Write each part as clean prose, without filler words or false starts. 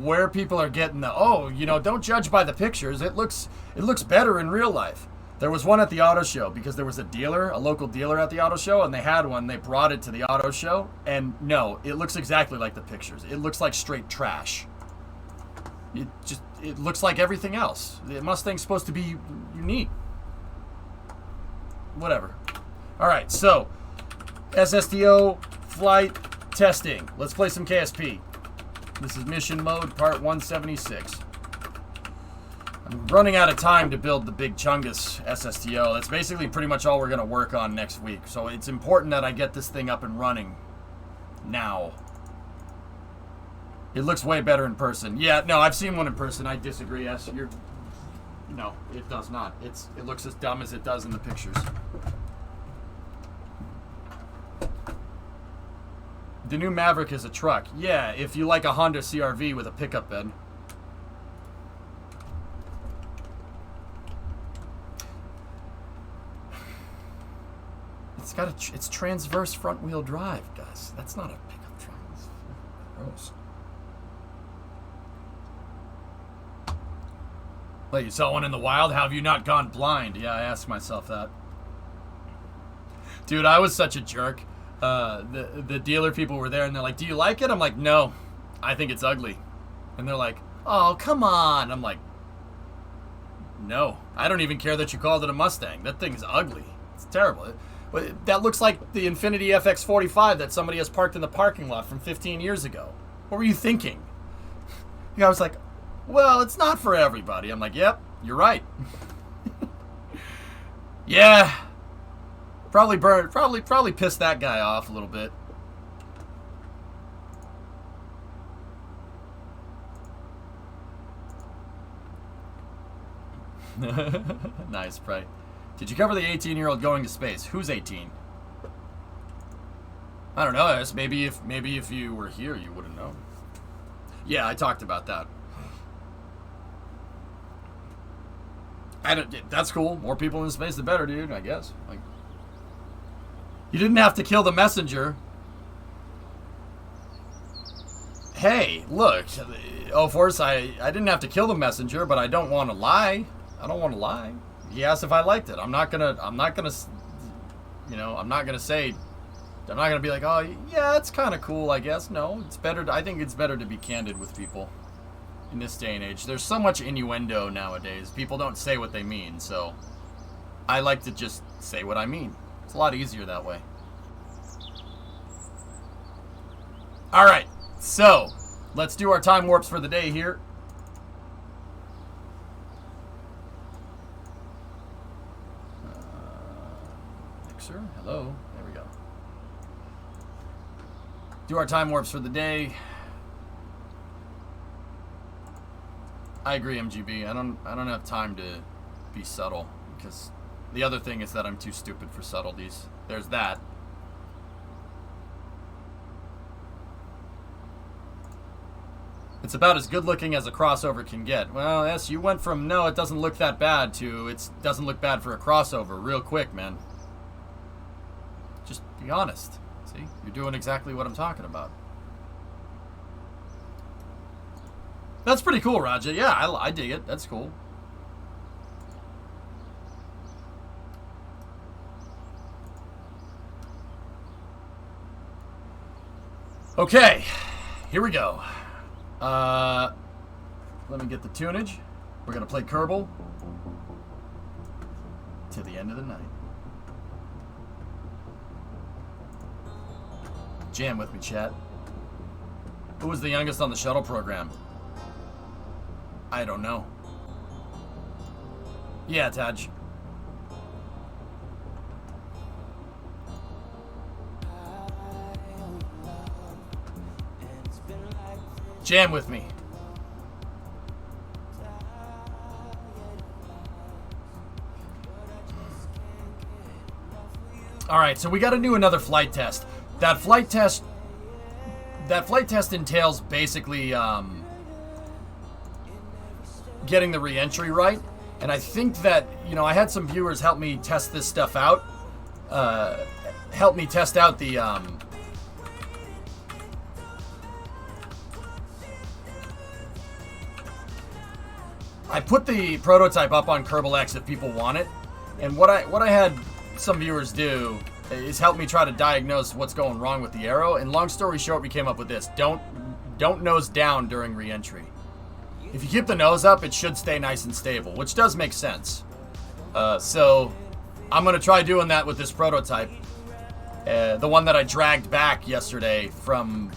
where people are getting the, oh, you know, don't judge by the pictures. It looks better in real life. There was one at the auto show because there was a local dealer at the auto show, and they had one. They brought it to the auto show, and no, it looks exactly like the pictures. It looks like straight trash. It looks like everything else. The Mustang's supposed to be unique. Whatever. All right, so SSTO flight testing. Let's play some KSP. This is mission mode, part 176. I'm running out of time to build the big Chungus SSTO. That's basically pretty much all we're going to work on next week. So it's important that I get this thing up and running now. It looks way better in person. Yeah, no, I've seen one in person. I disagree. Yes, no, it does not. It looks as dumb as it does in the pictures. The new Maverick is a truck. Yeah, if you like a Honda CR-V with a pickup bed. It's transverse front wheel drive, guys. That's not a pickup truck. It's gross. Wait, you saw one in the wild? How have you not gone blind? Yeah, I asked myself that. Dude, I was such a jerk. The dealer people were there, and they're like, do you like it? I'm like, no, I think it's ugly. And they're like, oh, come on. I'm like, no, I don't even care that you called it a Mustang. That thing's ugly. It's terrible. That looks like the Infiniti FX45 that somebody has parked in the parking lot from 15 years ago. What were you thinking? The guy was like, well, it's not for everybody. I'm like, yep, you're right. Yeah. Probably pissed that guy off a little bit. Nice, Pray. Did you cover the 18-year-old going to space? Who's 18? I don't know. Maybe if you were here, you wouldn't know. Yeah, I talked about that. That's cool. More people in space, the better, dude. I guess. Like, you didn't have to kill the messenger. Hey, look, Force. I didn't have to kill the messenger, but I don't want to lie. I don't want to lie. He asked if I liked it. I'm not gonna be like, oh yeah, it's kind of cool, I guess. No, it's better. I think it's better to be candid with people in this day and age. There's so much innuendo nowadays. People don't say what they mean, so I like to just say what I mean. It's a lot easier that way. All right, so let's do our time warps for the day here. Mixer, hello. There we go. Do our time warps for the day. I agree, MGB. I don't have time to be subtle, because the other thing is that I'm too stupid for subtleties. There's that. It's about as good looking as a crossover can get. Well, yes, you went from no, it doesn't look that bad to it doesn't look bad for a crossover real quick, man. Just be honest. See? You're doing exactly what I'm talking about. That's pretty cool, Raja. Yeah, I dig it. That's cool. Okay, here we go. Let me get the tunage. We're gonna play Kerbal to the end of the night. Jam with me, chat. Who was the youngest on the shuttle program? I don't know. Yeah, Taj. Jam with me. All right, so we got to do another flight test. That flight test entails basically getting the re-entry right. And I think that, I had some viewers help me test this stuff out. Help me test out I put the prototype up on Kerbal X if people want it, and what I had some viewers do is help me try to diagnose what's going wrong with the arrow. And long story short, we came up with this: don't nose down during re-entry. If you keep the nose up, it should stay nice and stable, which does make sense. So I'm gonna try doing that with this prototype, the one that I dragged back yesterday from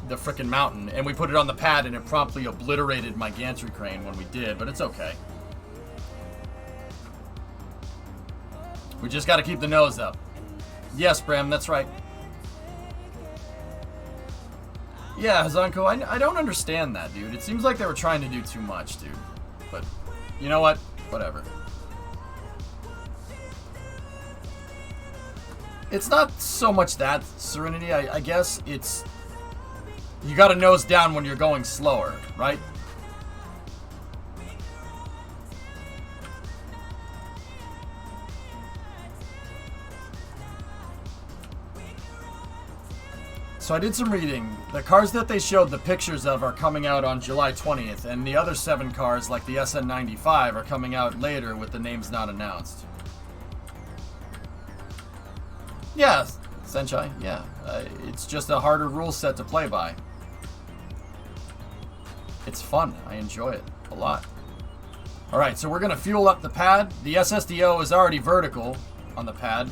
the frickin' mountain, and we put it on the pad, and it promptly obliterated my gantry crane when we did, but it's okay. We just got to keep the nose up. Yes, Bram, that's right. Yeah, Hazanko, I don't understand that, dude. It seems like they were trying to do too much, dude. But, you know what? Whatever. It's not so much that, Serenity. I guess it's... You gotta nose down when you're going slower, right? So I did some reading. The cars that they showed the pictures of are coming out on July 20th, and the other 7 cars, like the SN95, are coming out later with the names not announced. Yeah, Senchai, yeah. It's just a harder rule set to play by. It's fun. I enjoy it a lot. Alright, so we're going to fuel up the pad. The SSDO is already vertical on the pad.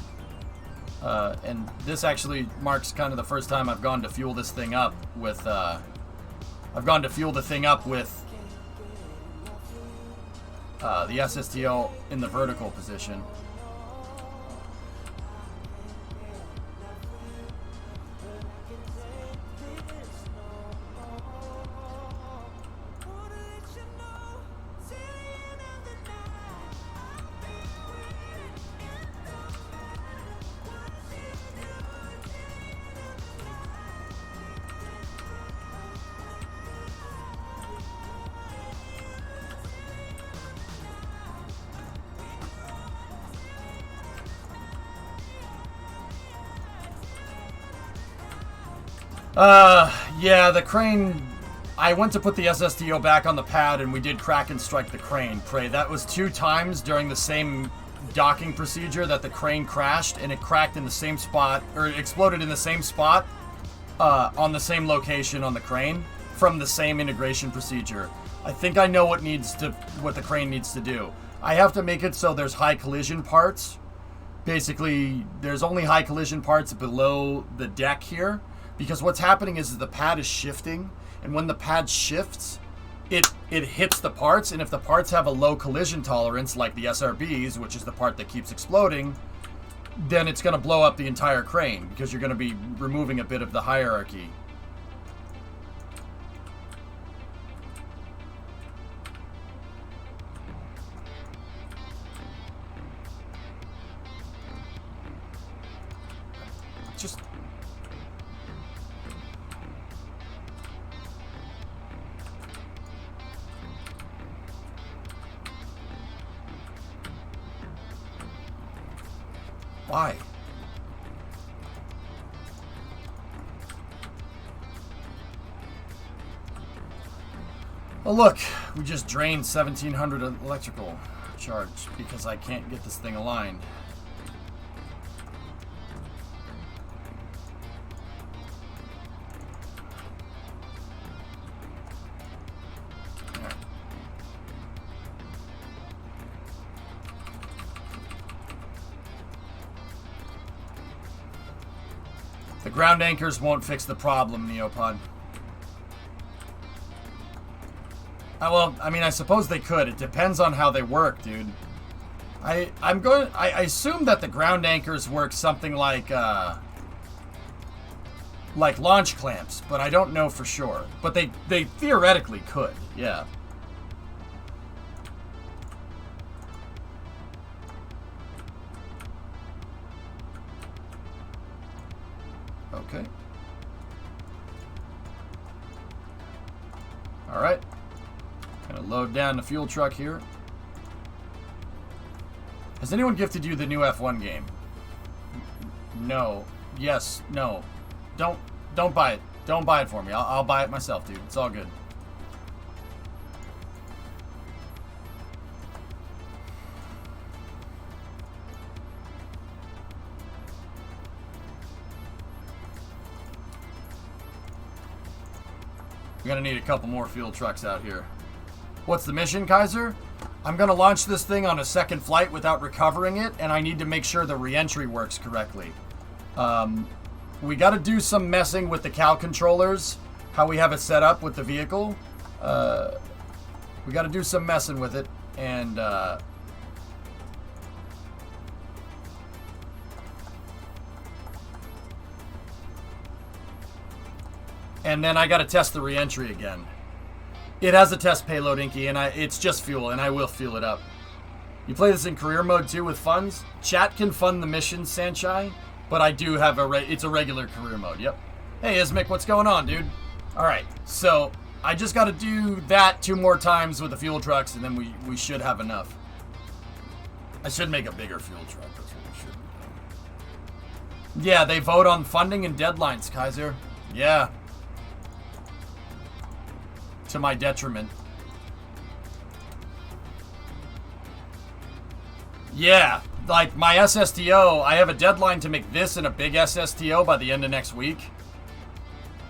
And this actually marks kind of the first time I've gone to fuel this thing up with... I've gone to fuel the thing up with the SSDO in the vertical position. Yeah, the crane... I went to put the SSDO back on the pad, and we did crack and strike the crane. Pray, that was 2 times during the same docking procedure that the crane crashed, and it cracked in the same spot, or it exploded in the same spot, on the same location on the crane, from the same integration procedure. I think I know what the crane needs to do. I have to make it so there's high collision parts. Basically, there's only high collision parts below the deck here. Because what's happening is the pad is shifting, and when the pad shifts, it hits the parts, and if the parts have a low collision tolerance, like the SRBs, which is the part that keeps exploding, then it's going to blow up the entire crane, because you're going to be removing a bit of the hierarchy. Just... Why? Well, look, we just drained 1,700 electrical charge because I can't get this thing aligned. The ground anchors won't fix the problem, Neopod. Well, I mean, I suppose they could. It depends on how they work, dude. I assume that the ground anchors work something like launch clamps, but I don't know for sure. But they theoretically could, yeah. Okay. All right. Gonna load down the fuel truck here. Has anyone gifted you the new F1 game? No. Yes. No. Don't buy it. Don't buy it for me. I'll buy it myself, dude. It's all good. We're gonna need a couple more fuel trucks out here. What's the mission, Kaiser? I'm gonna launch this thing on a second flight without recovering it, and I need to make sure the re-entry works correctly. We gotta do some messing with the CAL controllers, how we have it set up with the vehicle. We gotta do some messing with it, and then I gotta test the re-entry again. It has a test payload, Inky, and it's just fuel, and I will fuel it up. You play this in career mode too with funds? Chat can fund the missions, Sanchai, but I do have it's a regular career mode, yep. Hey, Ismic, what's going on, dude? Alright, so I just gotta do that 2 more times with the fuel trucks, and then we should have enough. I should make a bigger fuel truck, that's what we should be doing. Yeah, they vote on funding and deadlines, Kaiser. Yeah. To my detriment. Yeah, like my SSTO, I have a deadline to make this and a big SSTO by the end of next week.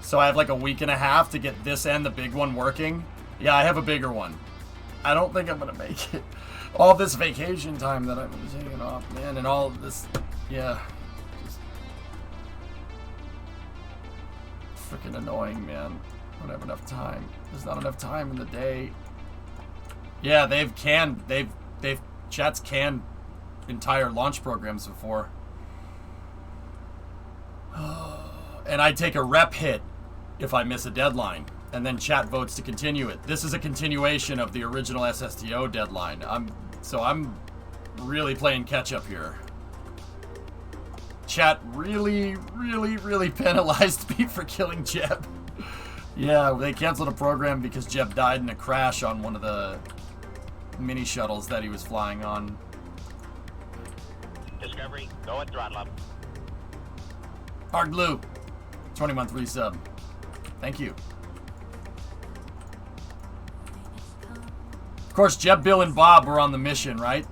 So I have like a week and a half to get this and the big one working. Yeah, I have a bigger one. I don't think I'm gonna make it. All this vacation time that I've been taking off, man, and all this, yeah. Just freaking annoying, man. I don't have enough time. There's not enough time in the day. Yeah, they've chat's canned entire launch programs before. And I take a rep hit if I miss a deadline, and then chat votes to continue it. This is a continuation of the original SSTO deadline. I'm really playing catch up here. Chat really penalized me for killing Jeb. Yeah, they canceled a program because Jeb died in a crash on one of the mini shuttles that he was flying on. Discovery, go at throttle up. Hard Blue, 20-month resub. Thank you. Of course, Jeb, Bill, and Bob were on the mission, right?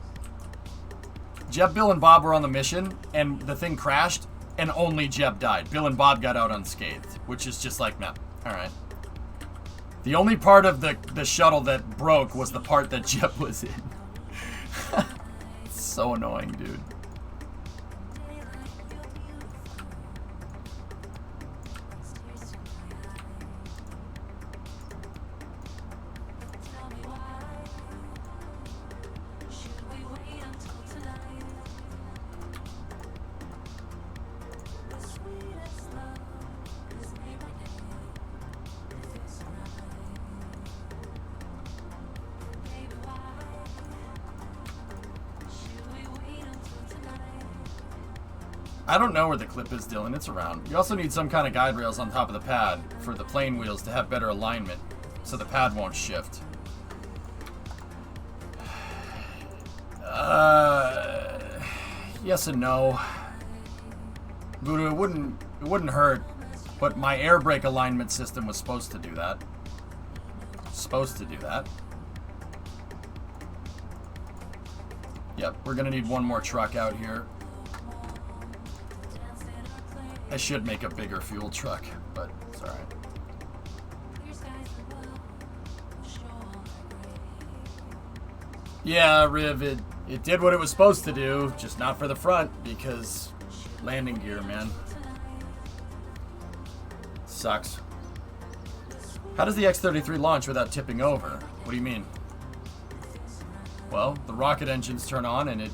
Jeb, Bill, and Bob were on the mission, and the thing crashed, and only Jeb died. Bill and Bob got out unscathed, which is just like, nah. Alright. The only part of the shuttle that broke was the part that Jeb was in. It's so annoying, dude. I don't know where the clip is, Dylan. It's around. You also need some kind of guide rails on top of the pad for the plane wheels to have better alignment so the pad won't shift. Yes and no. Voodoo, it wouldn't hurt, but my air brake alignment system was supposed to do that. Yep, we're gonna need one more truck out here. I should make a bigger fuel truck, but it's alright. Yeah, Riv, it did what it was supposed to do, just not for the front, because landing gear, man. Sucks. How does the X-33 launch without tipping over? What do you mean? Well, the rocket engines turn on and it...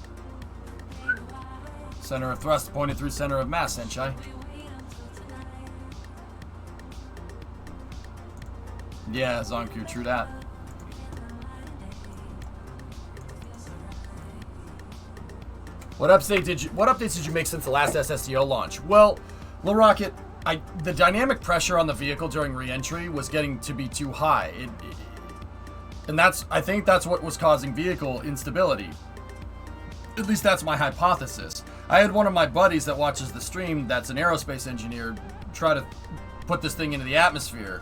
Center of thrust pointed through center of mass, Senchai. Yeah, Zonku, true that. What updates did you make since the last SSTO launch? Well, Lil Rocket, the dynamic pressure on the vehicle during re-entry was getting to be too high. And I think that's what was causing vehicle instability. At least that's my hypothesis. I had one of my buddies that watches the stream that's an aerospace engineer try to put this thing into the atmosphere.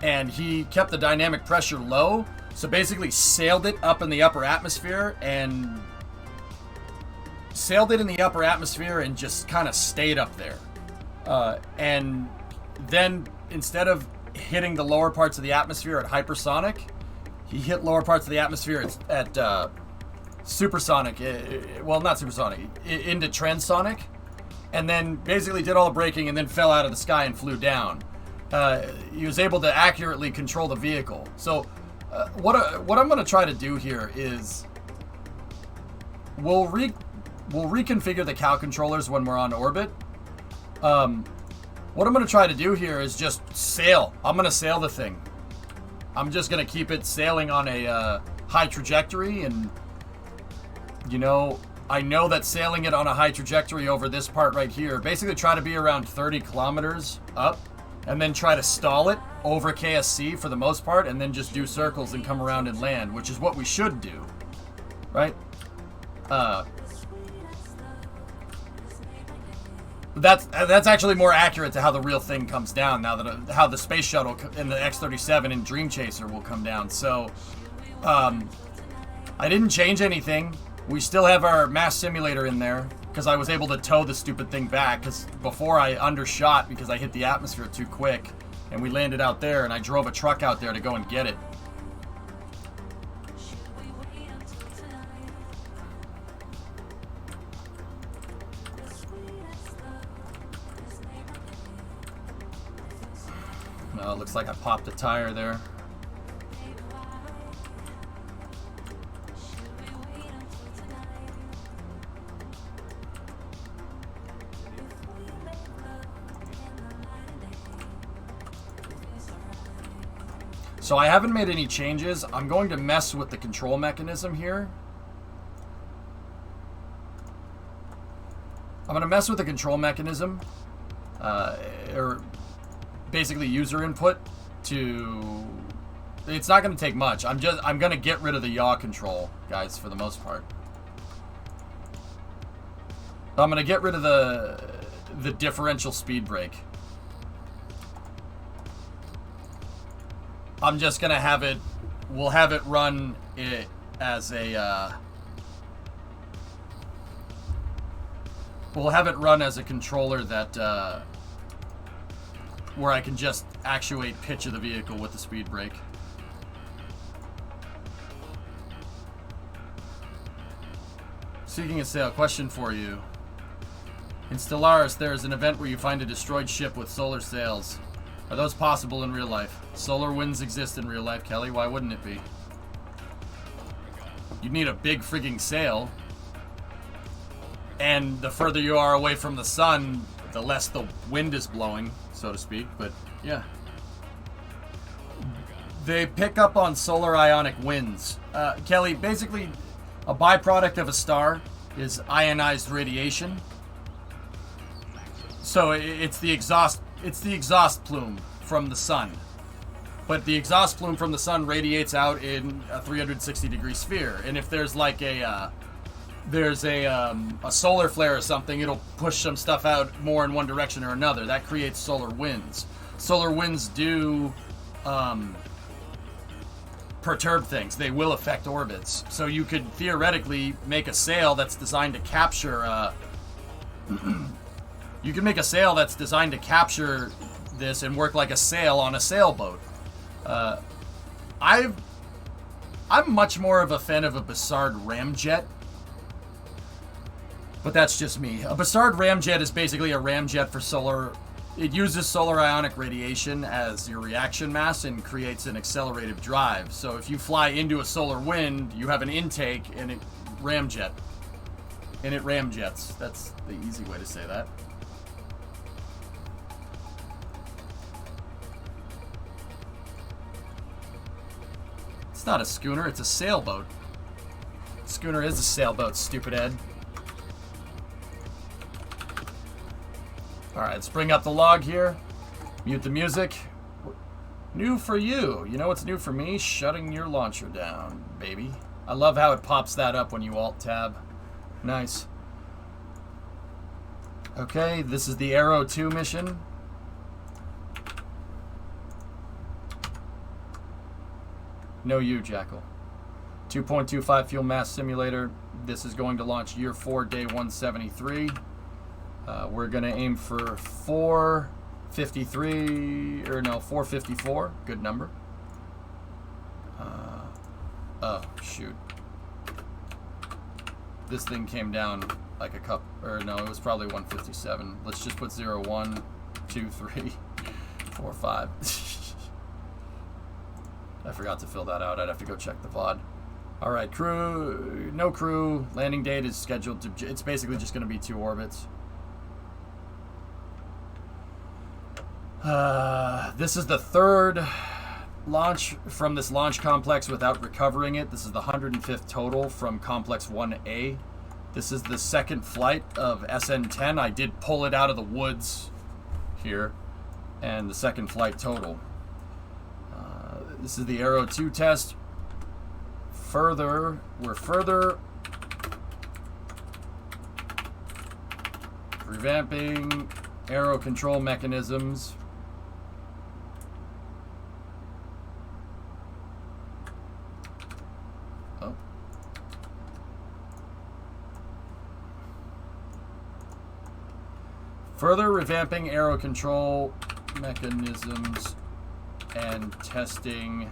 And he kept the dynamic pressure low, so basically sailed it up in the upper atmosphere and just kind of stayed up there. And then instead of hitting the lower parts of the atmosphere at hypersonic. He hit lower parts of the atmosphere at supersonic, well, not supersonic, into transonic, and then basically did all the braking and then fell out of the sky and flew down. He was able to accurately control the vehicle. So what I'm going to try to do here is we'll reconfigure the cow controllers when we're on orbit. What I'm going to try to do here is just sail. I'm going to sail the thing. I'm just going to keep it sailing on a high trajectory, and you know, I know that sailing it on a high trajectory over this part right here, basically try to be around 30 kilometers up, and then try to stall it over KSC for the most part, and then just do circles and come around and land, which is what we should do, right? That's actually more accurate to how the real thing comes down, now that how the space shuttle and the X-37 and Dream Chaser will come down. So I didn't change anything. We still have our mass simulator in there because I was able to tow the stupid thing back, because before I undershot because I hit the atmosphere too quick, and we landed out there, and I drove a truck out there to go and get it. No, it looks like I popped a tire there. So I haven't made any changes. I'm going to mess with the control mechanism here. I'm going to mess with the control mechanism, or basically user input to... It's not going to take much. I'm going to get rid of the yaw control, guys, for the most part. I'm going to get rid of the differential speed brake. I'm just going to have it... We'll have it run it as a... we'll have it run as a controller that... where I can just actuate pitch of the vehicle with the speed brake. Seeking a sale. Question for you. In Stellaris, there is an event where you find a destroyed ship with solar sails. Are those possible in real life? Solar winds exist in real life, Kelly. Why wouldn't it be? You'd need a big frigging sail. And the further you are away from the sun, the less the wind is blowing, so to speak. But, yeah. They pick up on solar ionic winds. Kelly, basically, a byproduct of a star is ionized radiation. So it's the exhaust plume from the sun. But the exhaust plume from the sun radiates out in a 360-degree sphere. And if there's like a solar flare or something, it'll push some stuff out more in one direction or another. That creates solar winds. Solar winds do perturb things. They will affect orbits. So you could theoretically make a sail that's designed to capture... you can make a sail that's designed to capture this and work like a sail on a sailboat. I'm much more of a fan of a Bussard ramjet. But that's just me. A Bussard ramjet is basically a ramjet for solar... It uses solar ionic radiation as your reaction mass and creates an accelerated drive. So if you fly into a solar wind, you have an intake and it ramjet. And it ramjets. That's the easy way to say that. It's not a schooner, it's a sailboat. Schooner is a sailboat, stupid Ed. Alright, let's bring up the log here. Mute the music. New for you. You know what's new for me? Shutting your launcher down, baby. I love how it pops that up when you Alt-Tab. Nice. Okay, this is the Arrow 2 mission. No you, Jackal. 2.25 fuel mass simulator. This is going to launch year 4, day 173. We're going to aim for 4 53, or no, 454. Good number. Oh, shoot. This thing came down like a cup, or no, it was probably 157. Let's just put 0, 1, 2, 3, 4, 5. I forgot to fill that out. I'd have to go check the VOD. All right, crew, no crew. Landing date is scheduled to, it's basically just going to be 2 orbits. This is the 3rd launch from this launch complex without recovering it. This is the 105th total from complex 1A. This is the 2nd flight of SN10. I did pull it out of the woods here, and the 2nd flight total. This is the Aero 2 test. We're further revamping aero control mechanisms. Oh. Further revamping aero control mechanisms and testing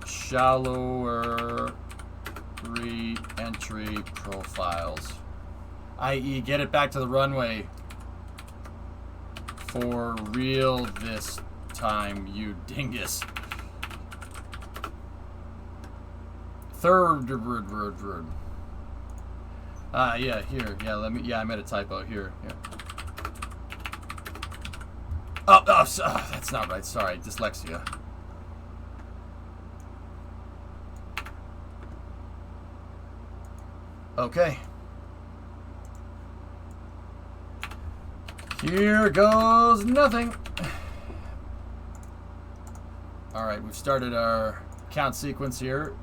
shallower re-entry profiles, i.e. get it back to the runway for real this time, you dingus. Third word. Yeah, here. Yeah, I made a typo here. Oh, that's not right. Sorry, dyslexia. Okay. Here goes nothing. All right, we've started our count sequence here.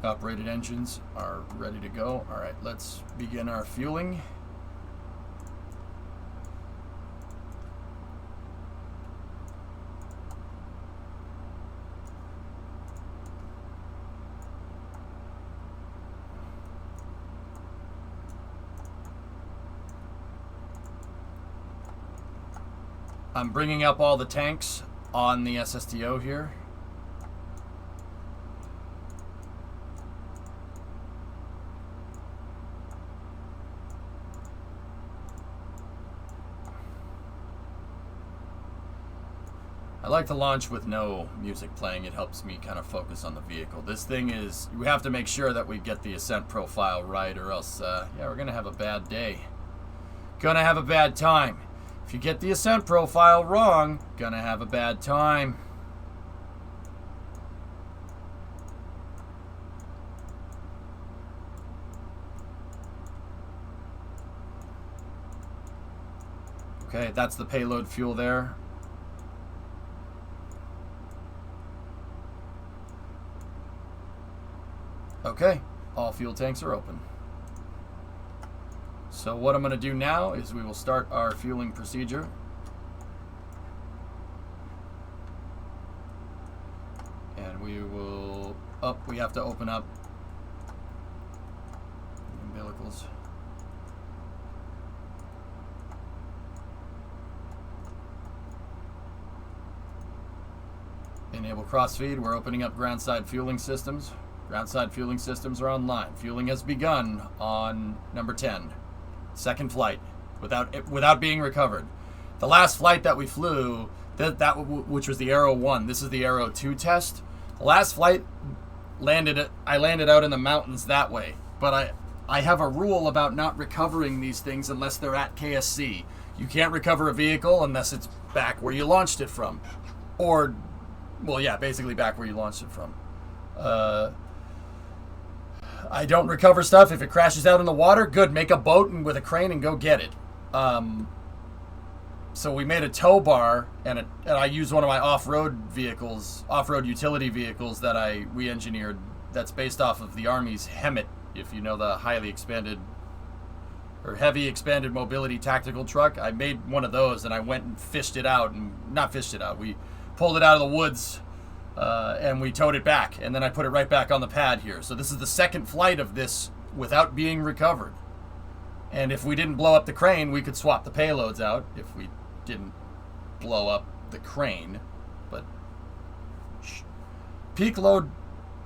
Operated engines are ready to go. All right, let's begin our fueling. I'm bringing up all the tanks on the SSTO here. I like to launch with no music playing. It helps me kind of focus on the vehicle. This thing is, we have to make sure that we get the ascent profile right, or else, yeah, we're going to have a bad day. Gonna have a bad time. If you get the ascent profile wrong, gonna have a bad time. Okay, that's the payload fuel there. Okay, all fuel tanks are open. So what I'm going to do now is we will start our fueling procedure. And we will we have to open up umbilicals. Enable crossfeed. We're opening up ground side fueling systems. Ground side fueling systems are online. Fueling has begun on number 10. 2nd flight without being recovered. The last flight that we flew, which was the Aero 1, this is the Aero 2 test. The last flight I landed out in the mountains that way. But I have a rule about not recovering these things unless they're at KSC. You can't recover a vehicle unless it's back where you launched it from. Or, well, yeah, basically back where you launched it from. I don't recover stuff. If it crashes out in the water, good. Make a boat and with a crane and go get it. So we made a tow bar, and I used one of my off-road vehicles, off-road utility vehicles that I re-engineered. That's based off of the Army's HEMTT, if you know the highly expanded or heavy expanded mobility tactical truck. I made one of those, and I went and fished it out, and not fished it out. We pulled it out of the woods and we towed it back, and then I put it right back on the pad here. So this is the second flight of this without being recovered. And if we didn't blow up the crane, we could swap the payloads out if we didn't blow up the crane. But peak low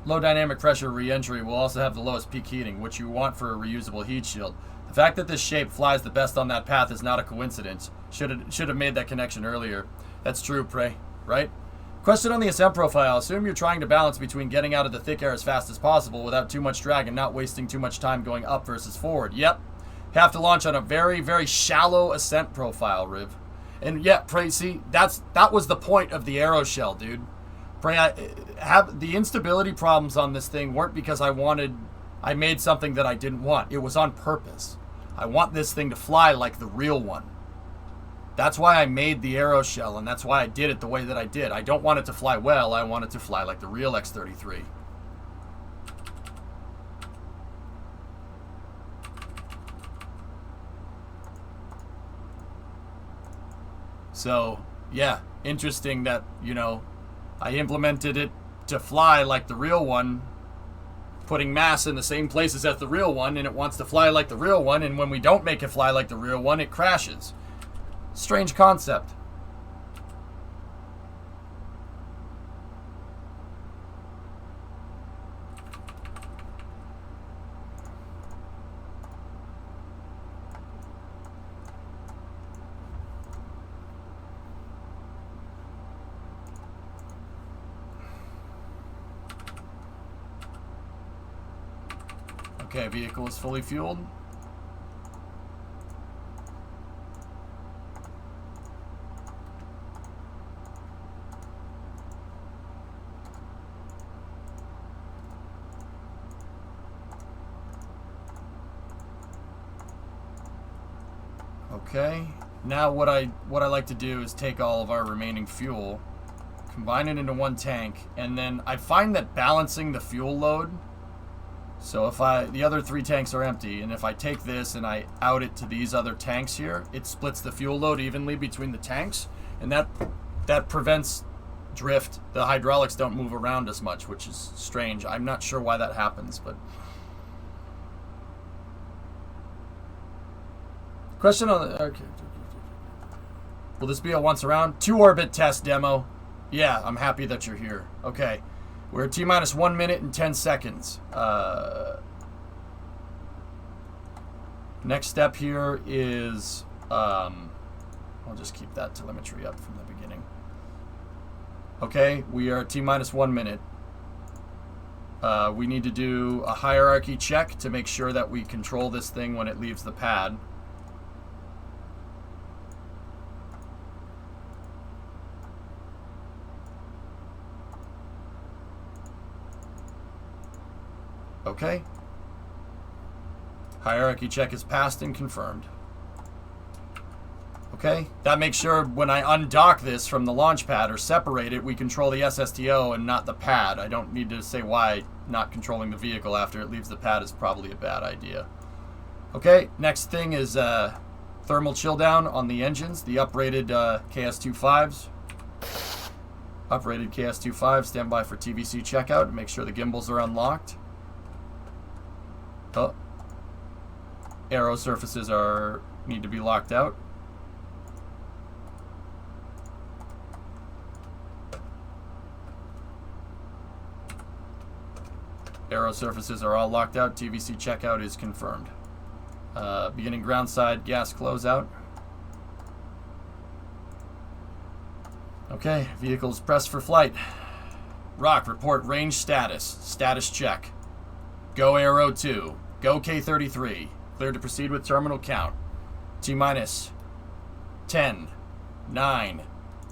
dynamic pressure re-entry will also have the lowest peak heating, which you want for a reusable heat shield. The fact that this shape flies the best on that path is not a coincidence. Should have made that connection earlier. That's true, Prey, right? Question on the ascent profile. Assume you're trying to balance between getting out of the thick air as fast as possible without too much drag and not wasting too much time going up versus forward. Yep. Have to launch on a very, very shallow ascent profile, Riv. And yeah, Prey, see, that was the point of the aeroshell, dude. Prey, the instability problems on this thing weren't because I made something that I didn't want. It was on purpose. I want this thing to fly like the real one. That's why I made the aeroshell, and that's why I did it the way that I did. I don't want it to fly well. I want it to fly like the real X-33. So, yeah, interesting that, you know, I implemented it to fly like the real one, putting mass in the same places as the real one, and it wants to fly like the real one, and when we don't make it fly like the real one, it crashes. Strange concept. Okay, vehicle is fully fueled. Okay, now what I like to do is take all of our remaining fuel, combine it into one tank, and then I find that balancing the fuel load, so if the other 3 tanks are empty, and if I take this and I out it to these other tanks here, it splits the fuel load evenly between the tanks, and that prevents drift. The hydraulics don't move around as much, which is strange. I'm not sure why that happens, but... Question on the... Okay. Will this be a once around? 2-orbit test demo. Yeah, I'm happy that you're here. Okay. We're at T-minus 1 minute and 10 seconds. Next step here is... I'll just keep that telemetry up from the beginning. Okay, we are at T-minus 1 minute. We need to do a hierarchy check to make sure that we control this thing when it leaves the pad. Okay. Hierarchy check is passed and confirmed. Okay. That makes sure when I undock this from the launch pad or separate it, we control the SSTO and not the pad. I don't need to say why not controlling the vehicle after it leaves the pad is probably a bad idea. Okay. Next thing is thermal chill down on the engines, the uprated KS25s. Uprated KS25, stand by for TVC checkout and make sure the gimbals are unlocked. Oh. Aero surfaces need to be locked out. Aero surfaces are all locked out. TVC checkout is confirmed. Beginning ground side gas closeout. Okay, vehicles pressed for flight. Rock, report range status. Status check. Go Aero 2. Go K33. Cleared to proceed with terminal count. T-minus 10, 9,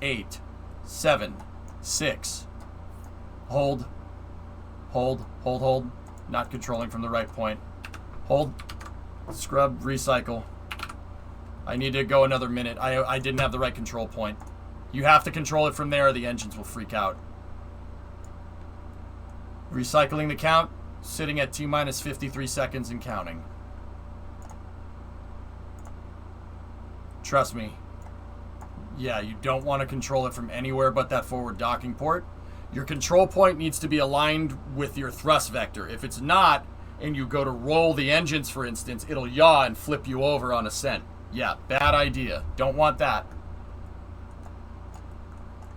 8, 7, 6. Hold. Hold. Hold, hold. Not controlling from the right point. Hold. Scrub, recycle. I need to go another minute. I didn't have the right control point. You have to control it from there or the engines will freak out. Recycling the count. Sitting at T-minus 53 seconds and counting. Trust me. Yeah, you don't want to control it from anywhere but that forward docking port. Your control point needs to be aligned with your thrust vector. If it's not, and you go to roll the engines, for instance, it'll yaw and flip you over on ascent. Yeah, bad idea. Don't want that.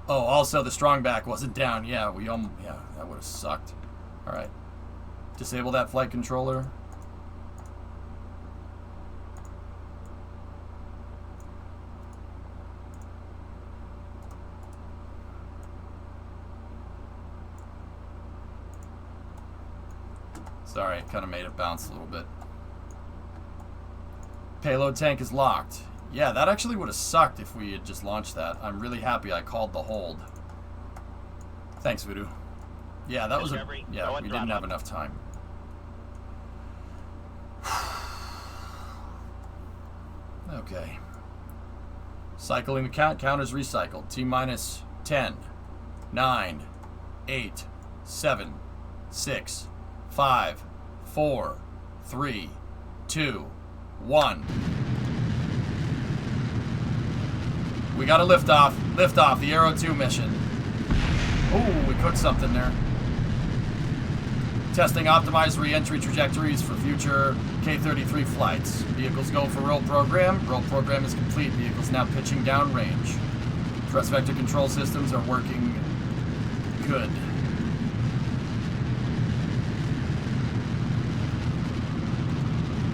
Oh, also the strong back wasn't down. Yeah, yeah, that would have sucked. All right. Disable that flight controller. Sorry, it kind of made it bounce a little bit. Payload tank is locked. Yeah, that actually would have sucked if we had just launched that. I'm really happy I called the hold. Thanks, Voodoo. Yeah, that was a... Yeah, we didn't have enough time. Okay. Cycling the count. Counters recycled. T-minus 10, 9, 8, 7, 6, 5, 4, 3, 2, 1. We got a liftoff. Liftoff, the Arrow 2 mission. Ooh, we cooked something there. Testing optimized re-entry trajectories for future K-33 flights. Vehicles go for roll program. Roll program is complete. Vehicles now pitching downrange. Thrust vector control systems are working good.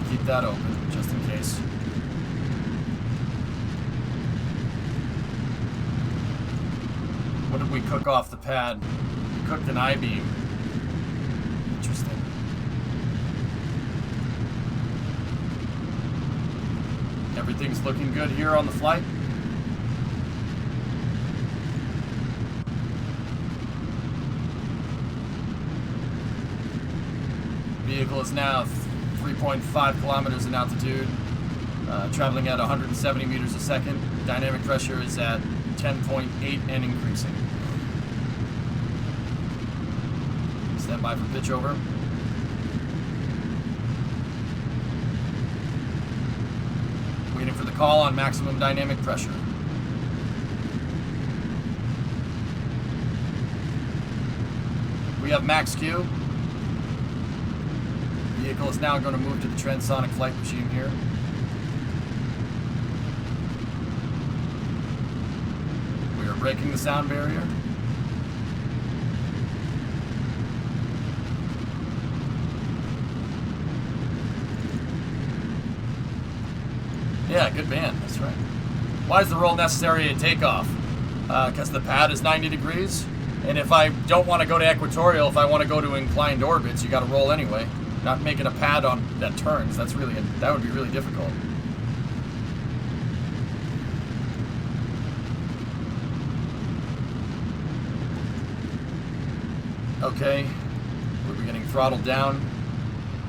Keep that open, just in case. What did we cook off the pad? We cooked an I-beam. Interesting. Everything's looking good here on the flight. Vehicle is now 3.5 kilometers in altitude, traveling at 170 meters a second. Dynamic pressure is at 10.8 and increasing. Stand by for pitch over. Waiting for the call on maximum dynamic pressure. We have max Q. Vehicle is now going to move to the transonic flight regime here. We are breaking the sound barrier. Yeah, good band, that's right. Why is the roll necessary at takeoff? Because the pad is 90 degrees, and if I don't want to go to equatorial, if I want to go to inclined orbits, you got to roll anyway. Not making a pad on that turns. That would be really difficult. Okay, we're beginning throttle down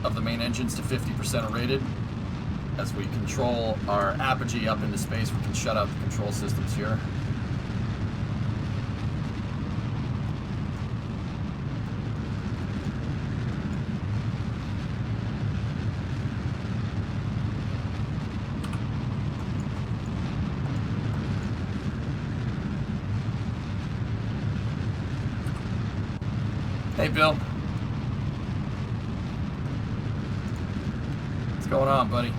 of the main engines to 50% rated. As we control our apogee up into space, we can shut out the control systems here. Hey, Bill. What's going on, buddy?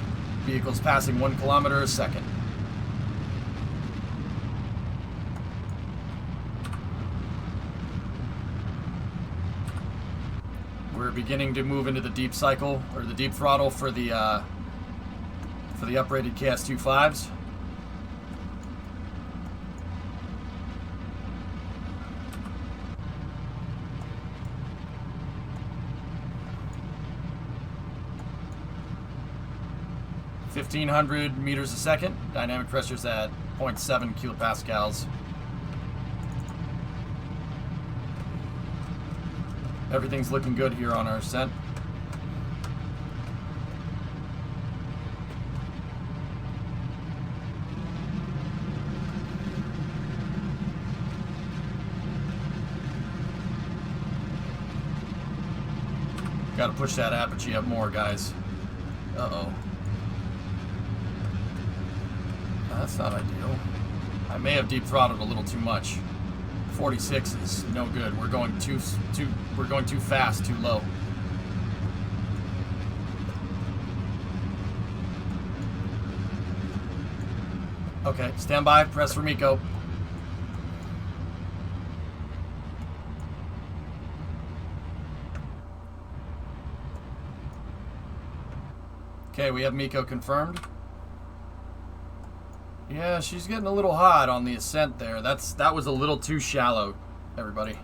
Vehicle's passing 1 kilometer a second. We're beginning to move into the deep cycle, or the deep throttle for the uprated KS-25s. (1,500 meters a second). Dynamic pressure's at 0.7 kilopascals. Everything's looking good here on our ascent. Got to push that apogee up more, guys. Uh-oh. That's not ideal. I may have deep throttled a little too much. 46 is no good. We're going too fast, too low. Okay, stand by. Press for Miko. Okay, we have Miko confirmed. Yeah, she's getting a little hot on the ascent there. That was a little too shallow, everybody.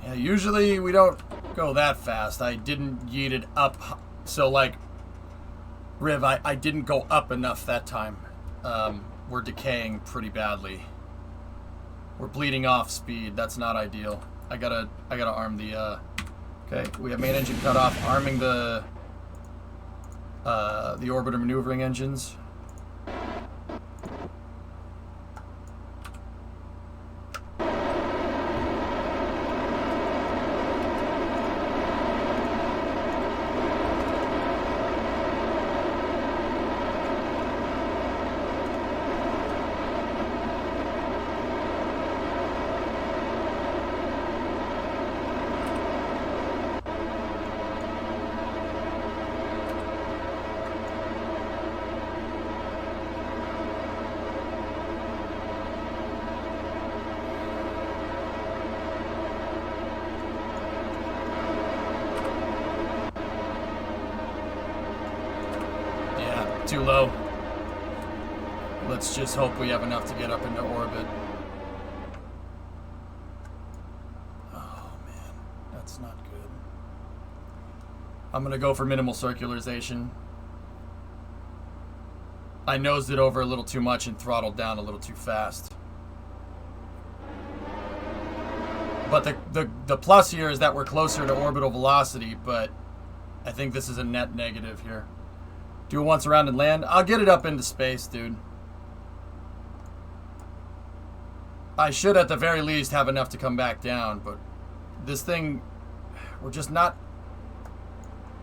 Yeah, usually we don't go that fast. I didn't yeet it up, so like Riv, I didn't go up enough that time. We're decaying pretty badly. We're bleeding off speed. That's not ideal. I gotta arm the. Okay, we have main engine cut off. Arming the orbiter maneuvering engines. Too low. Let's just hope we have enough to get up into orbit. Oh man, that's not good. I'm gonna go for minimal circularization. I nosed it over a little too much and throttled down a little too fast. But the plus here is that we're closer to orbital velocity, but I think this is a net negative here. Do it once around and land. I'll get it up into space, dude. I should at the very least have enough to come back down, but this thing, we're just not.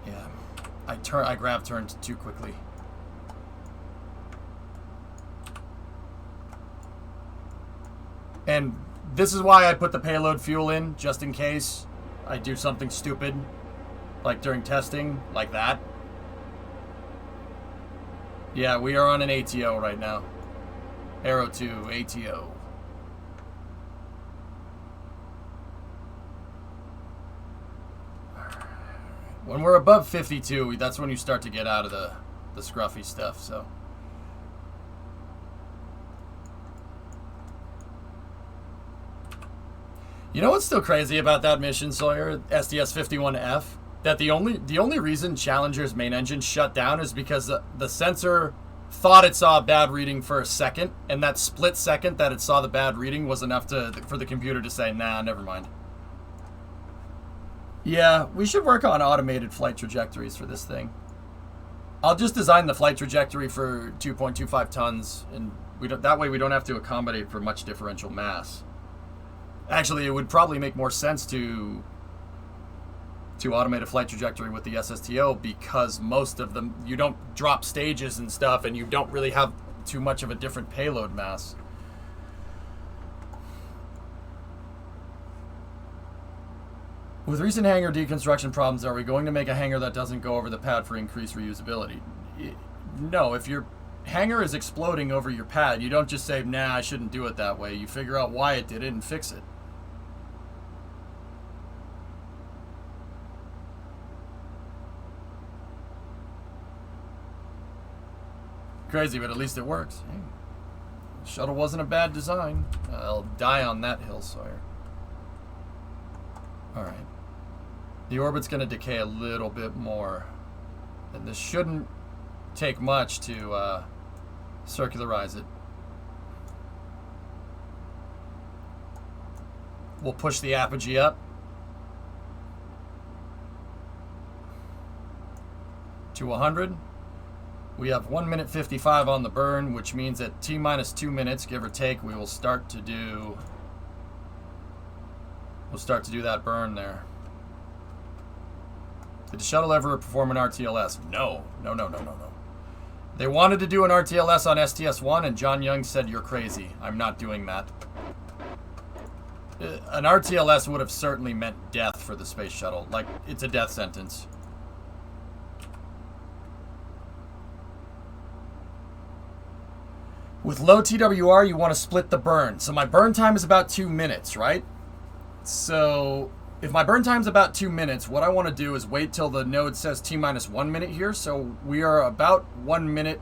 Yeah, I grav turned too quickly. And this is why I put the payload fuel in, just in case I do something stupid, like during testing, like that. Yeah, we are on an ATO right now. Aero 2, ATO. When we're above 52, that's when you start to get out of the scruffy stuff, so. You know what's still crazy about that mission, Sawyer? SDS-51F? That the only reason Challenger's main engine shut down is because the sensor thought it saw a bad reading for a second, and that split second that it saw the bad reading was enough for the computer to say, nah, never mind. Yeah, we should work on automated flight trajectories for this thing. I'll just design the flight trajectory for 2.25 tons, and that way we don't have to accommodate for much differential mass. Actually, it would probably make more sense to automate a flight trajectory with the SSTO, because most of them, you don't drop stages and stuff, and you don't really have too much of a different payload mass. With recent hangar deconstruction problems, are we going to make a hangar that doesn't go over the pad for increased reusability? No, if your hangar is exploding over your pad, you don't just say, nah, I shouldn't do it that way. You figure out why it did it and fix it. Crazy, but at least it works. Hey, the shuttle wasn't a bad design. I'll die on that hill, Sawyer. Alright. The orbit's going to decay a little bit more. And this shouldn't take much to circularize it. We'll push the apogee up to 100. We have 1 minute 55 on the burn, which means at T-minus 2 minutes, give or take, we will start to do that burn there. Did the shuttle ever perform an RTLS? No. No, no, no, no, no. They wanted to do an RTLS on STS-1, and John Young said, you're crazy. I'm not doing that. An RTLS would have certainly meant death for the space shuttle. Like, it's a death sentence. With low TWR, you want to split the burn. So my burn time is about 2 minutes, right? So if my burn time is about 2 minutes, what I want to do is wait till the node says T-minus 1 minute here. So we are about 1 minute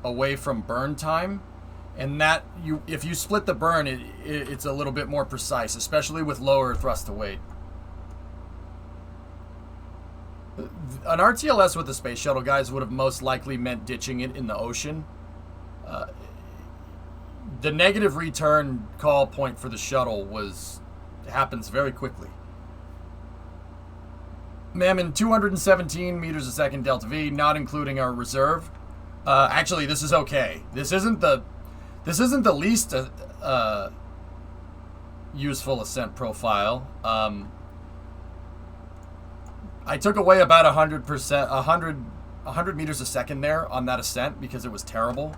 away from burn time. And that, if you split the burn, it's a little bit more precise, especially with lower thrust to weight. An RTLS with the space shuttle, guys, would have most likely meant ditching it in the ocean. The negative return call point for the shuttle happens very quickly. Mammon, 217 meters a second delta V, not including our reserve. Actually, this is okay. This isn't the least useful ascent profile. I took away about 100 meters a second there on that ascent because it was terrible.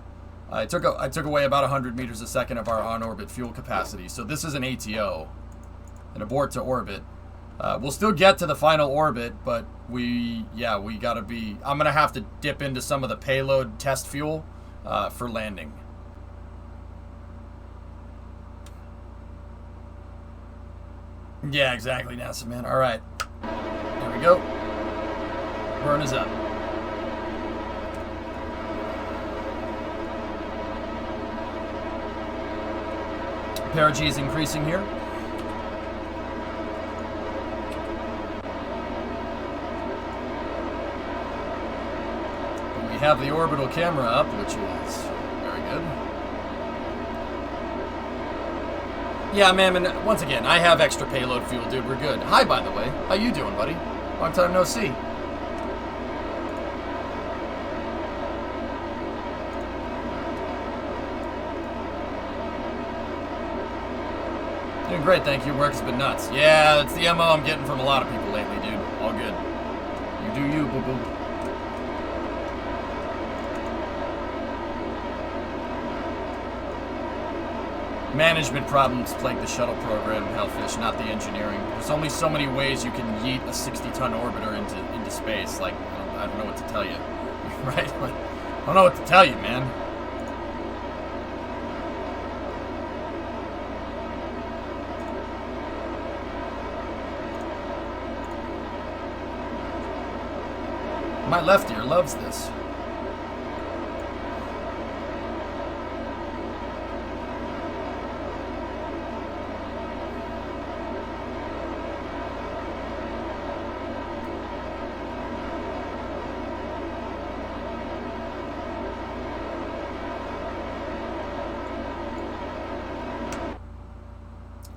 I took away about 100 meters a second of our on-orbit fuel capacity. So this is an ATO, an abort to orbit. We'll still get to the final orbit, but we gotta be. I'm gonna have to dip into some of the payload test fuel for landing. Yeah, exactly, NASA man. All right, there we go. Burn is up. Perigee is increasing here. We have the orbital camera up, which is very good. Yeah, ma'am, and once again, I have extra payload fuel, dude. We're good. Hi, by the way. How you doing, buddy? Long time no see. Doing great, thank you. Work has been nuts. Yeah, that's the MO I'm getting from a lot of people lately, dude. All good. You do you, boo-boo. Management problems plague the shuttle program, Hellfish, not the engineering. There's only so many ways you can yeet a 60-ton orbiter into space. Like, I don't know what to tell you. Right? Like, I don't know what to tell you, man. My left ear loves this.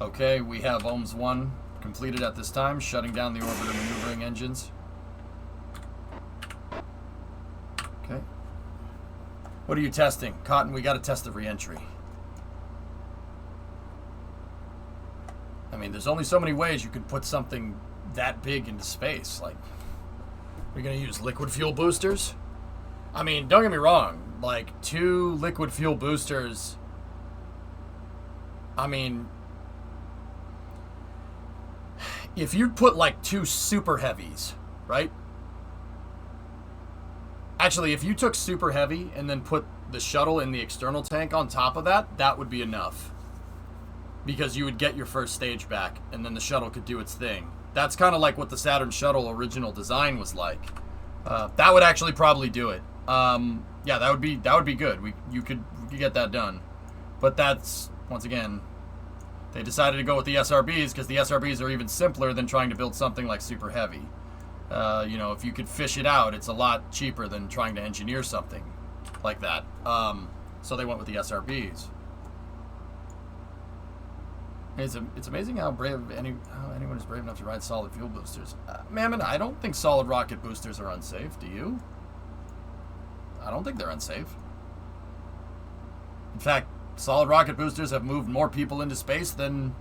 Okay, we have OMS 1 completed at this time, shutting down the orbiter maneuvering engines. Okay. What are you testing? Cotton, we got to test the re-entry. I mean, there's only so many ways you could put something that big into space. Like, we're going to use liquid fuel boosters? I mean, don't get me wrong. Like, 2 liquid fuel boosters, I mean, if you put like 2 super heavies, right? Actually, if you took super heavy and then put the shuttle in the external tank on top of that, that would be enough. Because you would get your first stage back, and then the shuttle could do its thing. That's kind of like what the Saturn shuttle original design was like. That would actually probably do it. Yeah, that would be good. You could get that done. But that's, once again, they decided to go with the SRBs because the SRBs are even simpler than trying to build something like super heavy. You know, if you could fish it out, it's a lot cheaper than trying to engineer something like that. So they went with the SRBs. It's amazing how anyone is brave enough to ride solid fuel boosters. Mammon, I don't think solid rocket boosters are unsafe. Do you? I don't think they're unsafe. In fact, solid rocket boosters have moved more people into space than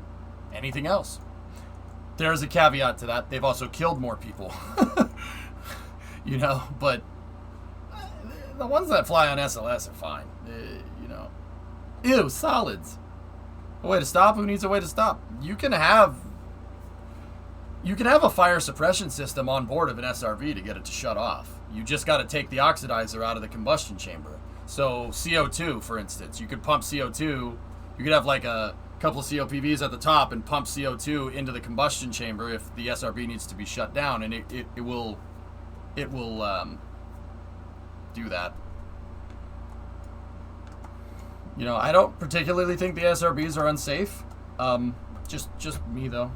anything else. There's a caveat to that. They've also killed more people. you know, but the ones that fly on SLS are fine, you know. Ew, solids. A way to stop? Who needs a way to stop? You can have a fire suppression system on board of an SRB to get it to shut off. You just got to take the oxidizer out of the combustion chamber. So CO2, for instance, you could pump CO2. You could have like a couple of COPVs at the top and pump CO2 into the combustion chamber if the SRB needs to be shut down, and it will do that. You know, I don't particularly think the SRBs are unsafe. Just me though.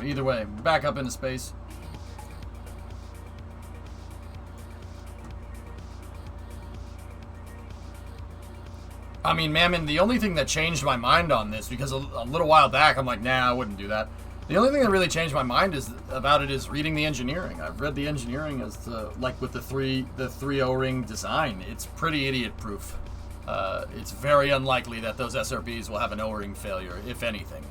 Either way, back up into space. I mean, Mammon, the only thing that changed my mind on this, because a little while back I'm like, nah, I wouldn't do that. The only thing that really changed my mind about it is reading the engineering. I've read the engineering as to, like with the three O-ring design. It's pretty idiot-proof. It's very unlikely that those SRBs will have an O-ring failure, if anything.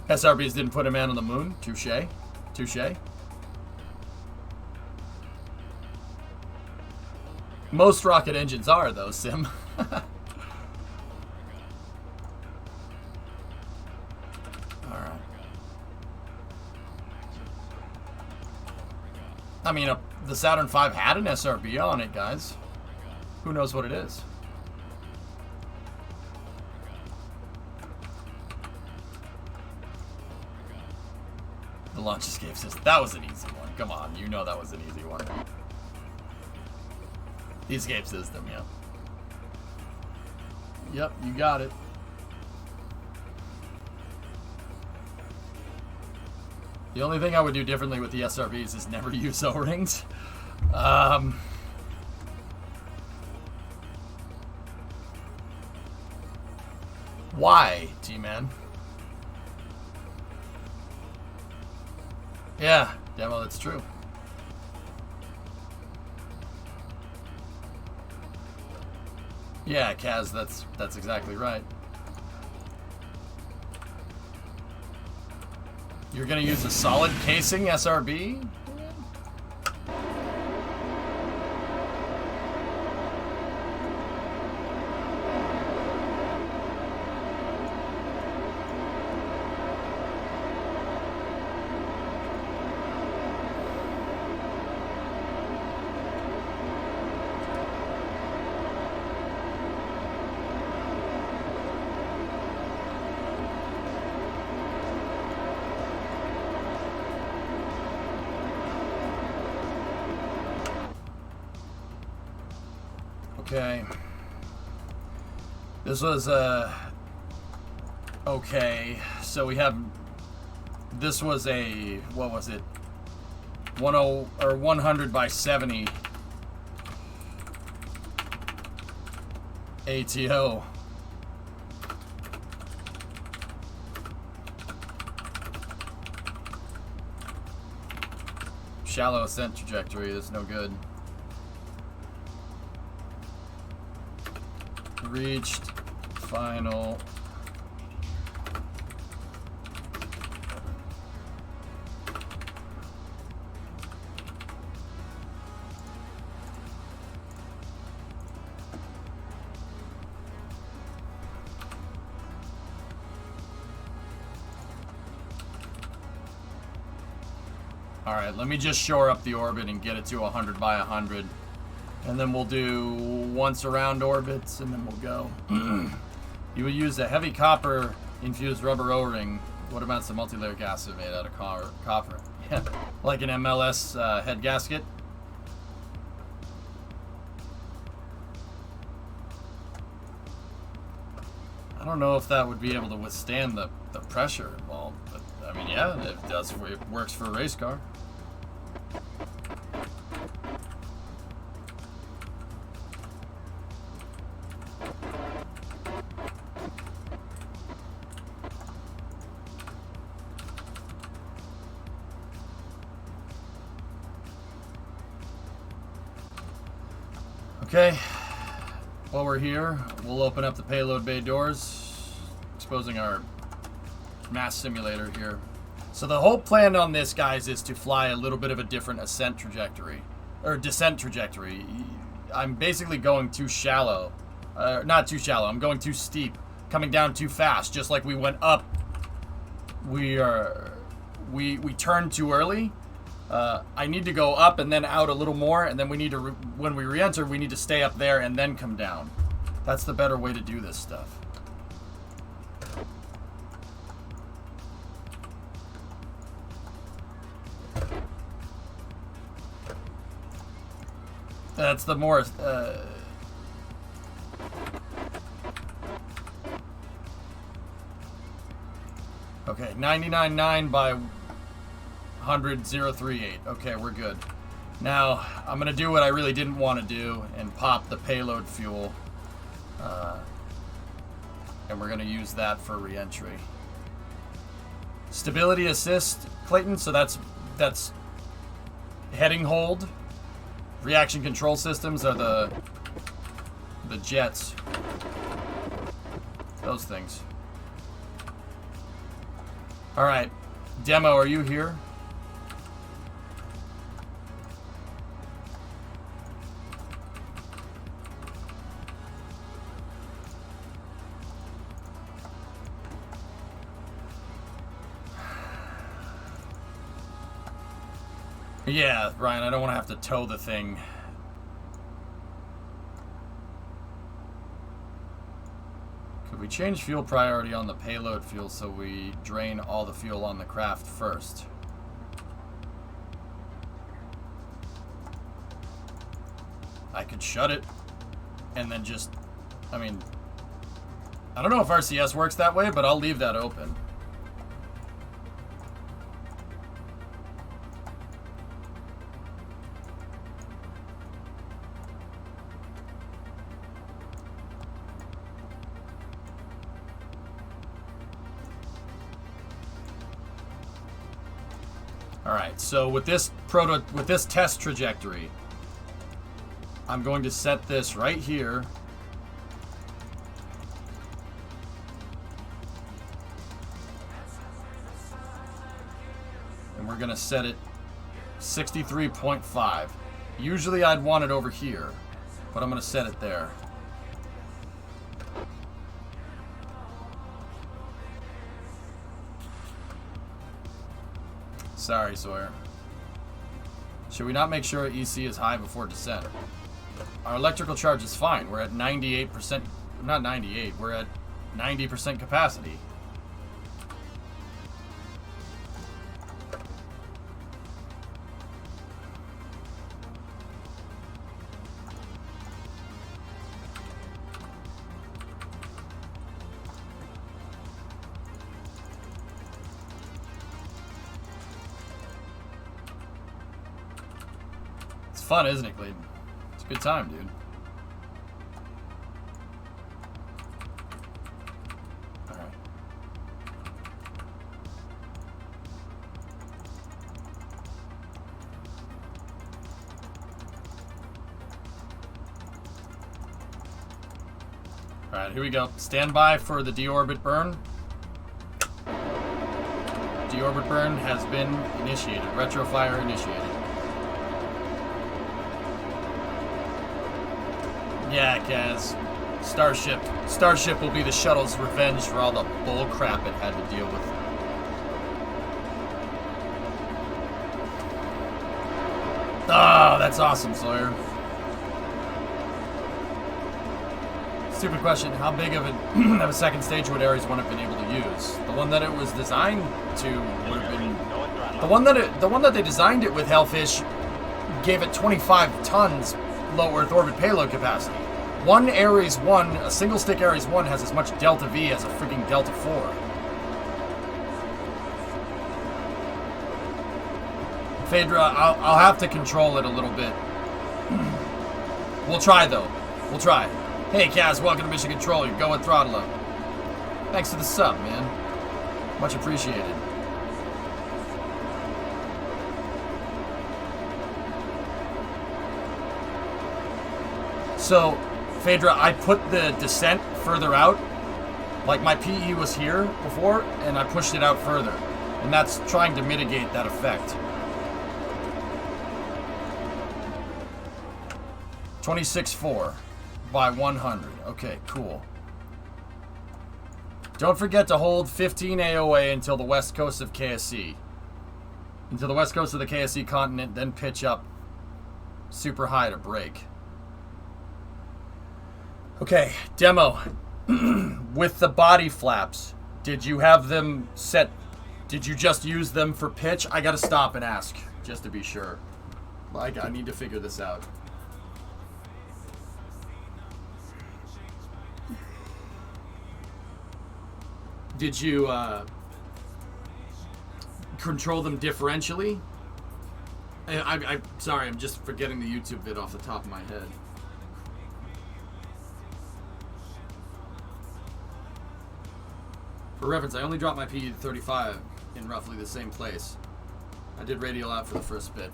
SRBs didn't put a man on the moon. Touche. Touche. Most rocket engines are, though, Sim. Alright. I mean, the Saturn V had an SRB on it, guys. Who knows what it is? The launch escape system. That was an easy one. Come on, you know that was an easy one. The escape system, yeah. Yep, you got it. The only thing I would do differently with the SRBs is never use O-rings. Why, T-Man? Yeah, well, that's true. Yeah, Kaz, that's exactly right. You're gonna use a solid casing SRB? Okay. This was okay. So we have. This was a, what was it? 100 by 70 ATO. Shallow ascent trajectory is no good. Reached final. All right, let me just shore up the orbit and get it to 100 by 100. And then we'll do once around orbits, and then we'll go. You would use a heavy copper infused rubber O-ring. What about some multi-layer gasket made out of copper? Yeah, like an MLS head gasket. I don't know if that would be able to withstand the pressure involved, but I mean, yeah, it does. It works for a race car. Okay. While we're here, we'll open up the payload bay doors, exposing our mass simulator here. So the whole plan on this, guys, is to fly a little bit of a different ascent trajectory, or descent trajectory. I'm basically going too shallow. Not too shallow, I'm going too steep, coming down too fast. Just like we went up, we turned too early. I need to go up and then out a little more, and then we need to, when we re-enter, we need to stay up there and then come down. That's the better way to do this stuff. That's the more, okay, 99.9 by 100.038. Okay, we're good. Now, I'm going to do what I really didn't want to do and pop the payload fuel. And we're going to use that for re-entry. Stability assist, Clayton, so that's heading hold. Reaction control systems are the jets. Those things. Alright. Demo, are you here? Yeah, Ryan, I don't want to have to tow the thing. Could we change fuel priority on the payload fuel so we drain all the fuel on the craft first? I could shut it and then just, I mean, I don't know if RCS works that way, but I'll leave that open. Alright, so with this test trajectory, I'm going to set this right here. And we're going to set it 63.5. Usually I'd want it over here, but I'm going to set it there. Sorry, Sawyer. Should we not make sure EC is high before descent? Our electrical charge is fine. We're at 98%, not 98, we're at 90% capacity. Fun, isn't it, Clayton? It's a good time, dude. Alright. Alright, here we go. Stand by for the deorbit burn. Deorbit burn has been initiated. Retrofire initiated. Yeah, Kaz. Starship will be the shuttle's revenge for all the bull crap it had to deal with. Oh, that's awesome, Sawyer. Stupid question. How big of a second stage would Ares 1 have been able to use? The one that it was designed to would have been... The one that they designed it with, Hellfish, gave it 25 tons low Earth orbit payload capacity. One Ares 1, a single stick Ares 1 has as much Delta V as a freaking Delta 4. Phaedra, I'll have to control it a little bit. We'll try, though. We'll try. Hey, Kaz, welcome to Mission Control. You're going throttle up. Thanks for the sub, man. Much appreciated. So, Phaedra, I put the descent further out. Like my PE was here before, and I pushed it out further. And that's trying to mitigate that effect. 26.4 by 100. Okay, cool. Don't forget to hold 15 AOA until the west coast of KSC. Until the west coast of the KSC continent, then pitch up super high to break. Okay, demo. With the body flaps, did you have them set? Did you just use them for pitch? I gotta stop and ask, just to be sure. Like, I need to figure this out. Did you control them differentially? I'm sorry, I'm just forgetting the YouTube vid off the top of my head. For reference, I only dropped my PE to 35 in roughly the same place. I did radial out for the first bit.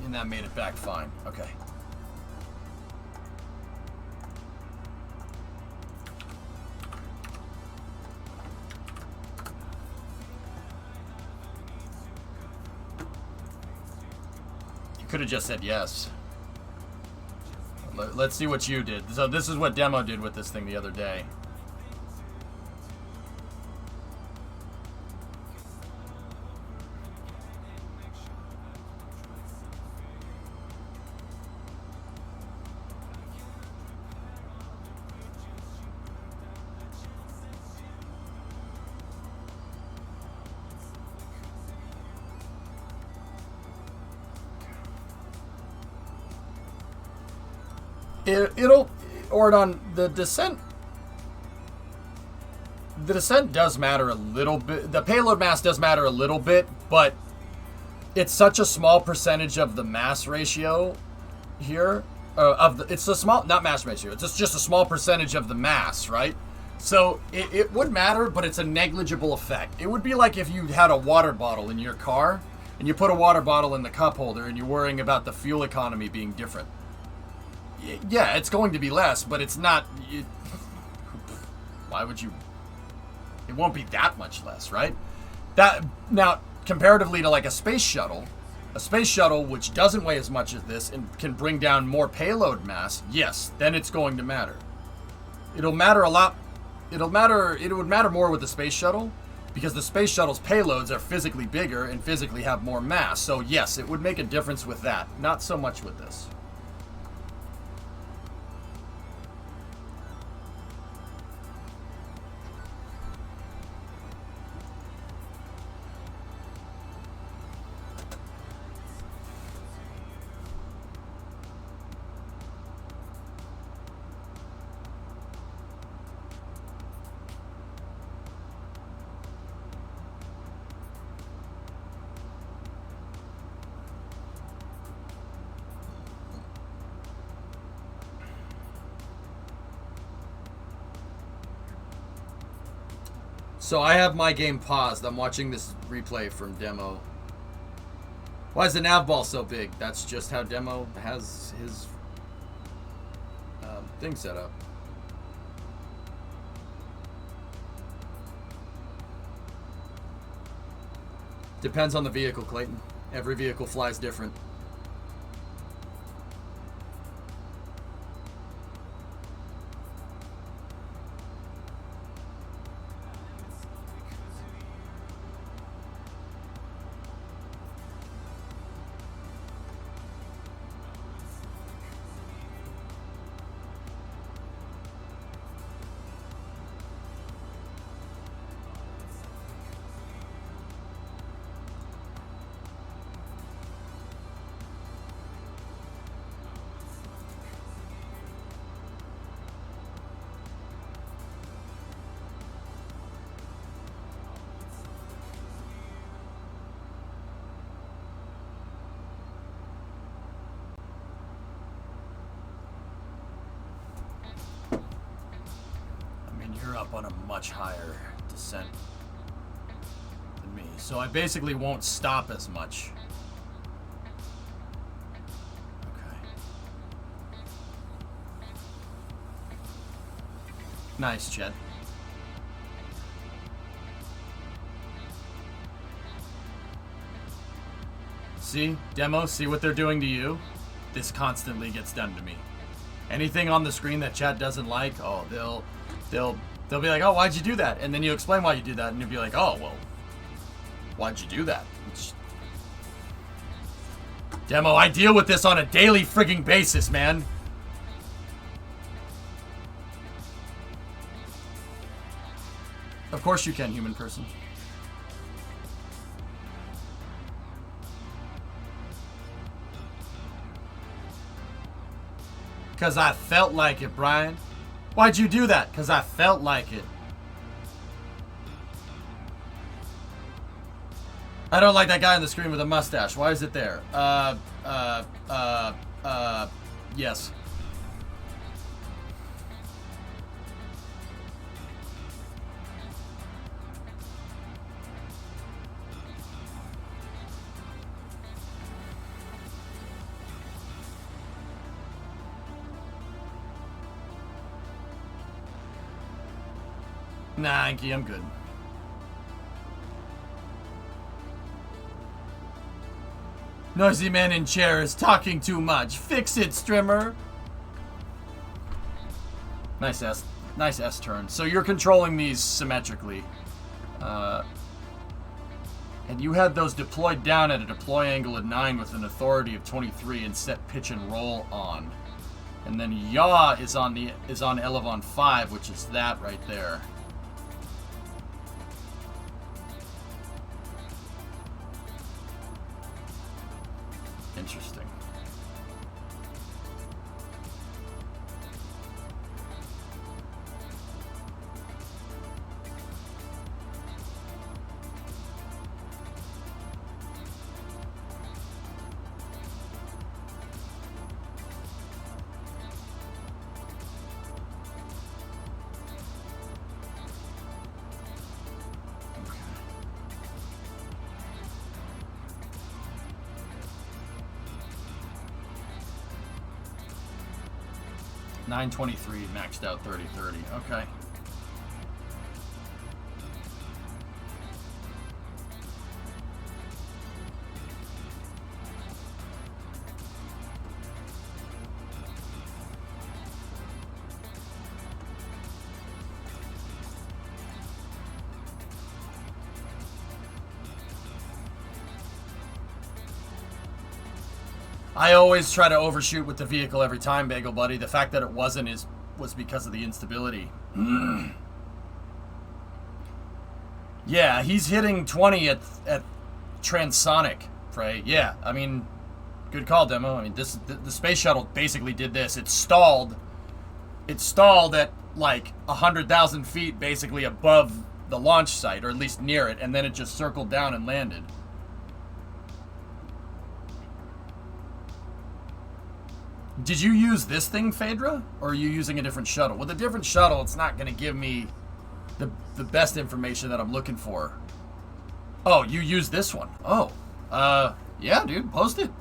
And that made it back fine. Okay. You could have just said yes. Let's see what you did. So this is what Demo did with this thing the other day. It'll, Ordon, the descent does matter a little bit. The payload mass does matter a little bit, but it's such a small percentage of the mass ratio here. It's a small, not mass ratio. It's just a small percentage of the mass, right? So it would matter, but it's a negligible effect. It would be like if you had a water bottle in your car and you put a water bottle in the cup holder and you're worrying about the fuel economy being different. Yeah, it's going to be less, but it's not... why would you... It won't be that much less, right? Now, comparatively to like a space shuttle which doesn't weigh as much as this and can bring down more payload mass, yes, then it's going to matter. It'll matter a lot. It would matter more with the space shuttle because the space shuttle's payloads are physically bigger and physically have more mass. So yes, it would make a difference with that. Not so much with this. So I have my game paused. I'm watching this replay from Demo. Why is the nav ball so big? That's just how Demo has his thing set up. Depends on the vehicle, Clayton. Every vehicle flies different. Up on a much higher descent than me, so I basically won't stop as much. Okay. Nice, Chet. See? Demo, see what they're doing to you? This constantly gets done to me. Anything on the screen that chat doesn't like, oh, they'll be like, oh, why'd you do that? And then you explain why you do that, and you'll be like, oh, well, why'd you do that? Demo, I deal with this on a daily frigging basis, man. Of course you can, human person. Because I felt like it, Brian. Why'd you do that? Because I felt like it. I don't like that guy on the screen with a mustache. Why is it there? Yes. Nah, Anki, I'm good. Noisy man in chair is talking too much. Fix it, Strimmer. Nice S turn. So you're controlling these symmetrically. And you had those deployed down at a deploy angle of 9 with an authority of 23 and set pitch and roll on. And then yaw is on Elevon 5, which is that right there. Interesting. $923 maxed out 30-30. Okay. I always try to overshoot with the vehicle every time, Bagel Buddy. The fact that it wasn't was because of the instability. Yeah, he's hitting 20 at transonic, Frey. Yeah, I mean, good call, Demo. I mean, the space shuttle basically did this. It stalled at like 100,000 feet basically above the launch site, or at least near it, and then it just circled down and landed. Did you use this thing, Phaedra? Or are you using a different shuttle? With a different shuttle, it's not going to give me the best information that I'm looking for. Oh, you used this one. Oh. Yeah, dude, post it.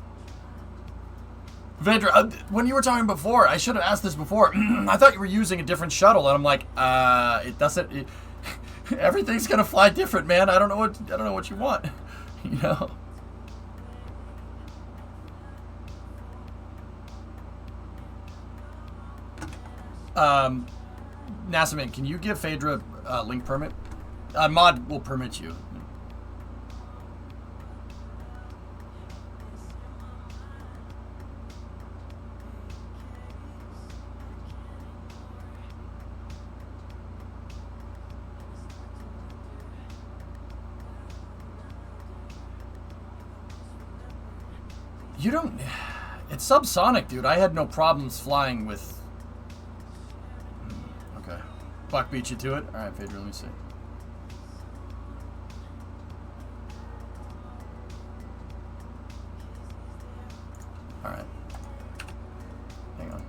Phaedra, when you were talking before, I should have asked this before. I thought you were using a different shuttle, and I'm like, it doesn't... everything's going to fly different, man. I don't know what you want. You know? Nasaman, can you give Phaedra a link permit? Mod will permit you. You don't... It's subsonic, dude. I had no problems flying with... Okay. Buck beat you to it? Alright, Phaedra, let me see. Alright. Hang on.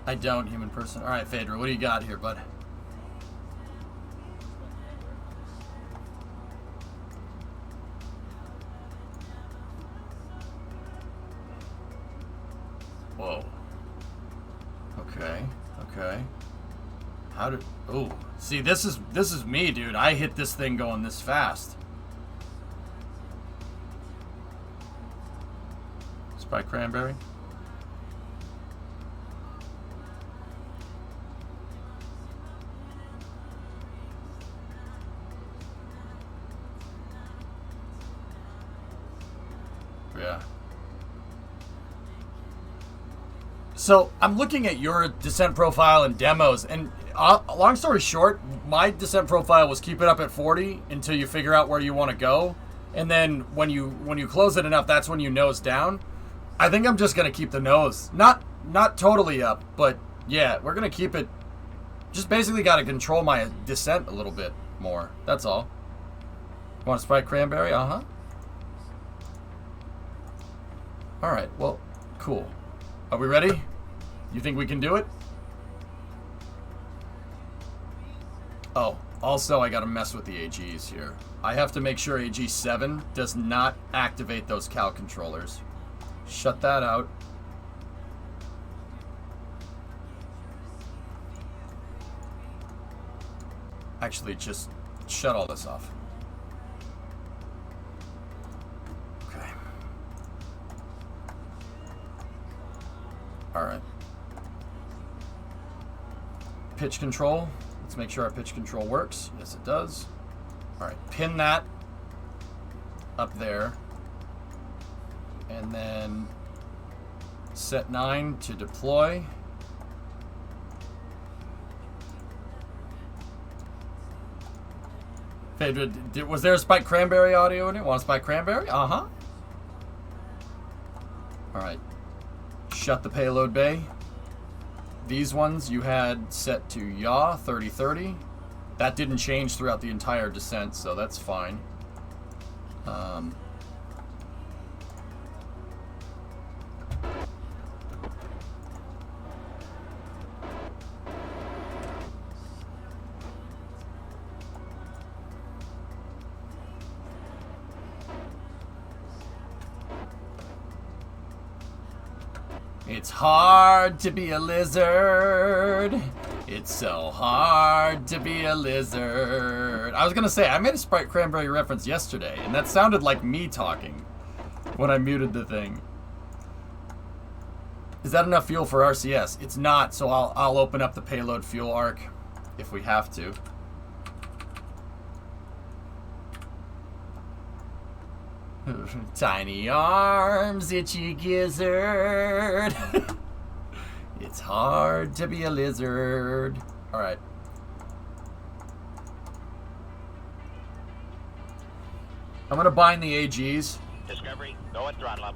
I don't, human person. Alright, Phaedra, what do you got here, bud? Whoa. Okay. Okay. How did... Oh. See, this is me, dude. I hit this thing going this fast. Spike cranberry. Yeah. So I'm looking at your descent profile and demos, and long story short, my descent profile was keep it up at 40 until you figure out where you want to go, and then when you close it enough, that's when you nose down. I think I'm just gonna keep the nose, not totally up, but yeah, we're gonna keep it. Just basically got to control my descent a little bit more. That's all. Want to spike cranberry? Uh-huh. All right. Well, cool. Are we ready? You think we can do it? Oh, also I got to mess with the AGs here. I have to make sure AG7 does not activate those Cal controllers. Shut that out. Actually, just shut all this off. Okay. All right. Pitch control. Let's make sure our pitch control works. Yes, it does. All right. Pin that up there. And then set 9 to deploy. Was there a Spike Cranberry audio in it? Want a Spike Cranberry? Uh-huh. Alright. Shut the payload bay. These ones you had set to yaw, 30-30. That didn't change throughout the entire descent, so that's fine. It's hard to be a lizard. It's so hard to be a lizard. I was gonna say, I made a Sprite Cranberry reference yesterday, and that sounded like me talking when I muted the thing. Is that enough fuel for RCS? It's not, so I'll open up the payload fuel arc if we have to. Tiny arms, itchy gizzard. It's hard to be a lizard. All right. I'm gonna bind the AGs. Discovery, go and throttle up.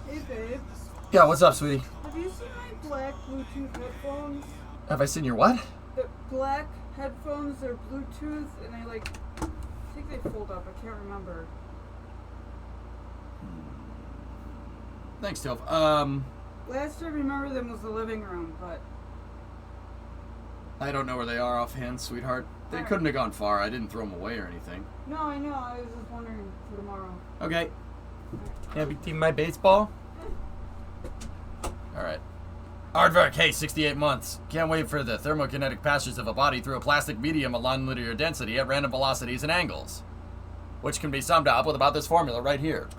Hey babe, Yeah, what's up, sweetie? have you seen my black Bluetooth headphones? Have I seen your what? The black headphones, they're Bluetooth, and I think they fold up, I can't remember. Thanks, Toph. Last time I remember them was the living room, but... I don't know where they are offhand, sweetheart. They Alright. couldn't have gone far. I didn't throw them away or anything. No, I know, I was just wondering for tomorrow. Okay. Have you seen my baseball? Alright. Aardvark, hey, 68 months. Can't wait for the thermokinetic passage of a body through a plastic medium of non-linear density at random velocities and angles, which can be summed up with about this formula right here.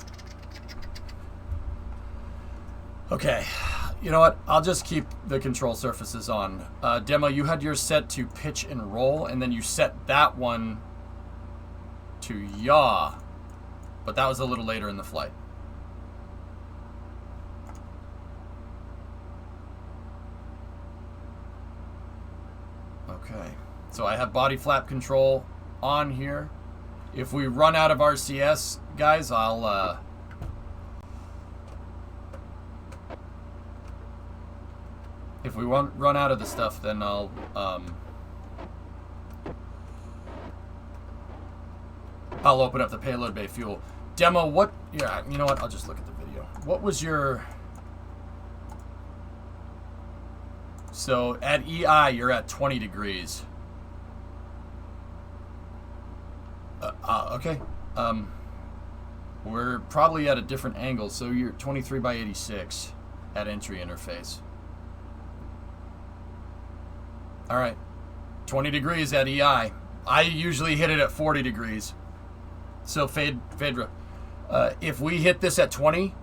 Okay, you know what? I'll just keep the control surfaces on. Demo, you had yours set to pitch and roll, and then you set that one to yaw, but that was a little later in the flight. Okay, so I have body flap control on here. If we run out of RCS, guys, I'll if we run out of the stuff, then I'll open up the payload bay fuel. Demo, what? Yeah, you know what? I'll just look at the video. What was your? So at EI, you're at 20 degrees. Okay. We're probably at a different angle. So you're 23 by 86. at entry interface. All right, 20 degrees at EI. I usually hit it at 40 degrees. So Phaedra, if we hit this at 20,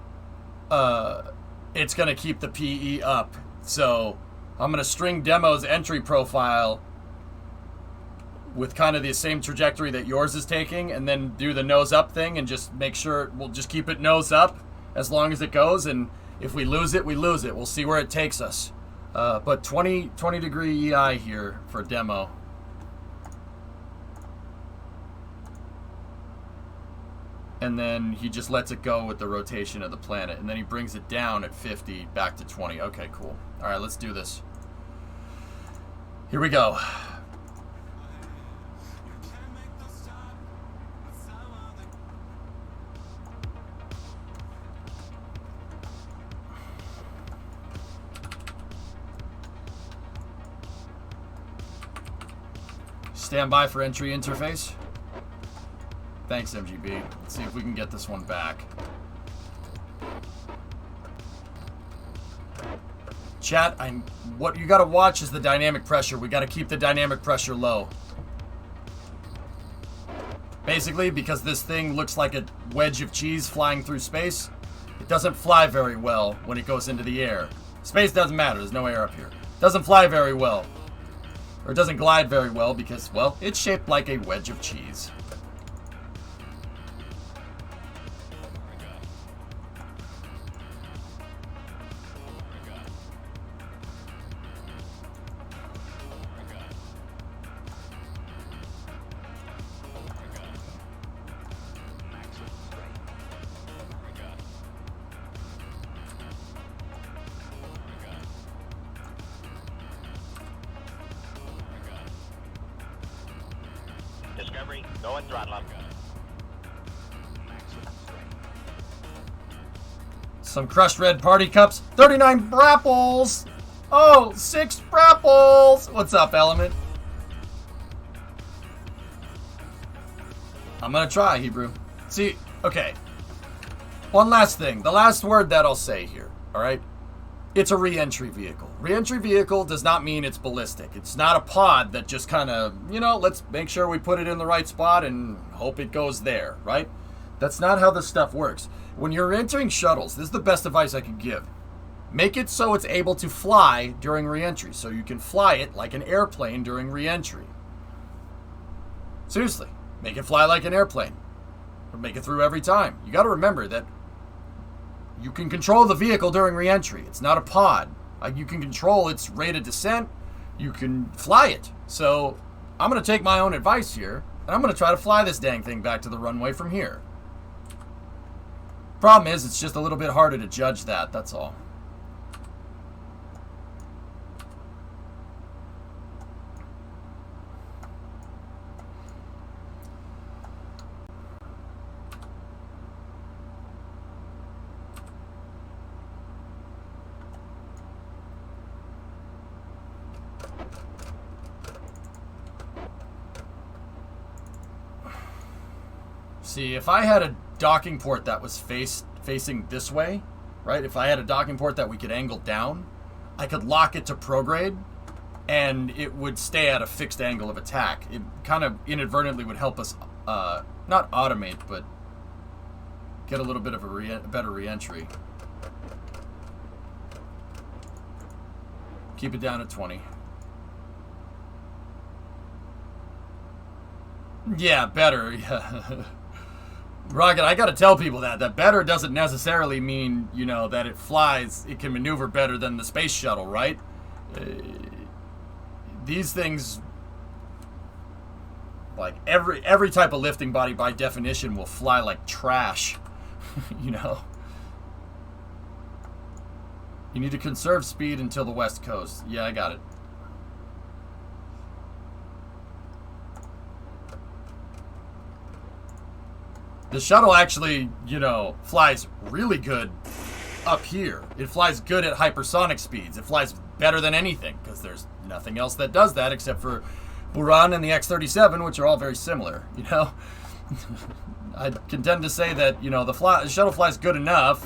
it's going to keep the PE up. So I'm going to string Demo's entry profile with kind of the same trajectory that yours is taking, and then do the nose up thing and just make sure we'll just keep it nose up as long as it goes. And if we lose it, we lose it. We'll see where it takes us. But 20 degree EI here for Demo. And then he just lets it go with the rotation of the planet. And then he brings it down at 50 back to 20. Okay, cool. All right, let's do this. Here we go. Stand by for entry interface. Thanks, MGB. Let's see if we can get this one back. Chat, what you gotta watch is the dynamic pressure. We gotta keep the dynamic pressure low. Basically, because this thing looks like a wedge of cheese flying through space, it doesn't fly very well when it goes into the air. Space doesn't matter, there's no air up here. It doesn't fly very well. Or it doesn't glide very well because, well, it's shaped like a wedge of cheese. Discovery, going throttle up. Some crushed red party cups. 39 brapples! Oh, 6 brapples! What's up, Element? I'm gonna try, Hebrew. See, okay. One last thing. The last word that I'll say here, alright? It's a re-entry vehicle. Re-entry vehicle does not mean it's ballistic. It's not a pod that just kind of, you know, let's make sure we put it in the right spot and hope it goes there, right? That's not how this stuff works. When you're entering shuttles, this is the best advice I can give. Make it so it's able to fly during re-entry, so you can fly it like an airplane during re-entry. Seriously, make it fly like an airplane. Make it through every time. You got to remember that you can control the vehicle during re-entry. It's not a pod. You can control its rate of descent. You can fly it. So I'm going to take my own advice here, and I'm going to try to fly this dang thing back to the runway from here. Problem is, it's just a little bit harder to judge that, that's all. See, if I had a docking port that was facing this way, right? If I had a docking port that we could angle down, I could lock it to prograde, and it would stay at a fixed angle of attack. It kind of inadvertently would help us, not automate, but get a little bit of a better re-entry. Keep it down at 20. Yeah, better. Yeah. Rocket, I gotta tell people that better doesn't necessarily mean, you know, that it flies, it can maneuver better than the space shuttle, right? These things, like every type of lifting body by definition will fly like trash, you know? You need to conserve speed until the west coast. Yeah, I got it. The shuttle actually, you know, flies really good up here. It flies good at hypersonic speeds. It flies better than anything, because there's nothing else that does that except for Buran and the X-37, which are all very similar, you know? I contend to say that, you know, the shuttle flies good enough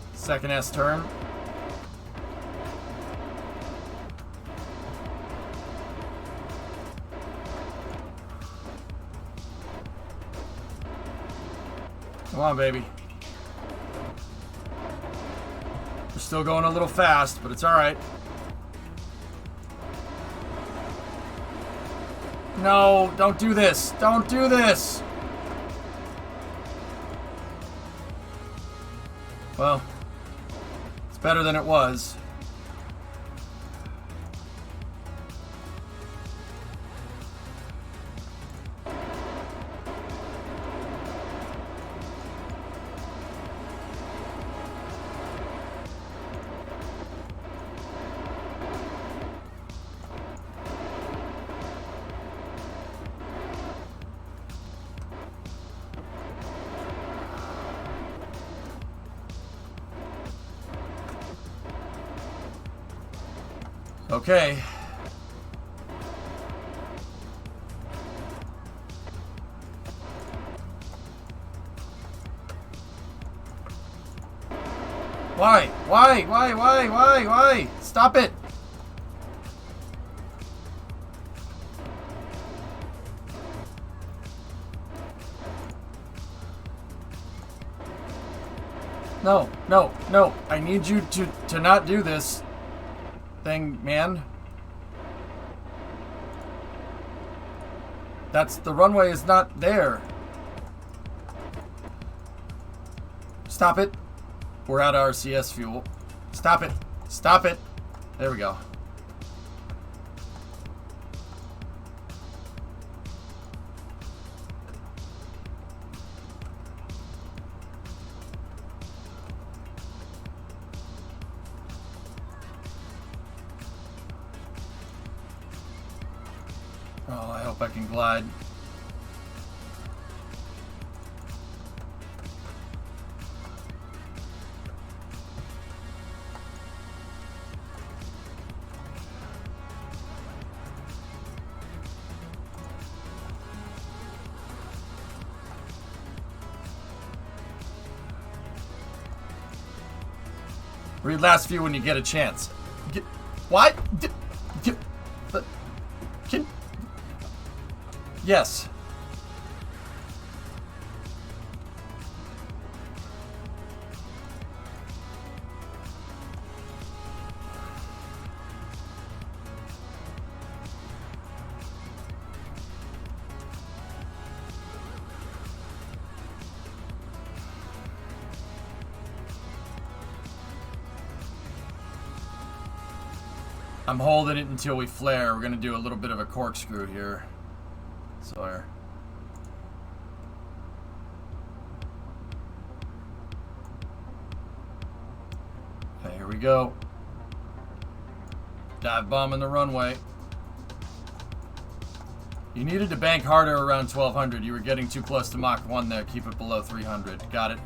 Second S turn. Come on, baby. We're still going a little fast, but it's alright. No, don't do this. Don't do this. Well, it's better than it was. Okay. Why? Why? Why? Why? Why? Why? Stop it! No, no, no. I need you to not do this thing, man. The runway is not there. Stop it. We're out of RCS fuel. Stop it. Stop it. There we go. Oh, I hope I can glide. Read last view when you get a chance. What? Yes. I'm holding it until we flare. We're gonna do a little bit of a corkscrew here. Sawyer. Okay, here we go. Dive bomb in the runway. You needed to bank harder around 1200. You were getting too close to Mach 1 there. Keep it below 300. Got it.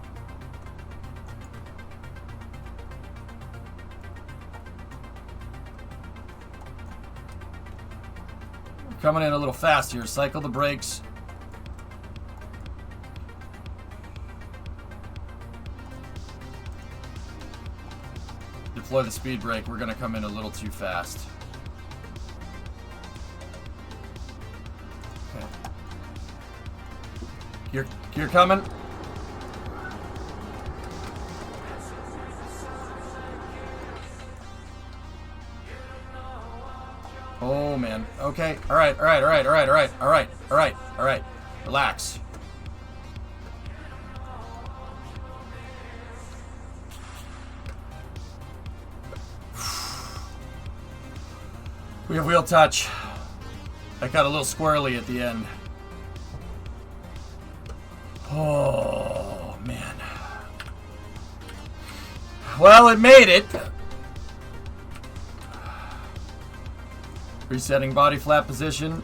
Coming in a little fast here. Cycle the brakes. Deploy the speed brake. We're going to come in a little too fast. Okay. Gear coming. Oh man. Okay. All right. All right. All right. All right. All right. All right. All right. All right. Relax. We have wheel touch. I got a little squirrely at the end. Oh man. Well, it made it. Resetting body flap position.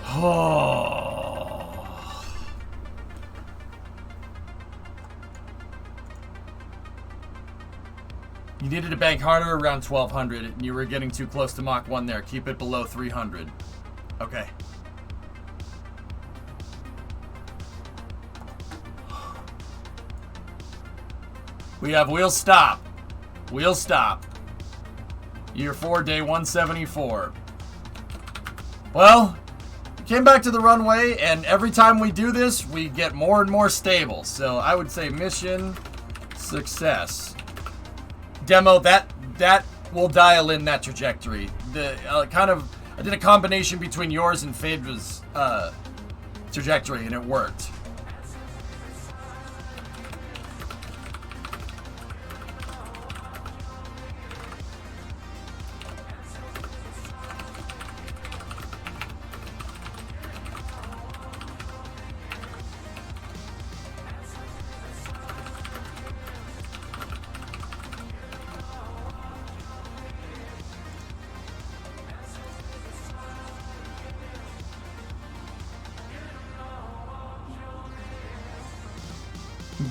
Oh. You needed to bank harder around 1200, and you were getting too close to Mach 1 there. Keep it below 300. Okay. We have wheel stop. Wheel stop. Year 4, day 174. Well, we came back to the runway, and every time we do this, we get more and more stable. So I would say mission success. Demo, that will dial in that trajectory. The I did a combination between yours and Phaedra's trajectory, and it worked.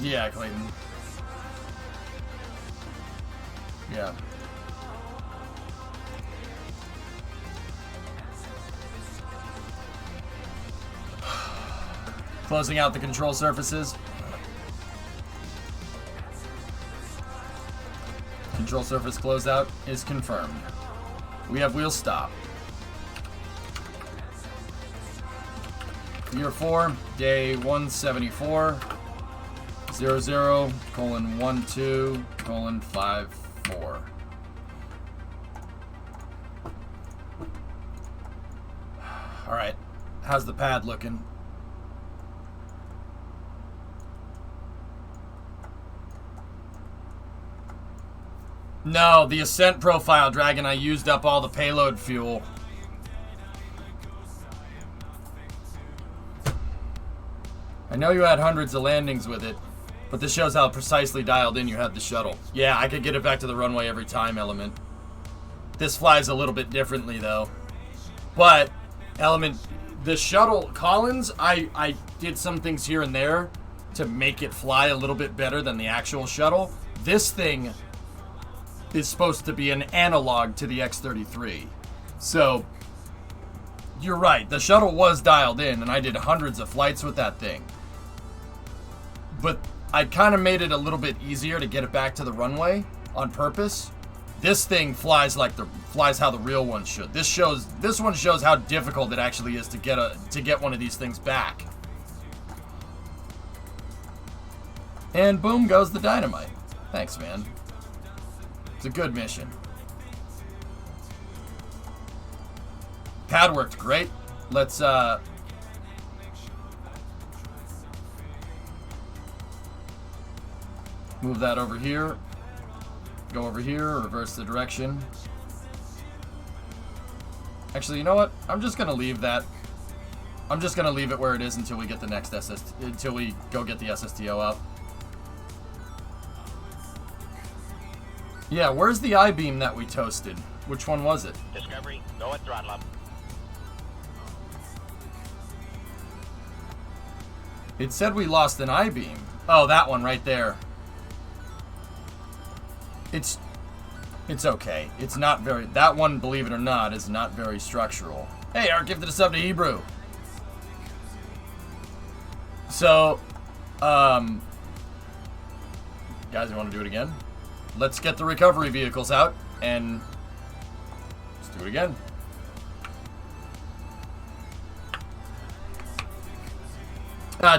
Yeah, Clayton. Yeah. Closing out the control surfaces. Control surface closeout is confirmed. We have wheel stop. Year 4, day 174. 00:12:54. All right, how's the pad looking? No, the ascent profile, Dragon. I used up all the payload fuel. I know you had hundreds of landings with it. But this shows how precisely dialed in you had the shuttle. Yeah, I could get it back to the runway every time, Element. This flies a little bit differently, though. But, Element, the shuttle, Collins, I did some things here and there to make it fly a little bit better than the actual shuttle. This thing is supposed to be an analog to the X-33. So, you're right. The shuttle was dialed in, and I did hundreds of flights with that thing. But I kind of made it a little bit easier to get it back to the runway on purpose. This thing flies how the real one should. This one shows how difficult it actually is to get one of these things back. And boom goes the dynamite. Thanks, man. It's a good mission. Pad worked great. Let's move that over here. Go over here, reverse the direction. Actually, you know what? I'm just gonna leave that. I'm just gonna leave it where it is until we get the next until we go get the SSTO out. Yeah, where's the I-beam that we toasted? Which one was it? Discovery, go at throttle up. It said we lost an I-beam. Oh, that one right there. It's okay. It's not very... That one, believe it or not, is not very structural. Hey, Art gifted a sub to Hebrew. So, guys, you want to do it again? Let's get the recovery vehicles out, and let's do it again.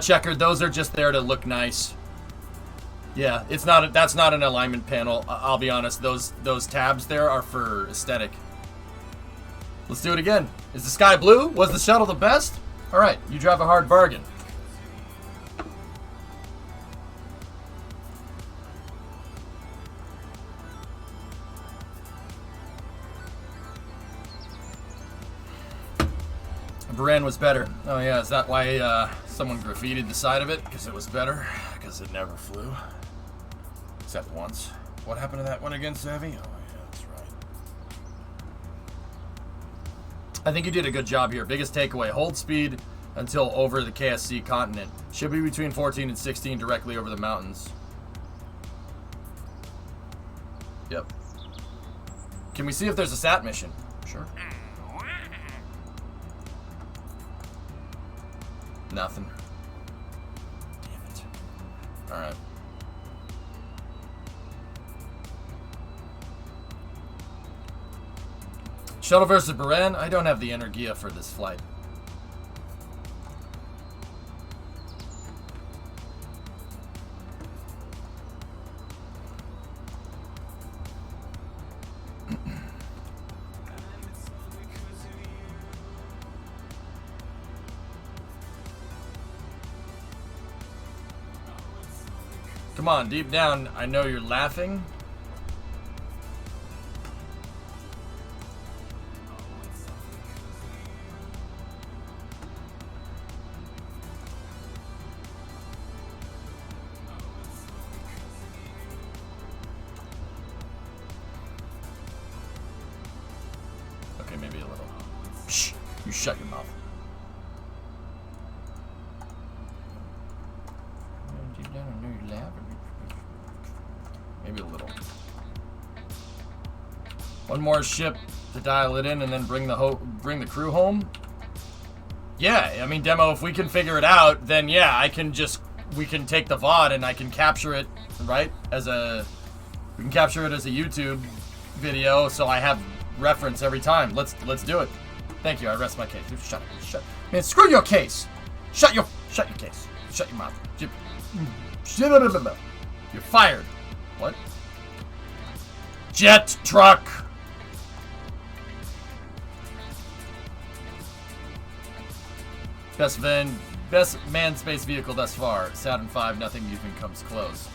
Checkered, those are just there to look nice. Yeah, it's not. That's not an alignment panel. I'll be honest. Those tabs there are for aesthetic. Let's do it again. Is the sky blue? Was the shuttle the best? All right, you drive a hard bargain. Baran was better. Oh yeah, is that why someone graffitied the side of it? Because it was better? Because it never flew? Except once. What happened to that one again, Savvy? Oh yeah, that's right. I think you did a good job here. Biggest takeaway, hold speed until over the KSC continent. Should be between 14 and 16 directly over the mountains. Yep. Can we see if there's a sat mission? Sure. Nothing. Damn it. Alright. Shuttle versus Beren? I don't have the energia for this flight. Come on, deep down, I know you're laughing. Okay, maybe a little. Shh, you shut your mouth. Deep down, I know you're laughing. Maybe a little. One more ship to dial it in and then bring the crew home. Yeah, I mean, Demo, if we can figure it out, then yeah, we can take the VOD and I can capture it, right? We can capture it as a YouTube video so I have reference every time. Let's do it. Thank you, I rest my case. Shut. Man, screw your case. Shut your case. Shut your mouth. You're fired. What? Jet truck. Best manned space vehicle thus far. Saturn V, nothing even comes close.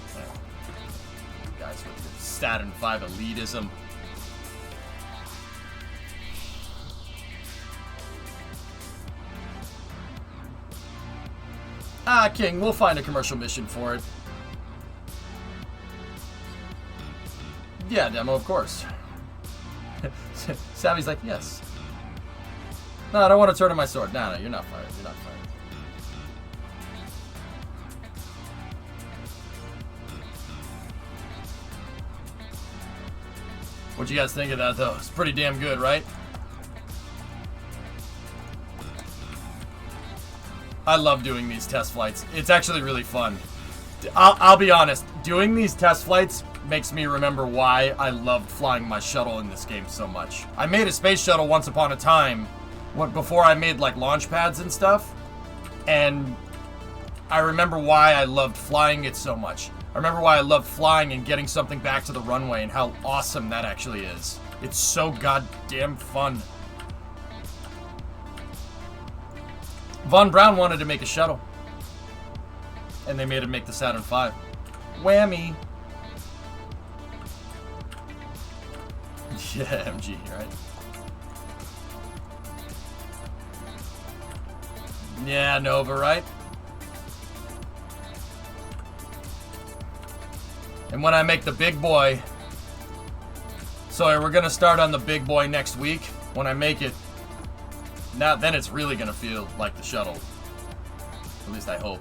Guys with your Saturn V elitism. Ah, King, we'll find a commercial mission for it. Yeah, Demo, of course. Savvy's like, yes. No, I don't want to turn on my sword. No, you're not fired. You're not fired. What'd you guys think of that, though? It's pretty damn good, right? I love doing these test flights. It's actually really fun. I'll be honest. Doing these test flights makes me remember why I loved flying my shuttle in this game so much. I made a space shuttle once upon a time, before I made like launch pads and stuff, and I remember why I loved flying it so much. I remember why I loved flying and getting something back to the runway and how awesome that actually is. It's so goddamn fun. Von Braun wanted to make a shuttle, and they made him make the Saturn V. Whammy. Yeah, MG, right? Yeah, Nova, right? And when I make the big boy... So we're going to start on the big boy next week. When I make it, now then it's really going to feel like the shuttle. At least I hope.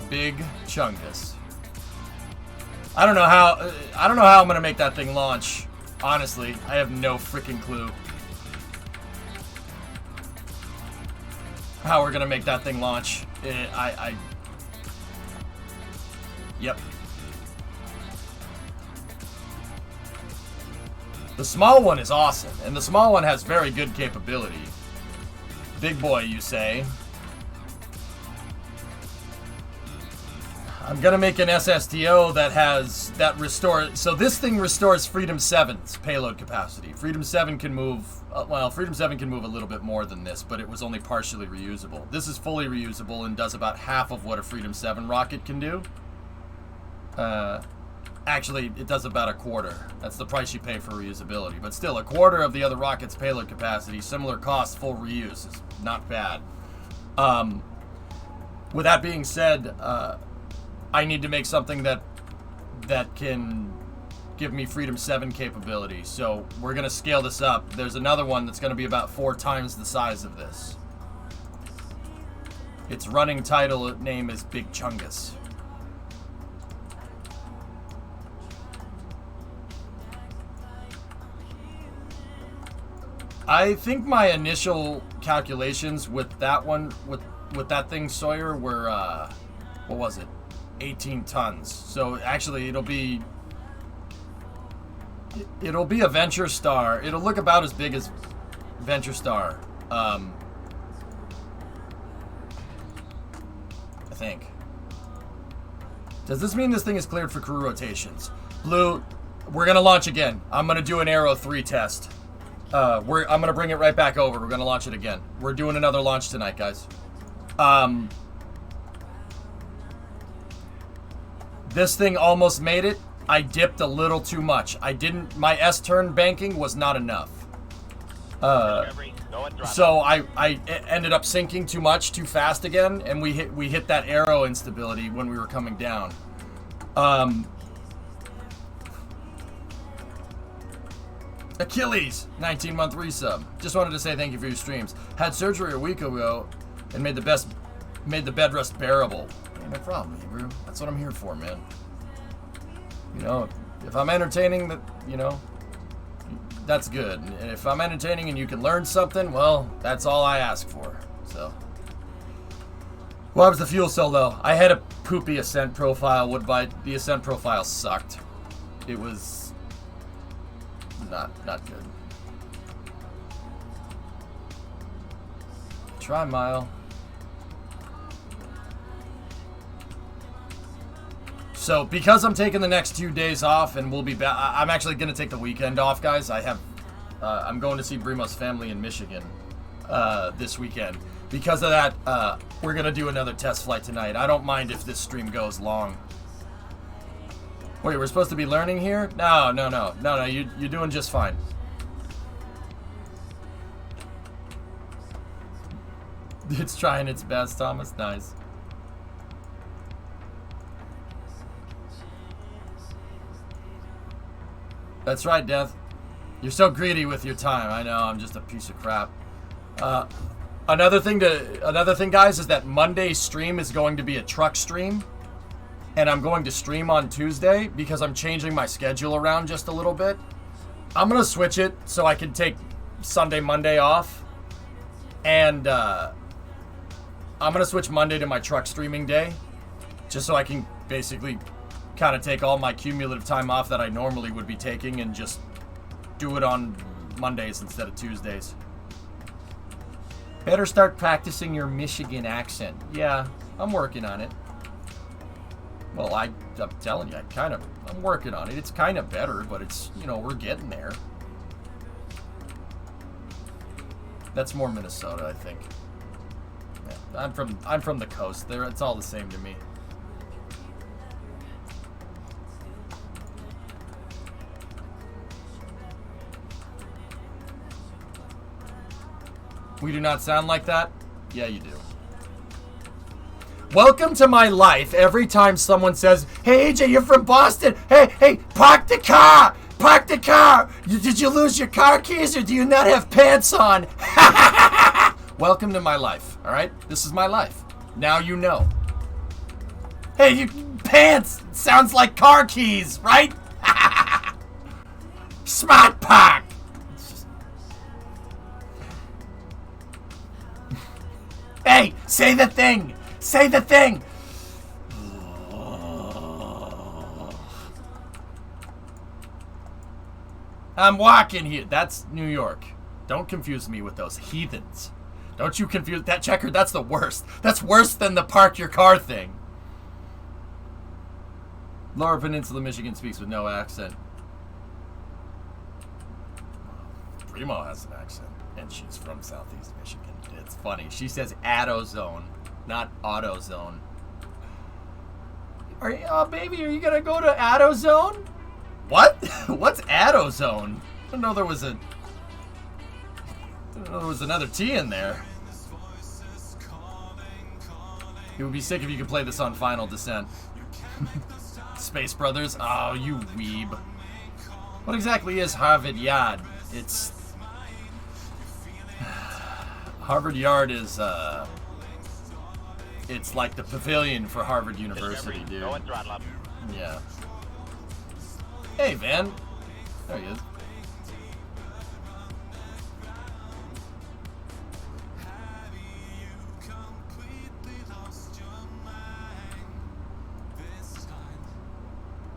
Big Chungus. I don't know how I'm gonna make that thing launch. Honestly, I have no freaking clue how we're gonna make that thing launch. Yep. The small one is awesome, and the small one has very good capability. Big boy, you say? I'm gonna make an SSTO that restores. So this thing restores Freedom 7's payload capacity. Freedom 7 can move. Freedom 7 can move a little bit more than this, but it was only partially reusable. This is fully reusable and does about half of what a Freedom 7 rocket can do. Actually, it does about a quarter. That's the price you pay for reusability. But still, a quarter of the other rocket's payload capacity, similar cost, full reuse is not bad. With that being said, I need to make something that can give me Freedom 7 capability. So we're going to scale this up. There's another one that's going to be about 4 times the size of this. Its running title name is Big Chungus. I think my initial calculations with that one, with that thing, Sawyer, were, what was it? 18 tons. So actually it'll be a Venture Star. It'll look about as big as Venture Star. I think. Does this mean this thing is cleared for crew rotations? Blue, we're gonna launch again. I'm gonna do an Aero 3 test. I'm gonna bring it right back over. We're gonna launch it again. We're doing another launch tonight, guys. This thing almost made it. I dipped a little too much. My S-turn banking was not enough. So I ended up sinking too much, too fast again, and we hit that aero instability when we were coming down. Achilles, 19-month resub. Just wanted to say thank you for your streams. Had surgery a week ago and made the bed rest bearable. Hey, no problem, Hebrew. That's what I'm here for, man. You know, if I'm entertaining, that's good. And if I'm entertaining and you can learn something, well, that's all I ask for. So, what was the fuel cell though? I had a poopy Ascent profile. The Ascent profile sucked. It was not good. Try mile. So because I'm taking the next 2 days off and we'll be back, I'm actually gonna take the weekend off, guys. I'm going to see Brimo's family in Michigan this weekend. Because of that, we're gonna do another test flight tonight. I don't mind if this stream goes long. Wait, we're supposed to be learning here? No. You're doing just fine. It's trying its best, Thomas. Nice. That's right, Death. You're so greedy with your time. I know, I'm just a piece of crap. Another thing, guys, is that Monday's stream is going to be a truck stream. And I'm going to stream on Tuesday because I'm changing my schedule around just a little bit. I'm going to switch it so I can take Sunday, Monday off. And I'm going to switch Monday to my truck streaming day. Just so I can basically kind of take all my cumulative time off that I normally would be taking and just do it on Mondays instead of Tuesdays. Better start practicing your Michigan accent. Yeah, I'm working on it. Well, I'm telling you, I'm working on it. It's kind of better, but it's, we're getting there. That's more Minnesota, I think. Yeah, I'm from the coast. It's all the same to me. We do not sound like that? Yeah, you do. Welcome to my life. Every time someone says, "Hey AJ, you're from Boston. Hey, park the car! Park the car! Did you lose your car keys or do you not have pants on?" Welcome to my life, alright? This is my life. Now you know. Hey, you pants! Sounds like car keys, right? Smart park! Hey, say the thing! Say the thing! I'm walking here. That's New York. Don't confuse me with those heathens. Don't you confuse that, Checker. That's the worst. That's worse than the park your car thing. Lower Peninsula, Michigan speaks with no accent. Primo has an accent, and she's from Southeast Michigan. It's funny. She says AutoZone, not AutoZone. Baby, are you gonna go to AutoZone? What? What's AutoZone? I didn't know there was another T in there. It would be sick if you could play this on Final Descent. Space Brothers? Oh, you weeb. What exactly is Harvard Yard? It's... Harvard Yard is, It's like the pavilion for Harvard University, Discovery, dude. no one throttle up. Yeah. Hey, Van. There he is.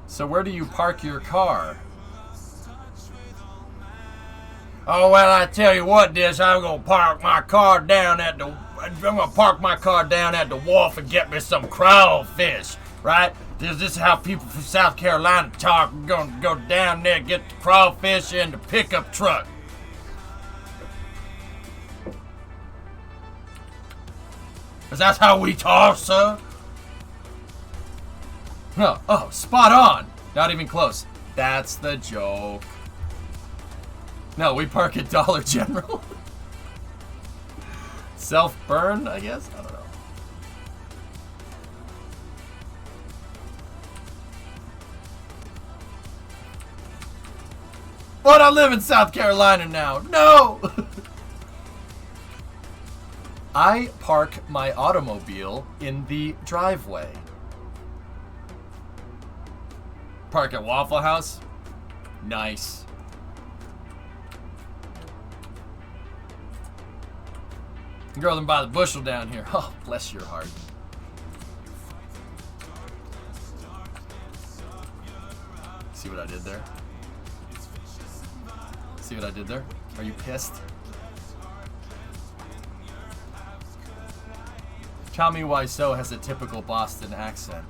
So where do you park your car? Oh, well, I tell you what, Dish, I'm gonna park my car down at the wharf and get me some crawfish, right? This is how people from South Carolina talk. We're gonna go down there, get the crawfish in the pickup truck. Cause that's how we talk, sir. Oh, spot on. Not even close. That's the joke. No, we park at Dollar General. Self-burn, I guess? I don't know. But I live in South Carolina now. No! I park my automobile in the driveway. Park at Waffle House? Nice. Grow them by the bushel down here. Oh, bless your heart. See what I did there? See what I did there? Are you pissed? Tommy Wiseau has a typical Boston accent.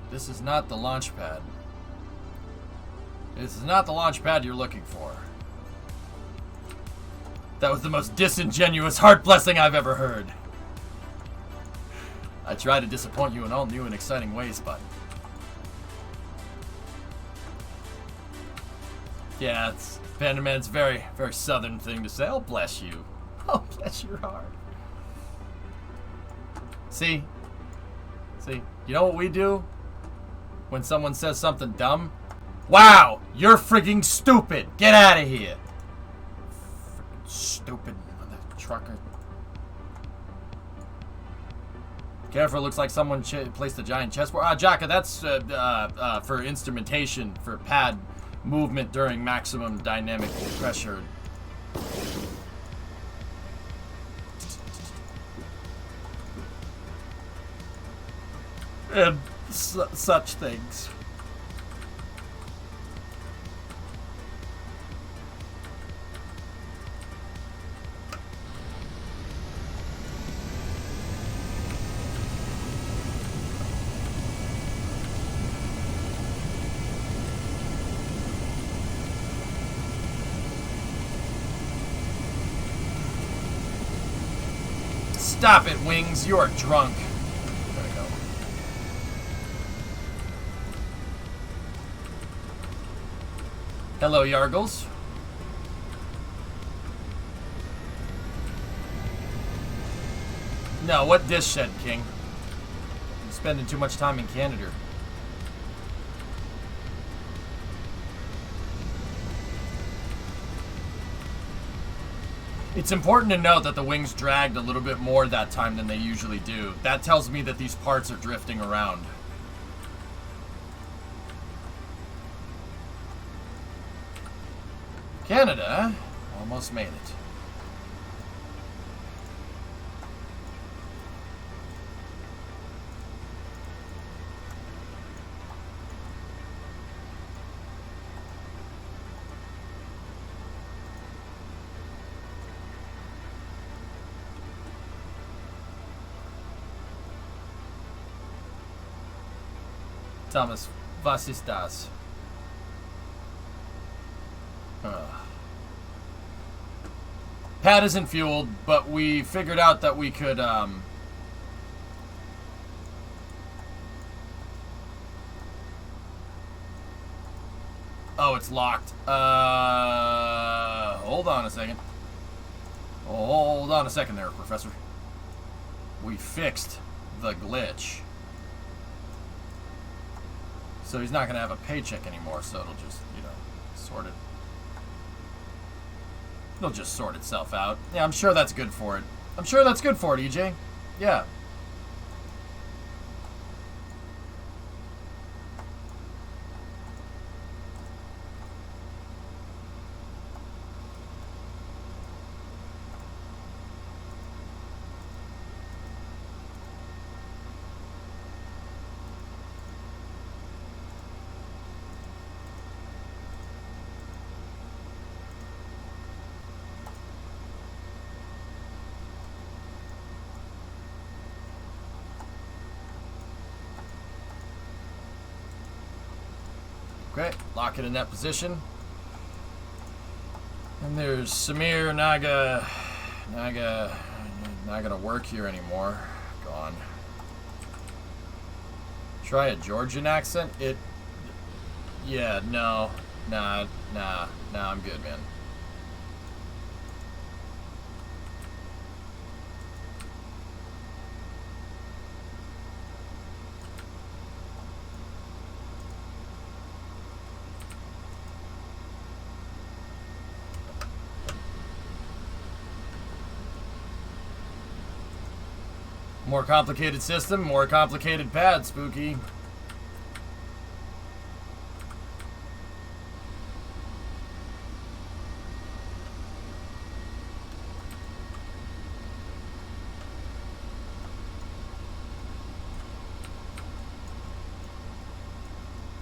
This is not the launch pad. This is not the launch pad you're looking for. That was the most disingenuous heart blessing I've ever heard. I try to disappoint you in all new and exciting ways, but... yeah, it's Panda Man's very, very southern thing to say. Oh, bless you. Oh, bless your heart. See? See? You know what we do? When someone says something dumb? Wow, you're freaking stupid. Get out of here. Freaking stupid mother trucker. Careful, looks like someone placed a giant chessboard. Jaka, that's for instrumentation, for pad movement during maximum dynamic pressure. And such things. Stop it, Wings. You're drunk. There we go. Hello, Yargles. No, what dish shed, King? I'm spending too much time in Canada. It's important to note that the wings dragged a little bit more that time than they usually do. That tells me that these parts are drifting around. Canada almost made it. Thomas, was ist das? Pad isn't fueled, but we figured out that we could, Oh, it's locked. Hold on a second. Hold on a second there, Professor. We fixed the glitch. So he's not going to have a paycheck anymore, so it'll just, you know, sort it. It'll just sort itself out. Yeah, I'm sure that's good for it. I'm sure that's good for it, EJ. Yeah. Okay, lock it in that position. And there's Samir Naga. Not gonna work here anymore. Gone. Try a Georgian accent? Yeah, no. Nah, I'm good, man. More complicated system, more complicated pad, Spooky.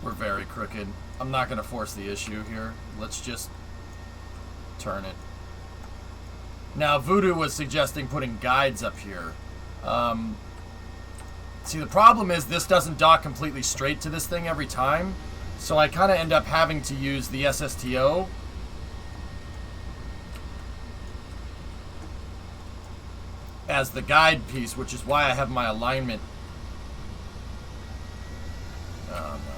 We're very crooked. I'm not going to force the issue here. Let's just turn it. Now, Voodoo was suggesting putting guides up here. See, the problem is this doesn't dock completely straight to this thing every time, so I kind of end up having to use the SSTO as the guide piece, which is why I have my alignment. Oh, no.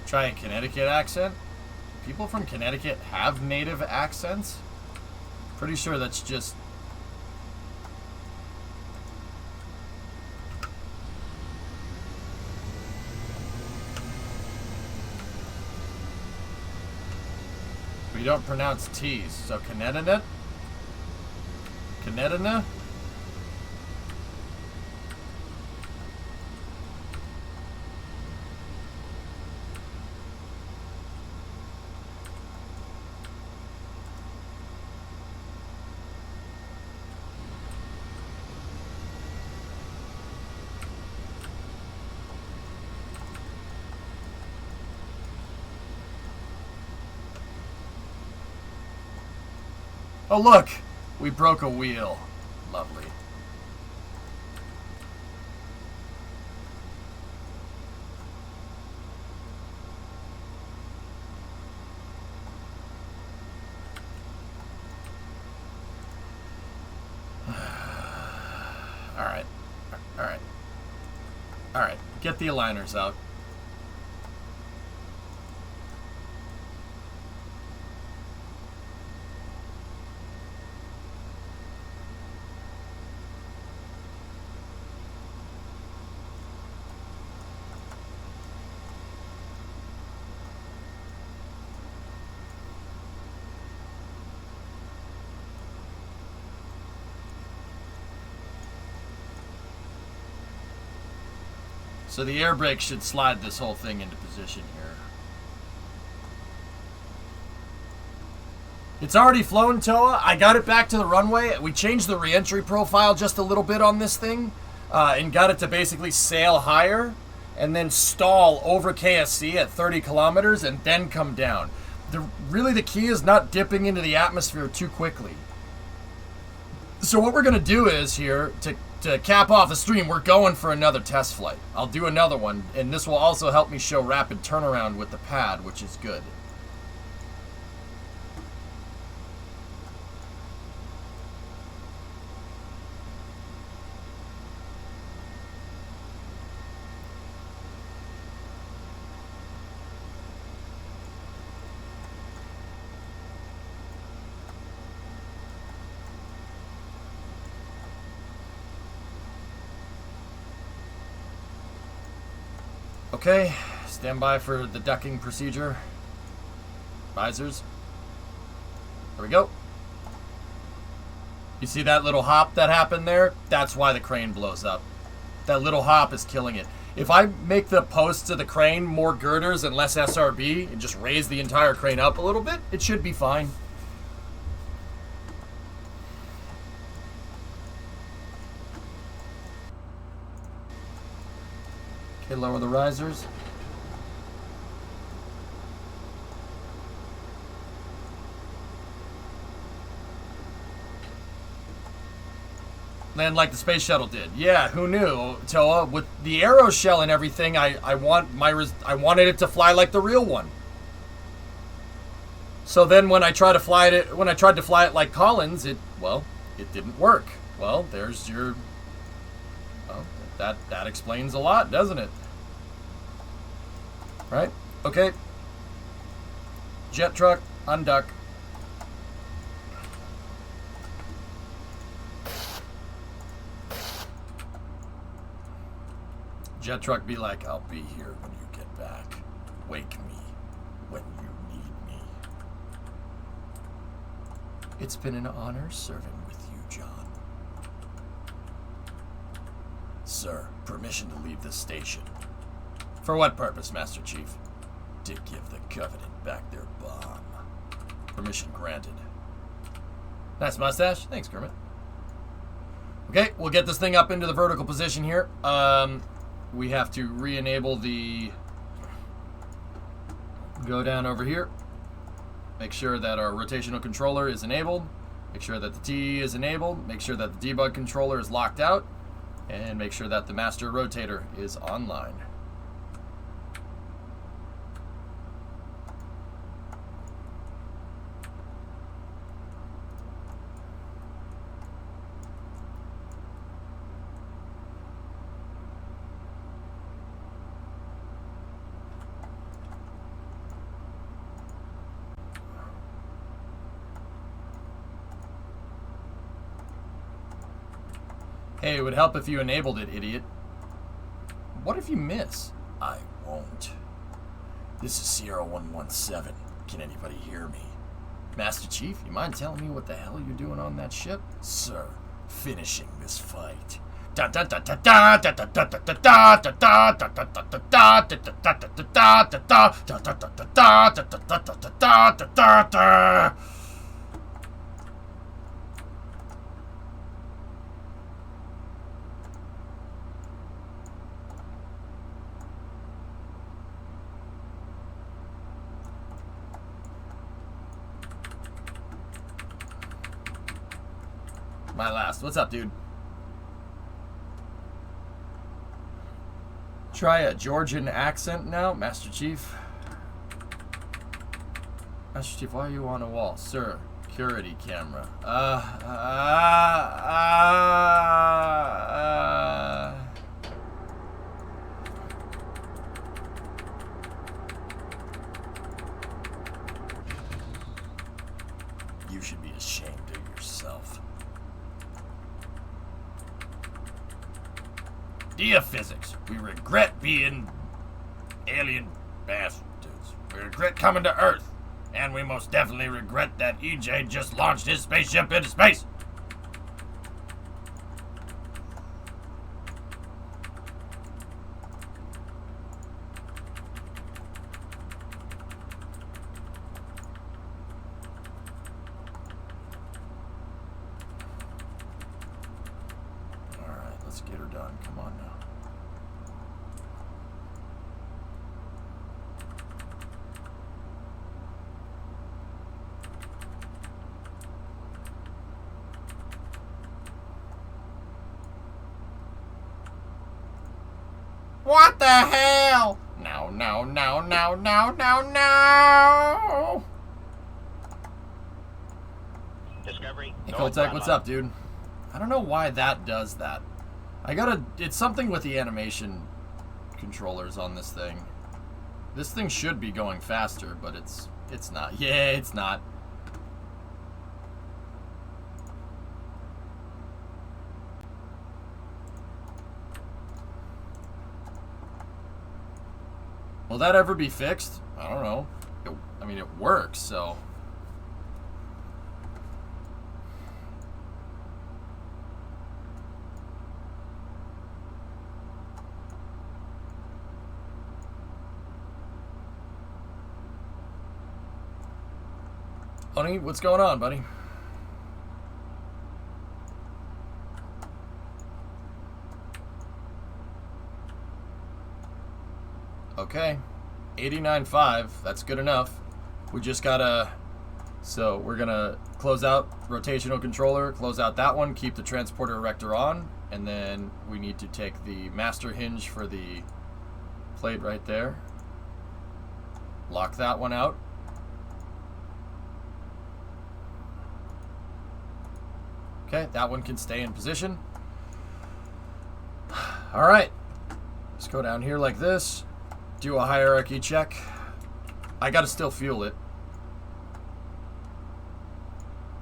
Try a Connecticut accent. People from Connecticut have native accents. Pretty sure that's just... We don't pronounce T's. So Connecticut? Connecticut? Oh, look! We broke a wheel. Lovely. Alright. Alright. Alright. Get the aligners out. So the air brake should slide this whole thing into position here. It's already flown, Toa. I got it back to the runway. We changed the re-entry profile just a little bit on this thing and got it to basically sail higher and then stall over KSC at 30 kilometers and then come down. Really the key is not dipping into the atmosphere too quickly. So what we're going to do is here, to cap off the stream, we're going for another test flight. I'll do another one, and this will also help me show rapid turnaround with the pad, which is good. Okay, stand by for the ducking procedure. Visors. There we go. You see that little hop that happened there? That's why the crane blows up. That little hop is killing it. If I make the posts of the crane more girders and less SRB and just raise the entire crane up a little bit, it should be fine. Okay, lower the risers. Land like the space shuttle did. Yeah, who knew, Toa? With the arrow shell and everything, I wanted it to fly like the real one. So then when I tried to fly it like Collins, it didn't work. Well, there's your. Well, that explains a lot, doesn't it? Right? Okay. Jet truck, unduck. Jet truck be like, I'll be here when you get back. Wake me when you need me. It's been an honor serving with you, John. Sir, permission to leave the station. For what purpose, Master Chief? To give the Covenant back their bomb. Permission granted. Nice mustache. Thanks, Kermit. Okay, we'll get this thing up into the vertical position here. We have to re-enable the... Go down over here. Make sure that our rotational controller is enabled. Make sure that the TE is enabled. Make sure that the debug controller is locked out. And make sure that the master rotator is online. Hey, it would help if you enabled it, idiot. What if you miss? I won't. This is Sierra 117. Can anybody hear me? Master Chief, you mind telling me what the hell you're doing on that ship? Sir, finishing this fight. My last. What's up, dude? Try a Georgian accent now, Master Chief. Master Chief, why are you on a wall? Sir, security camera. You should be ashamed of yourself. Dear physics, we regret being alien bastards. We regret coming to Earth. And we most definitely regret that EJ just launched his spaceship into space. Alright, let's get her done. Come on now. What the hell? No, no, no, no, no, no, no! Discovery. Hey, no Coltech, throttle. what's up, dude? I don't know why that does that. It's something with the animation controllers on this thing. This thing should be going faster, but it's not. Yeah, it's not. Will that ever be fixed? I don't know. I mean, it works, so... Honey, what's going on, buddy? Okay. 89.5. That's good enough. We just gotta... So, we're gonna close out rotational controller, close out that one, keep the transporter erector on, and then we need to take the master hinge for the plate right there. Lock that one out. Okay, that one can stay in position. All right, let's go down here like this. Do a hierarchy check. I gotta still fuel it.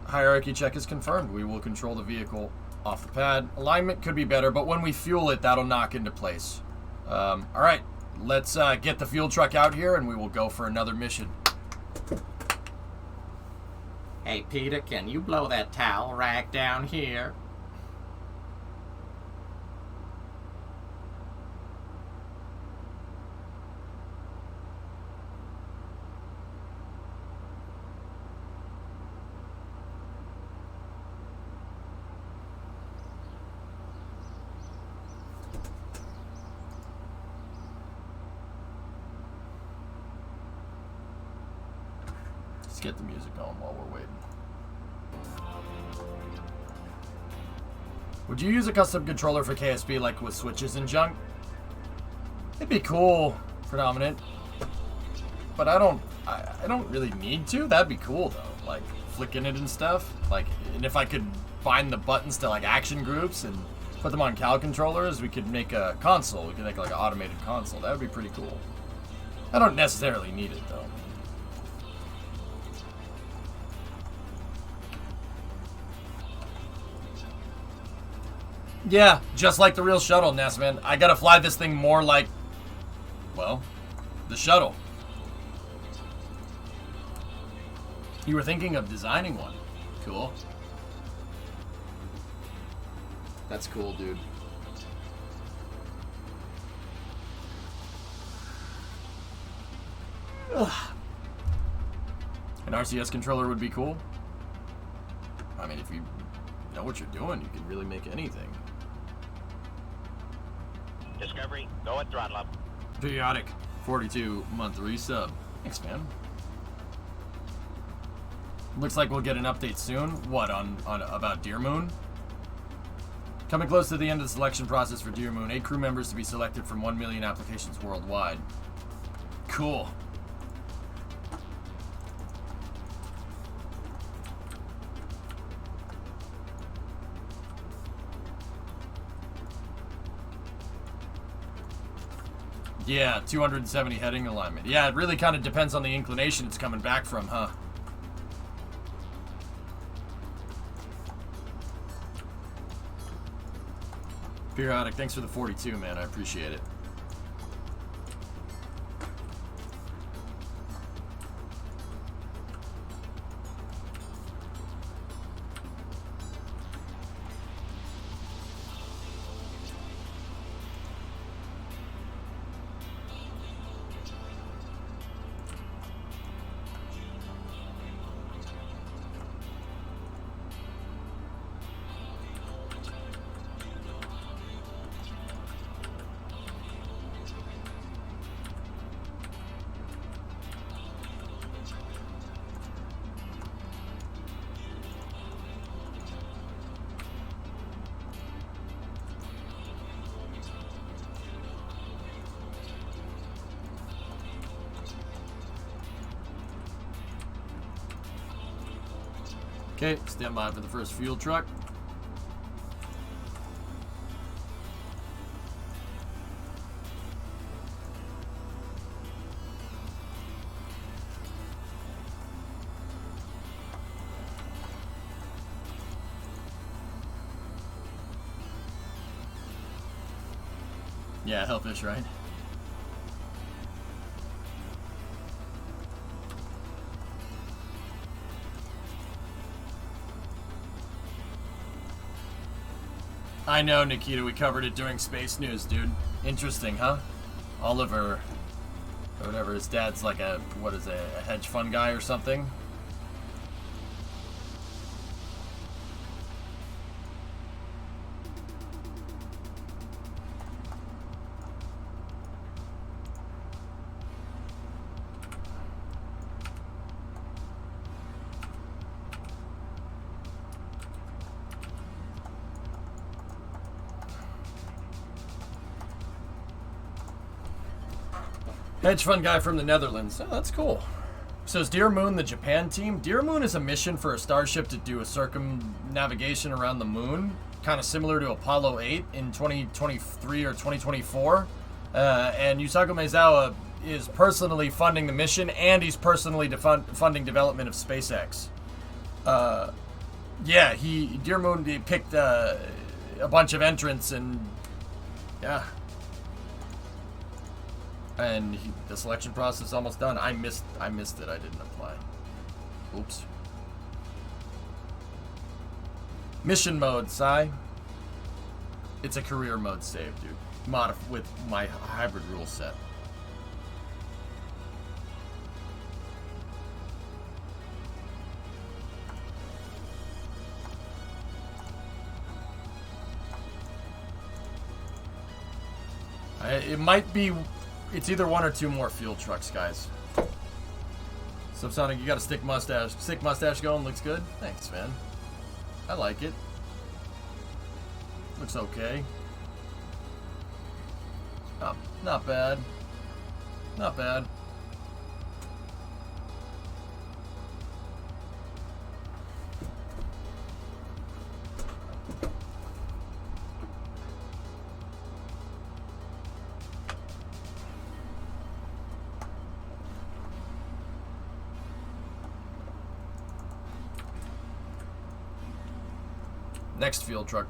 Hierarchy check is confirmed. We will control the vehicle off the pad. Alignment could be better, but when we fuel it, that'll knock into place. All right, let's get the fuel truck out here and we will go for another mission. Hey, Peter, can you blow that towel rack down here? Let's get the music going while we're waiting. Would you use a custom controller for KSP like with switches and junk? It'd be cool, Predominant. But I don't really need to. That'd be cool though. Like flicking it and stuff. Like, and if I could bind the buttons to like action groups and put them on Cal controllers, we could make a console. We could make like an automated console. That would be pretty cool. I don't necessarily need it though. Yeah, just like the real shuttle, Nessman. I gotta fly this thing more like, well, the shuttle. You were thinking of designing one. Cool. That's cool, dude. Ugh. An RCS controller would be cool. I mean, if you know what you're doing, you can really make anything. Discovery, go at throttle up. Periodic 42-month resub. Thanks, man. Looks like we'll get an update soon. What, on about Deer Moon? Coming close to the end of the selection process for Deer Moon. 8 crew members to be selected from 1 million applications worldwide. Cool. Yeah, 270 heading alignment. Yeah, it really kind of depends on the inclination it's coming back from, huh? Periodic, thanks for the 42, man. I appreciate it. Okay, stand by for the first fuel truck. Yeah, Hellfish, right? I know, Nikita. We covered it during Space News, dude. Interesting, huh? Oliver, or whatever. His dad's like a hedge fund guy or something. Hedge fund guy from the Netherlands. Oh, that's cool. So is Dear Moon the Japan team? Dear Moon is a mission for a starship to do a circumnavigation around the moon, kind of similar to Apollo 8 in 2023 or 2024. And Yusaku Maezawa is personally funding the mission, and he's personally funding development of SpaceX. Yeah, Dear Moon he picked a bunch of entrants, and yeah. And the selection process is almost done. I missed it. I didn't apply. Oops. Mission mode, Sai. It's a career mode save, dude. With my hybrid rule set. It might be. It's either one or two more fuel trucks, guys. Subsonic, you got a stick mustache going. Looks good. Thanks, man. I like it. Looks okay. Oh, not bad. Not bad. Next field truck.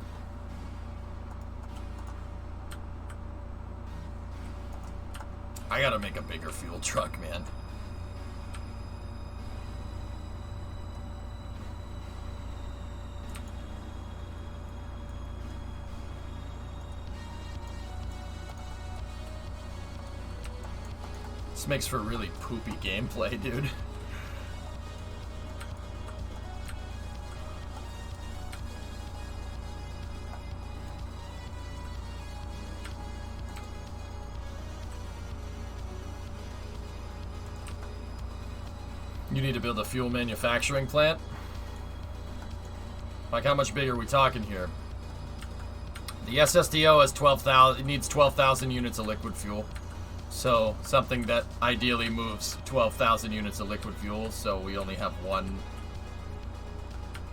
I gotta make a bigger fuel truck, man. This makes for really poopy gameplay, dude. You need to build a fuel manufacturing plant? Like, how much bigger are we talking here? The SSDO has 12,000. It needs 12,000 units of liquid fuel. So, something that ideally moves 12,000 units of liquid fuel. So, we only have one.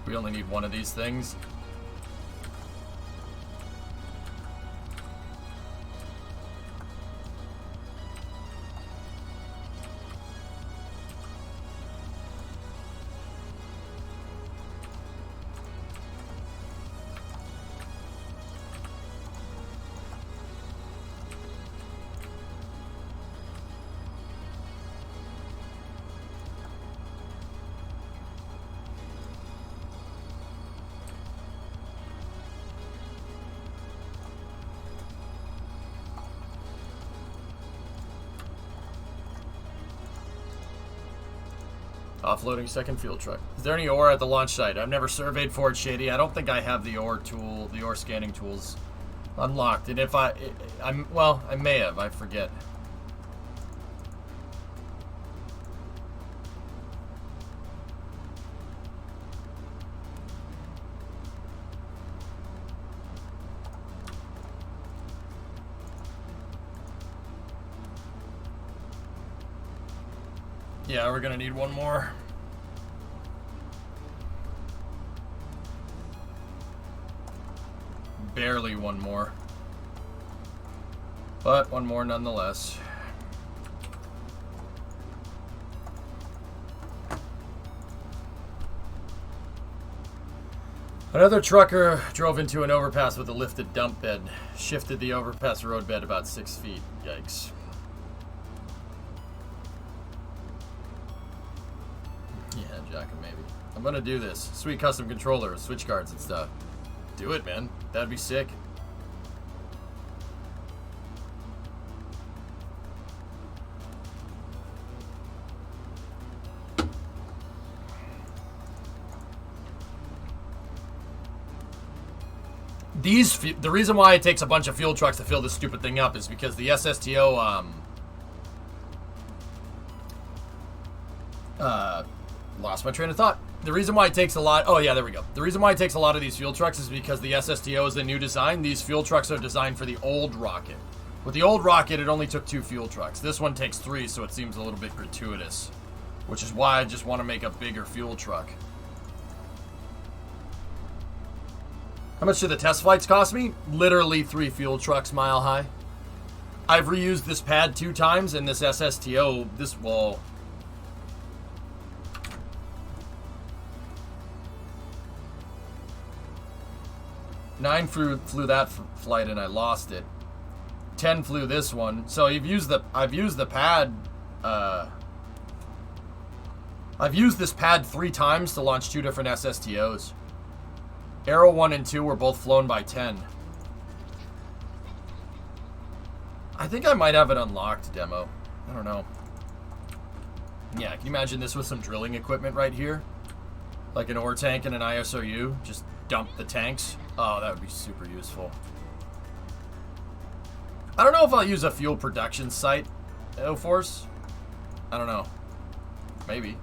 We only need one of these things. Offloading second fuel truck. Is there any ore at the launch site? I've never surveyed for it, Shady. I don't think I have the ore tool, the ore scanning tools unlocked. And if I may have. I forget. Yeah, we're gonna need one more. Barely one more. But one more nonetheless. Another trucker drove into an overpass with a lifted dump bed. Shifted the overpass roadbed about 6 feet. Yikes. Yeah, Jack, maybe. I'm gonna do this. Sweet custom controller, switch cards and stuff. Do it, man. That'd be sick. The reason why it takes a bunch of fuel trucks to fill this stupid thing up is because the SSTO, lost my train of thought. The reason why it takes a lot, oh yeah, there we go. The reason why it takes a lot of these fuel trucks is because the SSTO is a new design. These fuel trucks are designed for the old rocket. With the old rocket, it only took 2 fuel trucks. This one takes 3, so it seems a little bit gratuitous. Which is why I just want to make a bigger fuel truck. How much did the test flights cost me? Literally 3 fuel trucks mile high. I've reused this pad 2 times, and this SSTO, this will... Nine flew that flight and I lost it. 10 flew this one. So I've used the pad. I've used this pad 3 times to launch 2 different SSTOs. Arrow 1 and 2 were both flown by 10. I think I might have it unlocked, demo. I don't know. Yeah, can you imagine this with some drilling equipment right here? Like an ore tank and an ISOU? Just dump the tanks. Oh, that would be super useful. I don't know if I'll use a fuel production site, O-Force. I don't know. Maybe.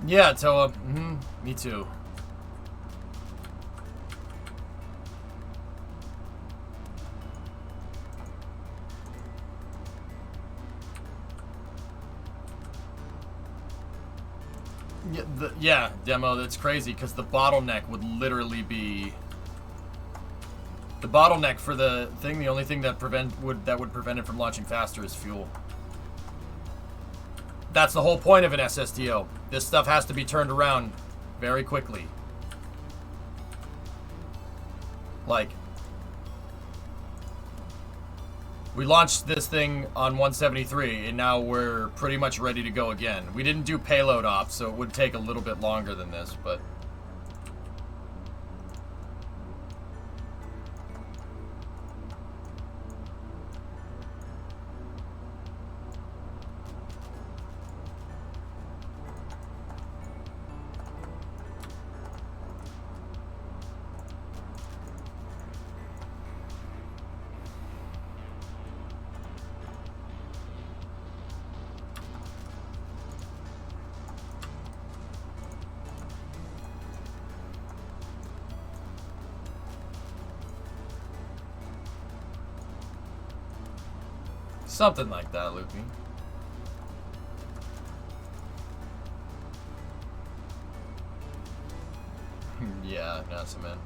Yeah, Toa. Me too. Yeah, demo, that's crazy because the bottleneck would literally be the bottleneck for the thing. The only thing that would prevent it from launching faster is fuel. That's the whole point of an SSTO. This stuff has to be turned around very quickly. Like, we launched this thing on 173, and now we're pretty much ready to go again. We didn't do payload ops, so it would take a little bit longer than this, but... something like that, Loopy. Yeah, NASA man.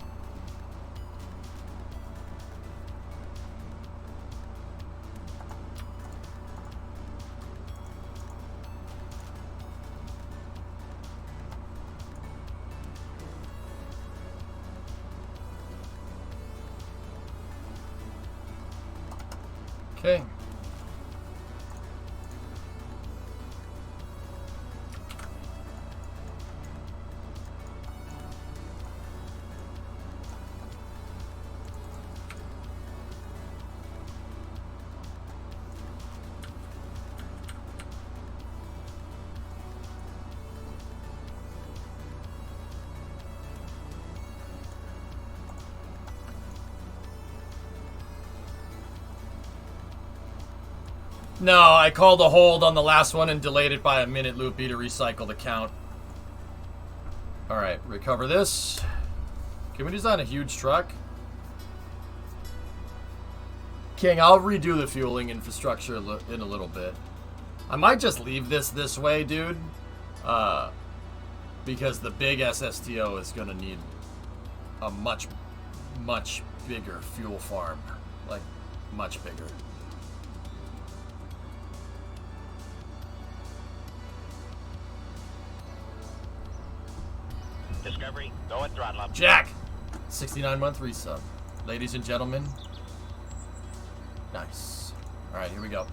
Okay. No, I called a hold on the last one and delayed it by a minute, Loopy, to recycle the count. Alright, recover this. Can we design a huge truck? King, I'll redo the fueling infrastructure in a little bit. I might just leave this way, dude. Because the big SSTO is going to need a much, much bigger fuel farm. Like, much bigger. Discovery, go and throttle up. Jack! 69-month resub. Ladies and gentlemen. Nice. Alright, here we go.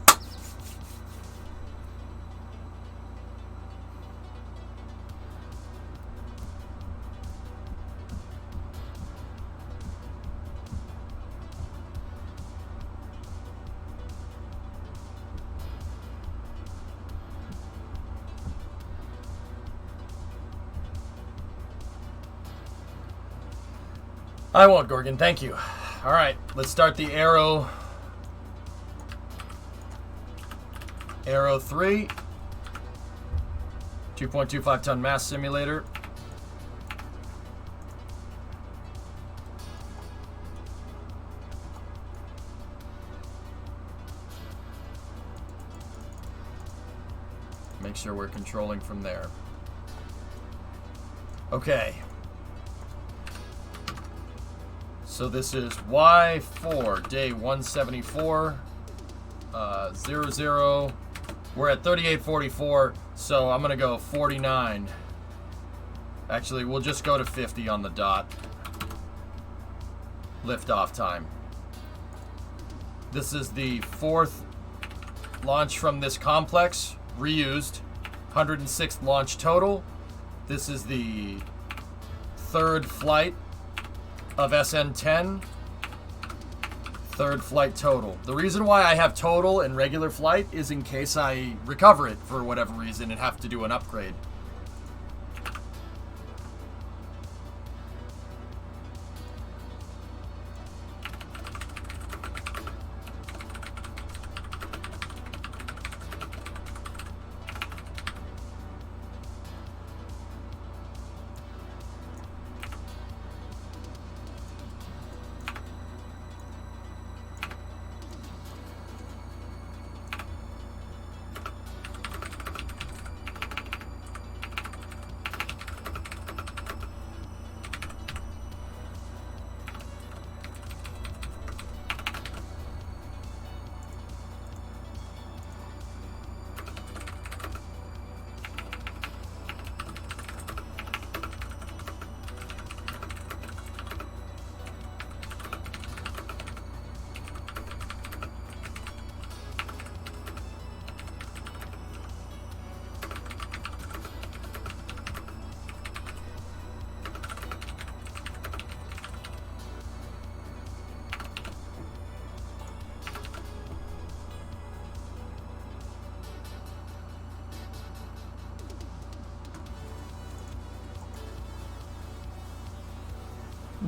I won't, Gorgon. Thank you. All right, let's start the Aero 3. 2.25 ton mass simulator. Make sure we're controlling from there. Okay. So this is Y4, day 174, 00. We're at 3844, so I'm going to go 49. Actually, we'll just go to 50 on the dot. Liftoff time. This is the 4th launch from this complex, reused. 106th launch total. This is the 3rd flight of SN10. 3rd flight total. The reason why I have total and regular flight is in case I recover it for whatever reason and have to do an upgrade.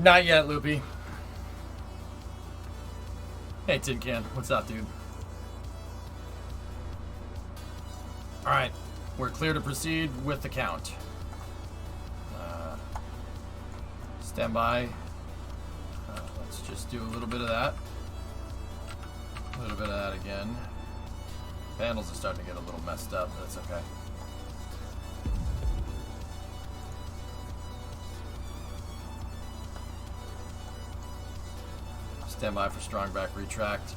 Not yet, Loopy. Hey, Tin Can. What's up, dude? Alright. We're clear to proceed with the count. Stand by. Let's just do a little bit of that. A little bit of that again. Panels are starting to get a little messed up, but that's okay. Stand by for strong back retract.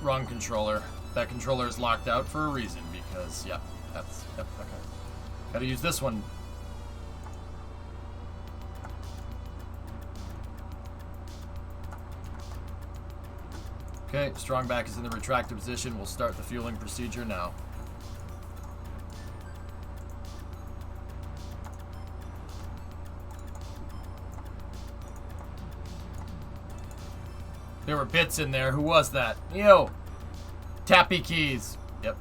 Wrong controller. That controller is locked out for a reason because, yep, okay. Gotta use this one. Okay, strong back is in the retracted position. We'll start the fueling procedure now. There were bits in there. Who was that? Yo! Tappy keys. Yep.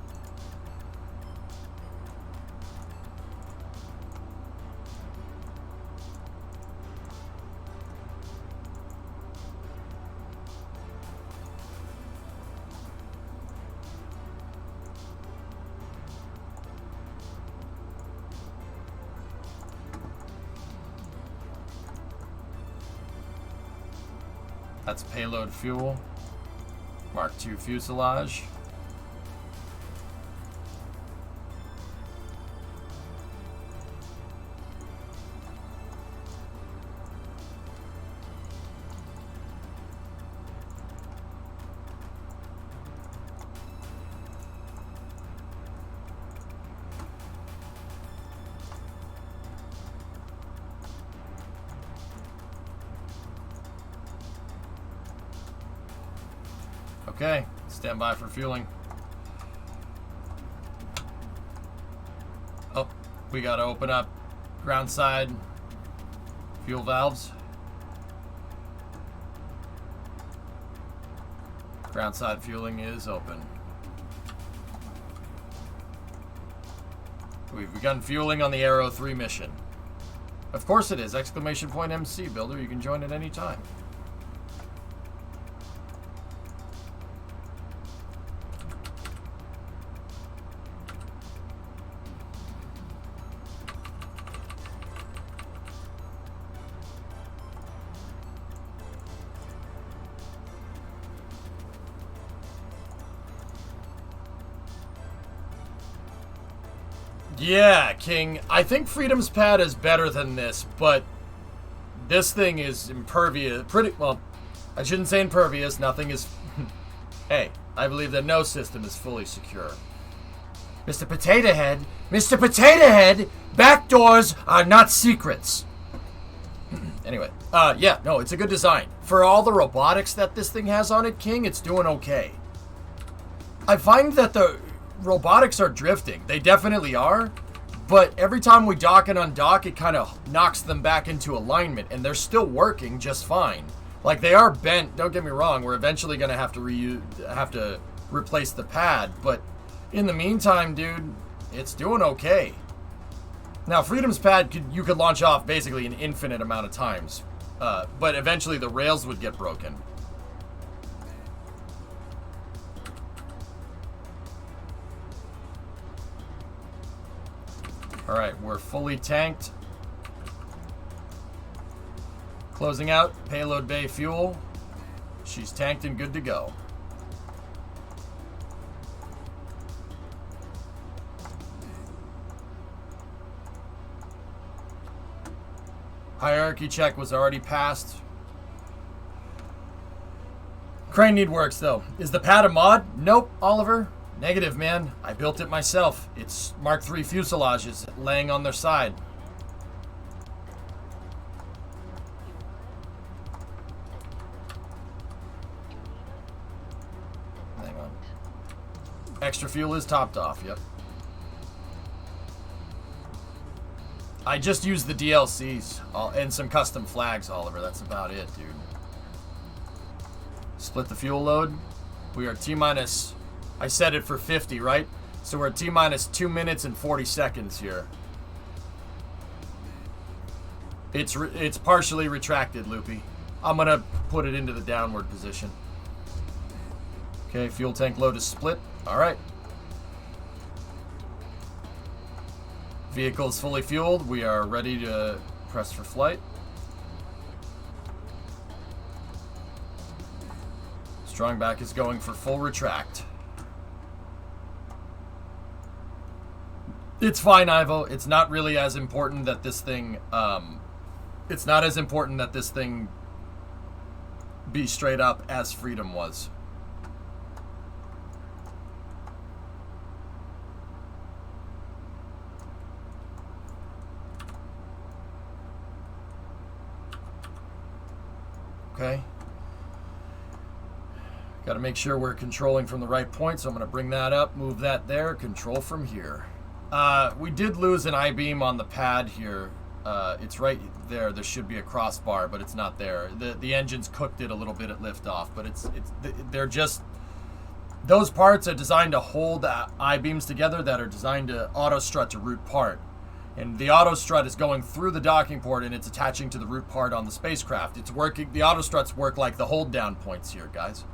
That's payload fuel. Mark II fuselage. Okay, stand by for fueling. Oh, we gotta open up ground side fuel valves. Ground side fueling is open. We've begun fueling on the Arrow 3 mission. Of course it is! Exclamation point MC, Builder. You can join at any time. Yeah, King. I think Freedom's Pad is better than this, but this thing is impervious. Well, I shouldn't say impervious. Nothing is... Hey, I believe that no system is fully secure. Mr. Potato Head! Mr. Potato Head! Backdoors are not secrets! Anyway, yeah, no, it's a good design. For all the robotics that this thing has on it, King, it's doing okay. I find that the robotics are drifting. They definitely are, but every time we dock and undock, it kind of knocks them back into alignment, and they're still working just fine. Like, they are bent, don't get me wrong, we're eventually going to have to replace the pad, but in the meantime, dude, it's doing okay. Now, Freedom's Pad, you could launch off basically an infinite amount of times, but eventually the rails would get broken. Alright, we're fully tanked. Closing out payload bay fuel. She's tanked and good to go. Hierarchy check was already passed. Crane need works though. Is the pad a mod? Nope, Oliver. Negative, man. I built it myself. It's Mark III fuselages laying on their side. Hang on. Extra fuel is topped off, yep. I just used the DLCs and some custom flags, Oliver. That's about it, dude. Split the fuel load. We are T-minus... I set it for 50, right? So we're at T-minus 2 minutes and 40 seconds here. It's partially retracted, Loopy. I'm gonna put it into the downward position. Okay, fuel tank load is split. Alright. Vehicle is fully fueled. We are ready to press for flight. Strongback is going for full retract. It's fine, Ivo. It's not really as important that this thing, it's not as important that this thing be straight up as Freedom was. Okay. Got to make sure we're controlling from the right point, so I'm going to bring that up, move that there, control from here. We did lose an I-beam on the pad here. It's right there. There should be a crossbar, but it's not there. The engines cooked it a little bit at liftoff, but they're just... Those parts are designed to hold I-beams together that are designed to auto-strut to root part. And the auto-strut is going through the docking port and it's attaching to the root part on the spacecraft. It's working... The auto-struts work like the hold-down points here, guys.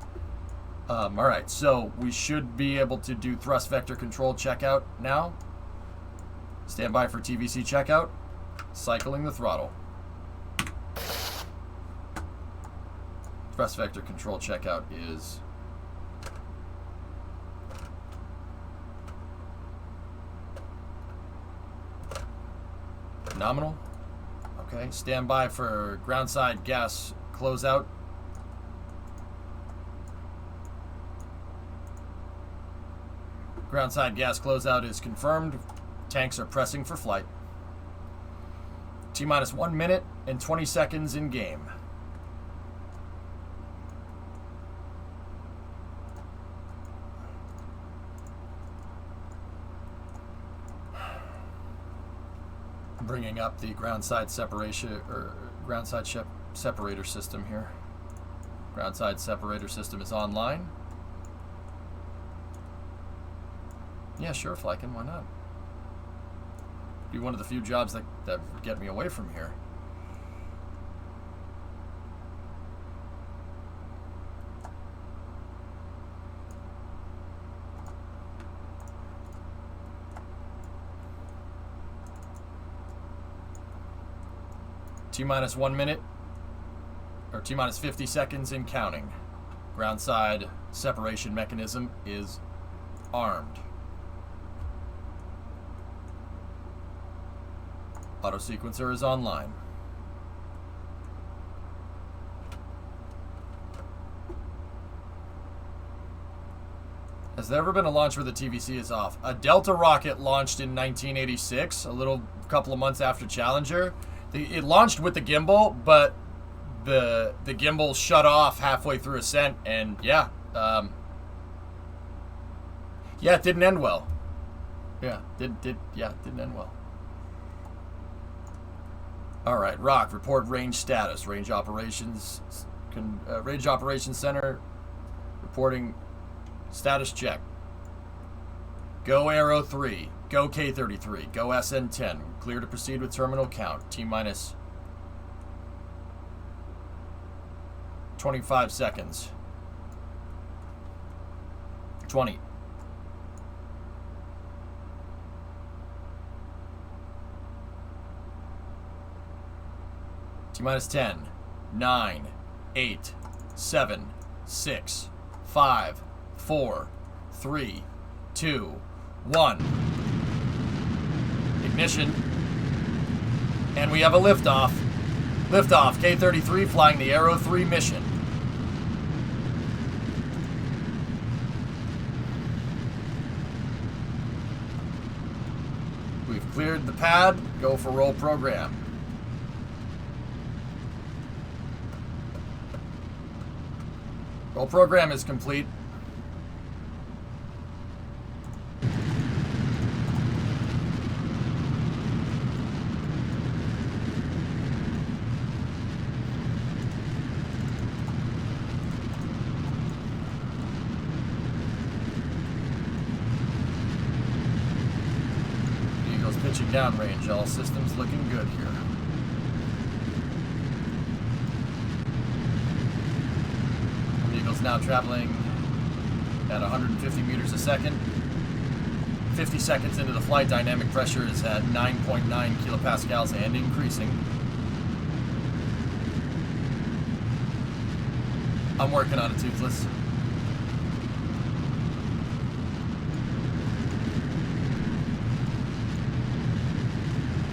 Alright, so we should be able to do thrust vector control checkout now. Stand by for TVC checkout. Cycling the throttle. Thrust vector control checkout is... nominal. Okay, stand by for groundside gas closeout. Groundside gas closeout is confirmed. Tanks are pressing for flight. T-minus 1 minute and 20 seconds in game. Bringing up the groundside separation or groundside separator system here. Groundside separator system is online. Yeah, sure, Flykin, why not? Be one of the few jobs that get me away from here. T-minus 1 minute, or T-minus 50 seconds and counting. Ground side separation mechanism is armed. Auto sequencer is online. Has there ever been a launch where the TVC is off? A Delta rocket launched in 1986, a couple of months after Challenger. It launched with the gimbal, but the gimbal shut off halfway through ascent, and yeah, it didn't end well. Yeah, didn't end well. All right, Rock, report range status. Range operations center reporting status check. Go Arrow 3. Go K33. Go SN10. Clear to proceed with terminal count. T-minus 25 seconds. 20. T-minus 10. 9. 8. 7. 6. 5. 4. 3. 2. 1. Ignition. And we have a liftoff. Liftoff. K-33 flying the Arrow 3 mission. We've cleared the pad. Go for roll program. Roll program is complete. Eagle's pitching downrange. All systems looking good here. Now traveling at 150 meters a second. 50 seconds into the flight, dynamic pressure is at 9.9 kilopascals and increasing. I'm working on it, Toothless.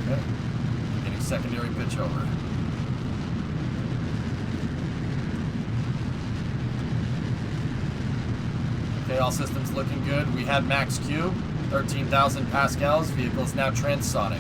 Okay. Getting secondary pitch over. Okay, all systems looking good. We had max Q, 13,000 pascals. Vehicle is now transonic.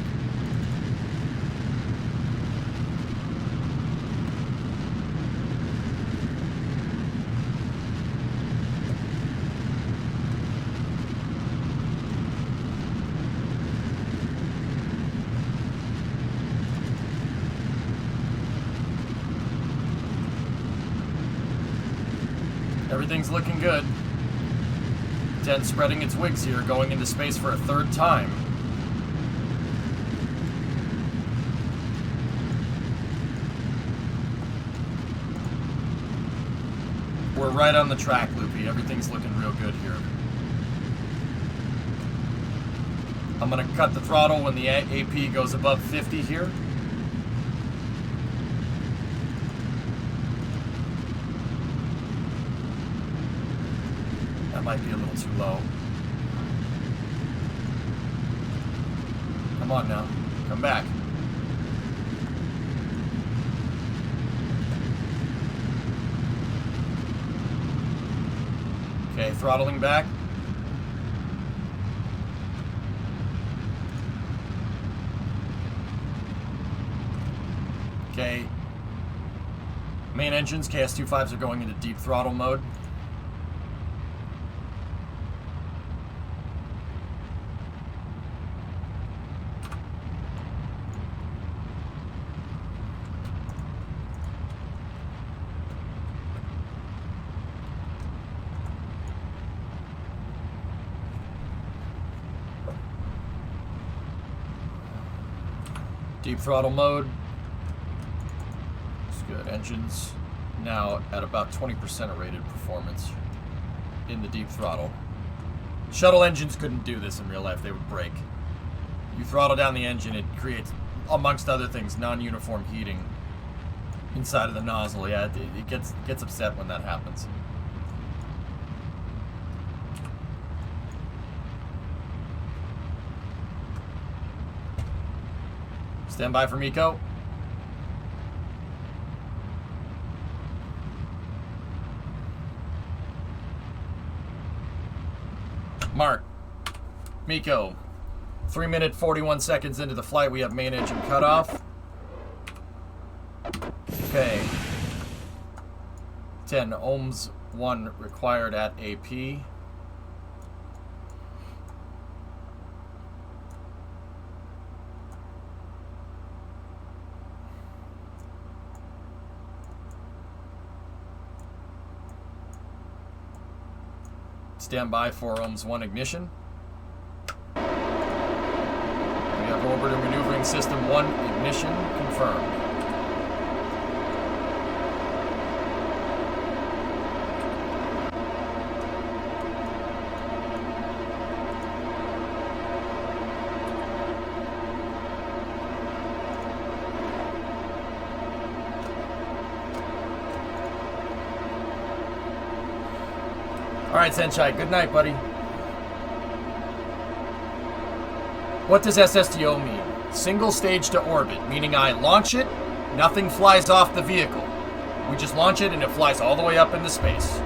Everything's looking good. 10 spreading its wings here, going into space for a third time. We're right on the track, Loopy. Everything's looking real good here. I'm going to cut the throttle when the AP goes above 50 here. That might be a little too low. Come on now. Come back. Okay, throttling back. Okay. Main engines, KS-25s are going into deep throttle mode. Deep throttle mode. It's good. Engines now at about 20% of rated performance in the deep throttle. Shuttle engines couldn't do this in real life. They would break. You throttle down the engine, it creates, amongst other things, non-uniform heating inside of the nozzle. Yeah, it gets upset when that happens. Stand by for Miko. Mark. Miko. 3 minute 41 seconds into the flight, we have main engine cutoff. Okay. 10 ohms 1 required at AP. Stand by, 4 ohms 1 ignition. We have orbiter maneuvering system 1 ignition confirmed. Alright, Senshai, good night, buddy. What does SSTO mean? Single stage to orbit, meaning I launch it, nothing flies off the vehicle. We just launch it and it flies all the way up into space.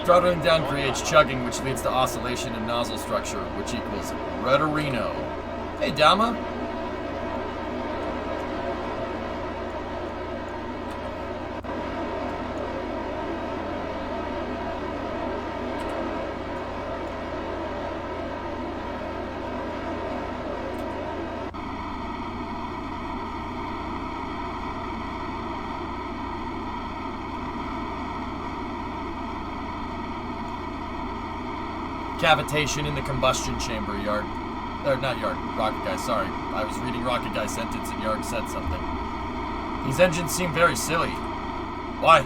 Throttling down creates chugging, which leads to oscillation in nozzle structure, which equals rudderino. Hey, Dama. Cavitation in the combustion chamber, Yard. Or not Yard, Rocket Guy, sorry. I was reading Rocket Guy's sentence and Yard said something. These engines seem very silly. Why?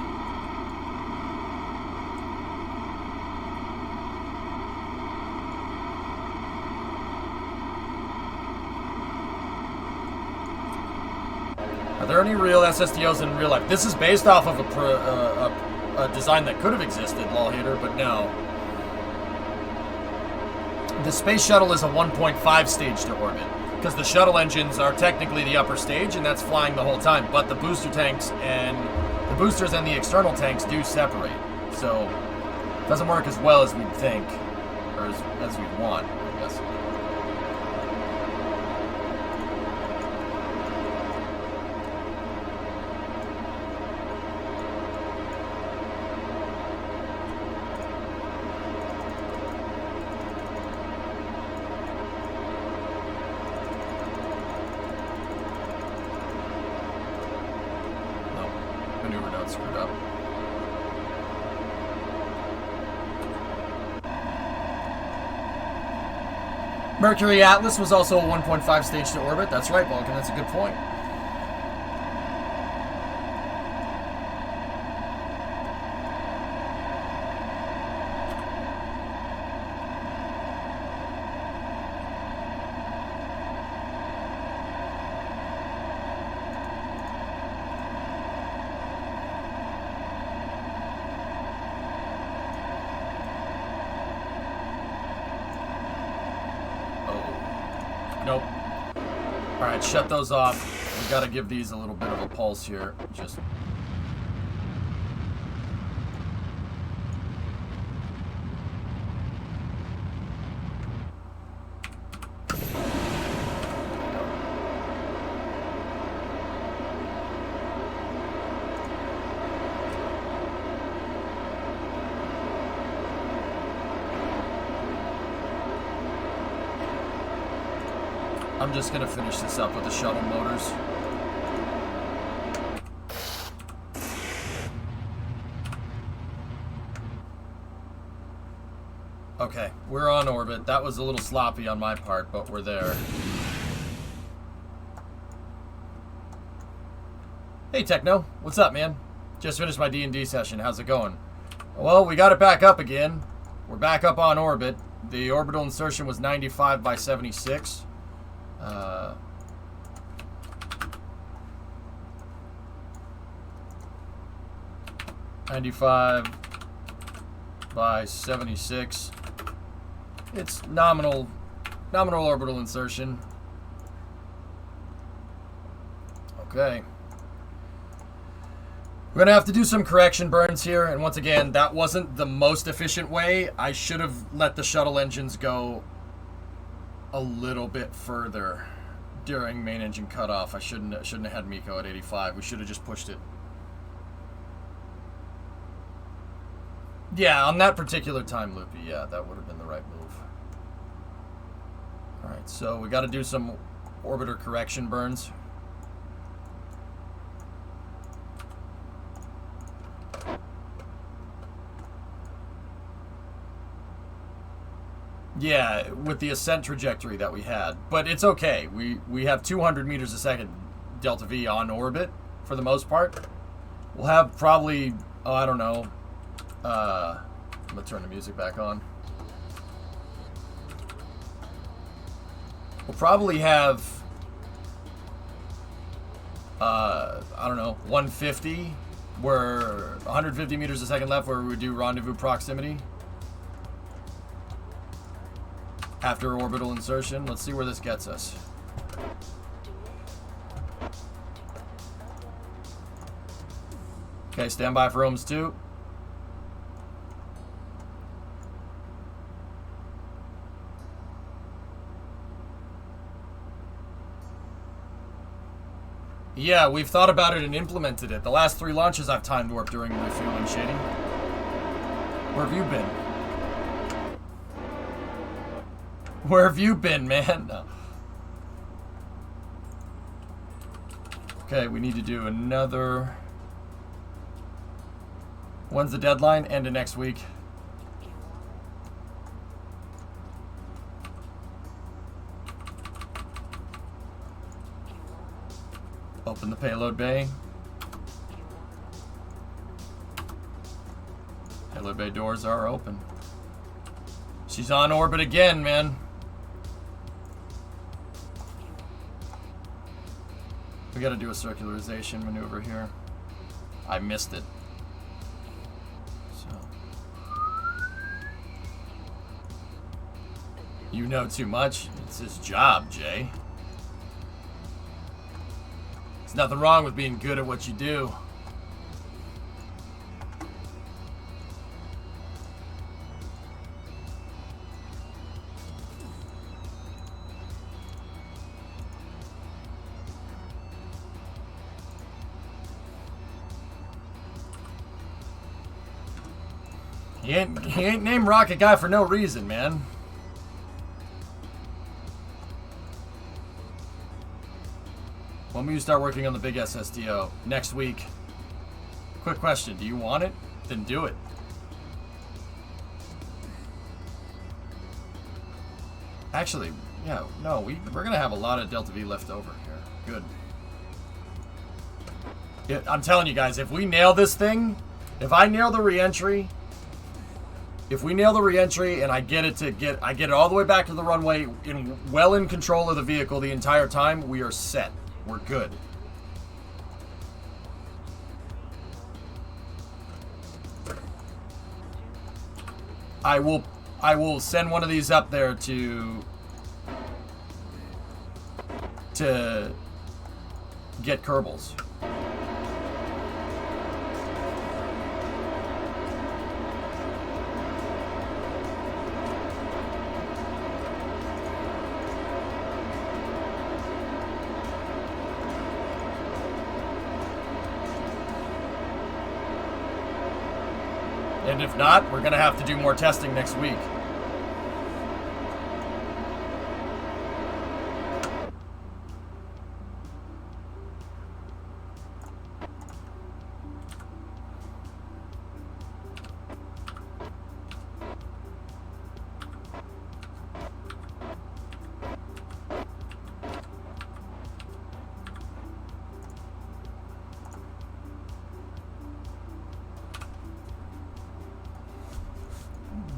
Are there any real SSDOs in real life? This is based off of a design that could have existed, lol hater, but no. The space shuttle is a 1.5 stage to orbit, because the shuttle engines are technically the upper stage, and that's flying the whole time. But the booster tanks and the boosters and the external tanks do separate, so it doesn't work as well as we'd think, or as we'd want, I guess. Screwed up. Mercury Atlas was also a 1.5 stage to orbit. That's right, Vulcan. That's a good point. Nope. Alright, shut those off. We gotta give these a little bit of a pulse here. Just... I'm just gonna finish this up with the shuttle motors. Okay, we're on orbit. That was a little sloppy on my part, but we're there. Hey, Techno. What's up, man? Just finished my D&D session. How's it going? Well, we got it back up again. We're back up on orbit. The orbital insertion was 95 by 76. 95 by 76. It's nominal orbital insertion. Okay. We're gonna have to do some correction burns here, and once again, that wasn't the most efficient way. I should have let the shuttle engines go a little bit further during main engine cutoff. I shouldn't have had Miko at 85. We should have just pushed it. Yeah, on that particular time, Loopy, yeah, that would have been the right move. Alright, so we got to do some orbiter correction burns. Yeah, with the ascent trajectory that we had. But it's okay. We have 200 meters a second delta V on orbit, for the most part. We'll have probably, oh, I don't know. I'm going to turn the music back on. We'll probably have, I don't know, 150, where 150 meters a second left where we do rendezvous proximity. After orbital insertion, let's see where this gets us. Okay, stand by for ohms 2. Yeah, we've thought about it and implemented it. The last 3 launches I've timed warp during refueling shading. Where have you been? Where have you been, man? No. Okay, we need to do another... When's the deadline? End of next week. Open the payload bay. Payload bay doors are open. She's on orbit again, man. We gotta do a circularization maneuver here. I missed it. So. You know too much. It's his job, Jay. There's nothing wrong with being good at what you do. He ain't named Rocket Guy for no reason, man. When will you start working on the big SSTO? Next week. Quick question, do you want it? Then do it. Actually, yeah, no, we're gonna have a lot of Delta V left over here. Good. Yeah, I'm telling you guys, if we nail this thing, if I nail the re-entry, if we nail the re-entry and I get it all the way back to the runway well in control of the vehicle the entire time, we are set. We're good. I will send one of these up there to get Kerbals. And if not, we're going to have to do more testing next week.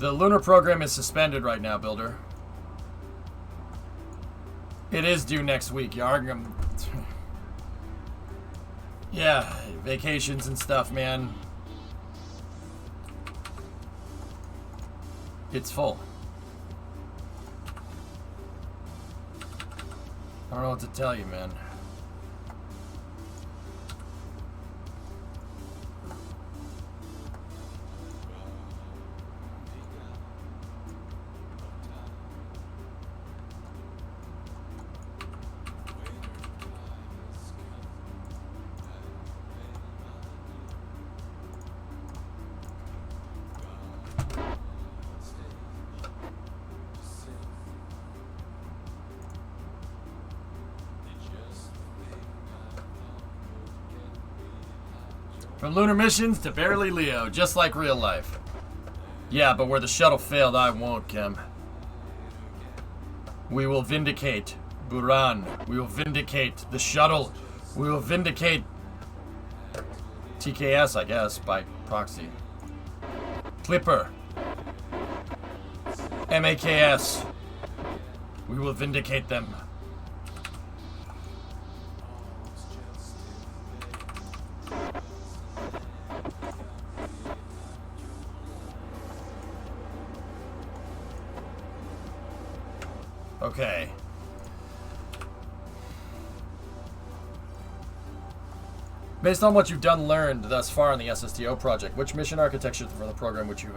The lunar program is suspended right now, Builder. It is due next week, Yarg. Yeah, vacations and stuff, man. It's full. I don't know what to tell you, man. From lunar missions to barely Leo, just like real life. Yeah, but where the shuttle failed, I won't, Kim. We will vindicate Buran. We will vindicate the shuttle. We will vindicate TKS, I guess, by proxy. Clipper. MAKS. We will vindicate them. Okay. Based on what you've learned thus far on the SSTO project, which mission architecture for the program would you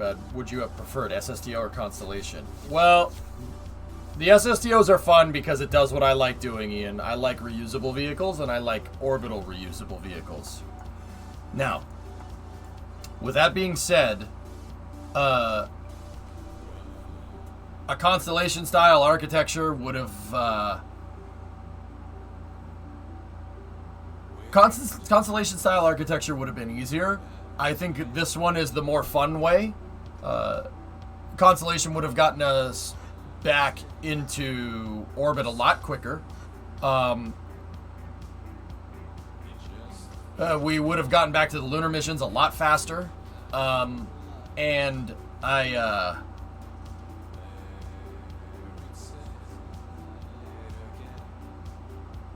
have preferred, SSTO or Constellation? Well, the SSTOs are fun because it does what I like doing, Ian. I like reusable vehicles and I like orbital reusable vehicles. Now, with that being said, a Constellation style architecture would have Constellation style architecture would have been easier. I think this one is the more fun way. Constellation would have gotten us back into orbit a lot quicker. We would have gotten back to the lunar missions a lot faster. And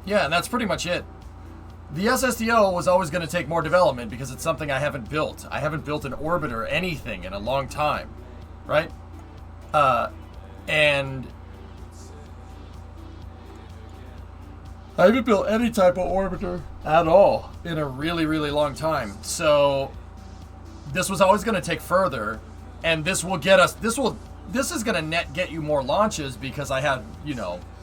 yeah, and that's pretty much it. The SSTO was always going to take more development because it's something I haven't built. I haven't built an orbiter or anything in a long time, right? And I haven't built any type of orbiter at all in a really, really long time. So this was always going to take further, and this will get us. This is going to get you more launches because I have,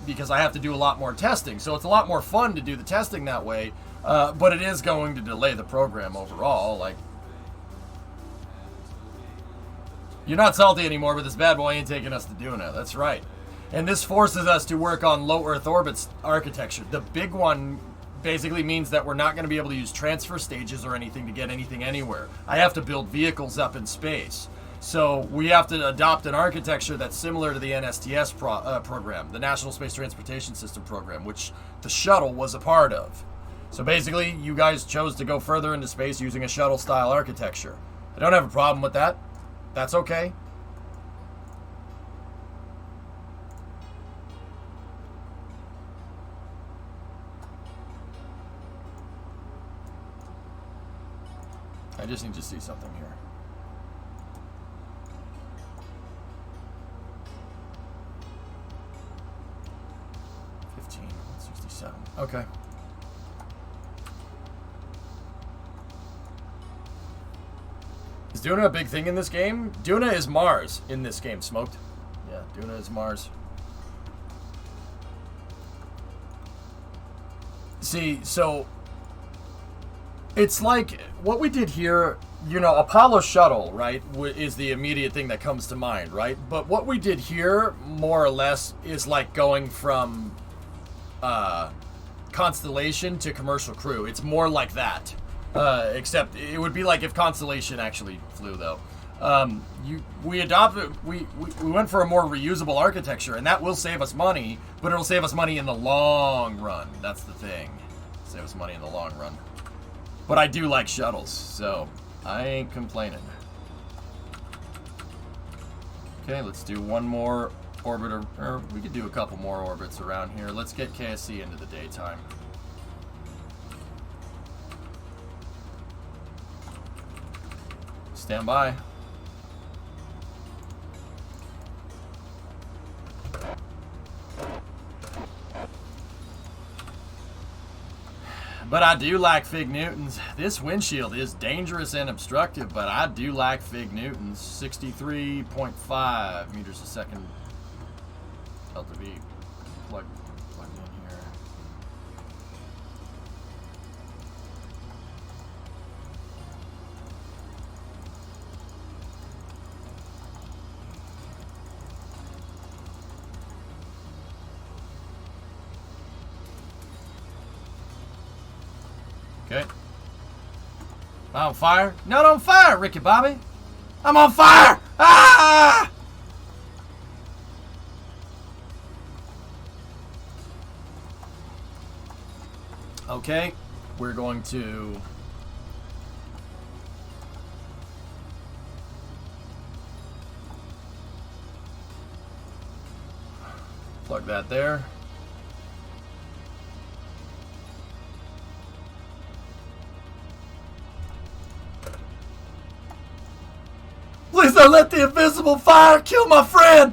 because I have to do a lot more testing. So it's a lot more fun to do the testing that way, but it is going to delay the program overall. Like, you're not salty anymore, but this bad boy ain't taking us to Duna. That's right. And this forces us to work on low Earth orbit architecture. The big one basically means that we're not going to be able to use transfer stages or anything to get anything anywhere. I have to build vehicles up in space. So we have to adopt an architecture that's similar to the NSTS program, the National Space Transportation System program, which the shuttle was a part of. So basically, you guys chose to go further into space using a shuttle-style architecture. I don't have a problem with that. That's okay. I just need to see something here. Okay. Is Duna a big thing in this game? Duna is Mars in this game, Smoked. Yeah, Duna is Mars. See, so it's like what we did here, Apollo shuttle, right, is the immediate thing that comes to mind, right? But what we did here, more or less, is like going from Constellation to Commercial Crew. It's more like that, except it would be like if Constellation actually flew, though. We went for a more reusable architecture, and that will save us money, but it'll save us money in the long run. That's the thing. Save us money in the long run. But I do like shuttles, so I ain't complaining. Okay, let's do one more orbit, or we could do a couple more orbits around here. Let's get KSC into the daytime. Stand by. But I do lack Fig Newtons. This windshield is dangerous and obstructive, but I do lack Fig Newtons. 63.5 meters a second. LTV plug in here. Okay. I'm on fire? Not on fire, Ricky Bobby. I'm on fire! Ah! Okay, we're going to plug that there. Please don't let the invisible fire kill my friend.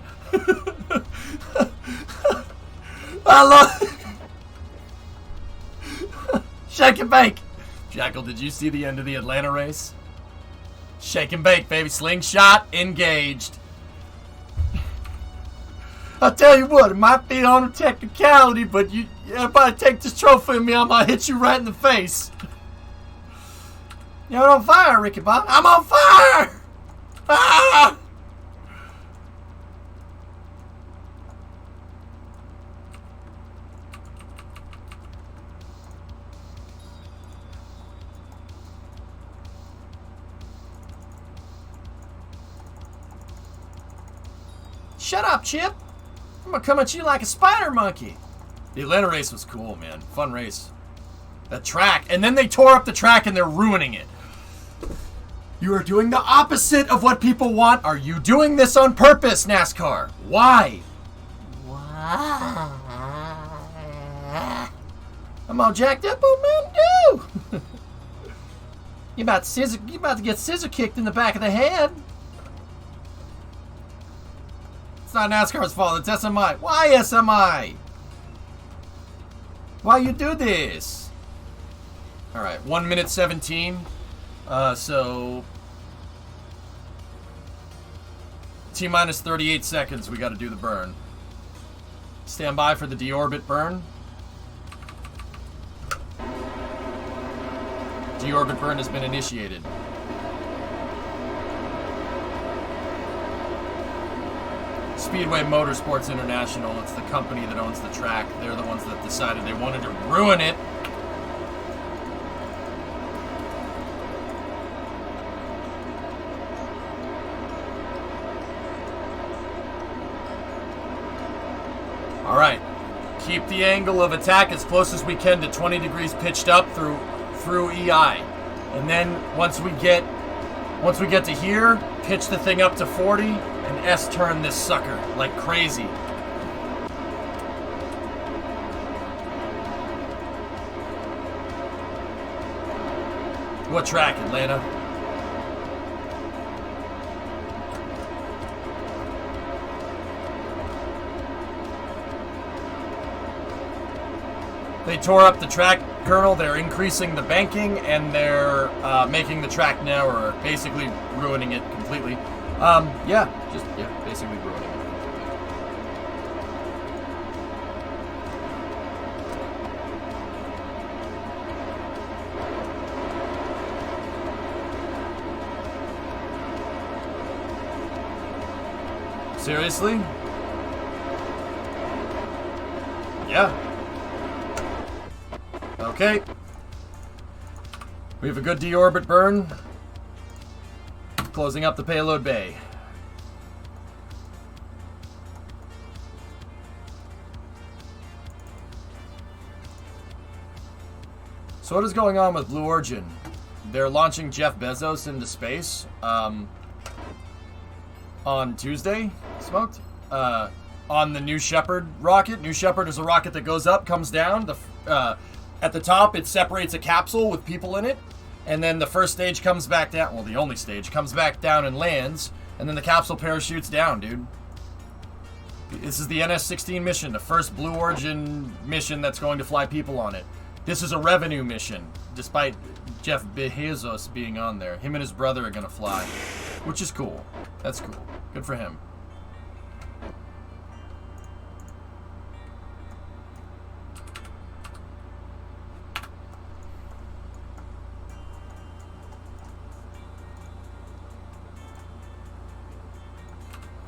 I love Shake and bake. Jackal, did you see the end of the Atlanta race? Shake and bake, baby. Slingshot engaged. I'll tell you what, it might be on a technicality, but if I take this trophy from me, I'm gonna hit you right in the face. You're on fire, Ricky Bob. I'm on fire! Ah! Shut up, Chip. I'm gonna come at you like a spider monkey. The Atlanta race was cool, man. Fun race. That track. And then they tore up the track and they're ruining it. You are doing the opposite of what people want. Are you doing this on purpose, NASCAR? Why? Why? I'm all jacked up on Mountain Dew. You about to get scissor kicked in the back of the head. It's not NASCAR's fault. It's SMI. Why SMI? Why you do this? All right, 1 minute 17. So T-minus 38 seconds. We got to do the burn. Stand by for the deorbit burn. Deorbit burn has been initiated. Speedway Motorsports International, it's the company that owns the track. They're the ones that decided they wanted to ruin it. All right, keep the angle of attack as close as we can to 20 degrees pitched up through EI. And then once we get to here, pitch the thing up to 40 and S-turn this sucker like crazy. What track, Atlanta? They tore up the track, Colonel. They're increasing the banking, and they're making the track narrower, basically ruining it completely. Basically ruining it. Seriously? Yeah. Okay. We have a good deorbit burn. Closing up the payload bay. So what is going on with Blue Origin? They're launching Jeff Bezos into space on Tuesday. smoked. On the New Shepard rocket. New Shepard is a rocket that goes up, comes down. At the top, it separates a capsule with people in it. And then the first stage comes back down. Well, the only stage comes back down and lands. And then the capsule parachutes down, dude. This is the NS-16 mission, the first Blue Origin mission that's going to fly people on it. This is a revenue mission, despite Jeff Bezos being on there. Him and his brother are going to fly, which is cool. That's cool. Good for him.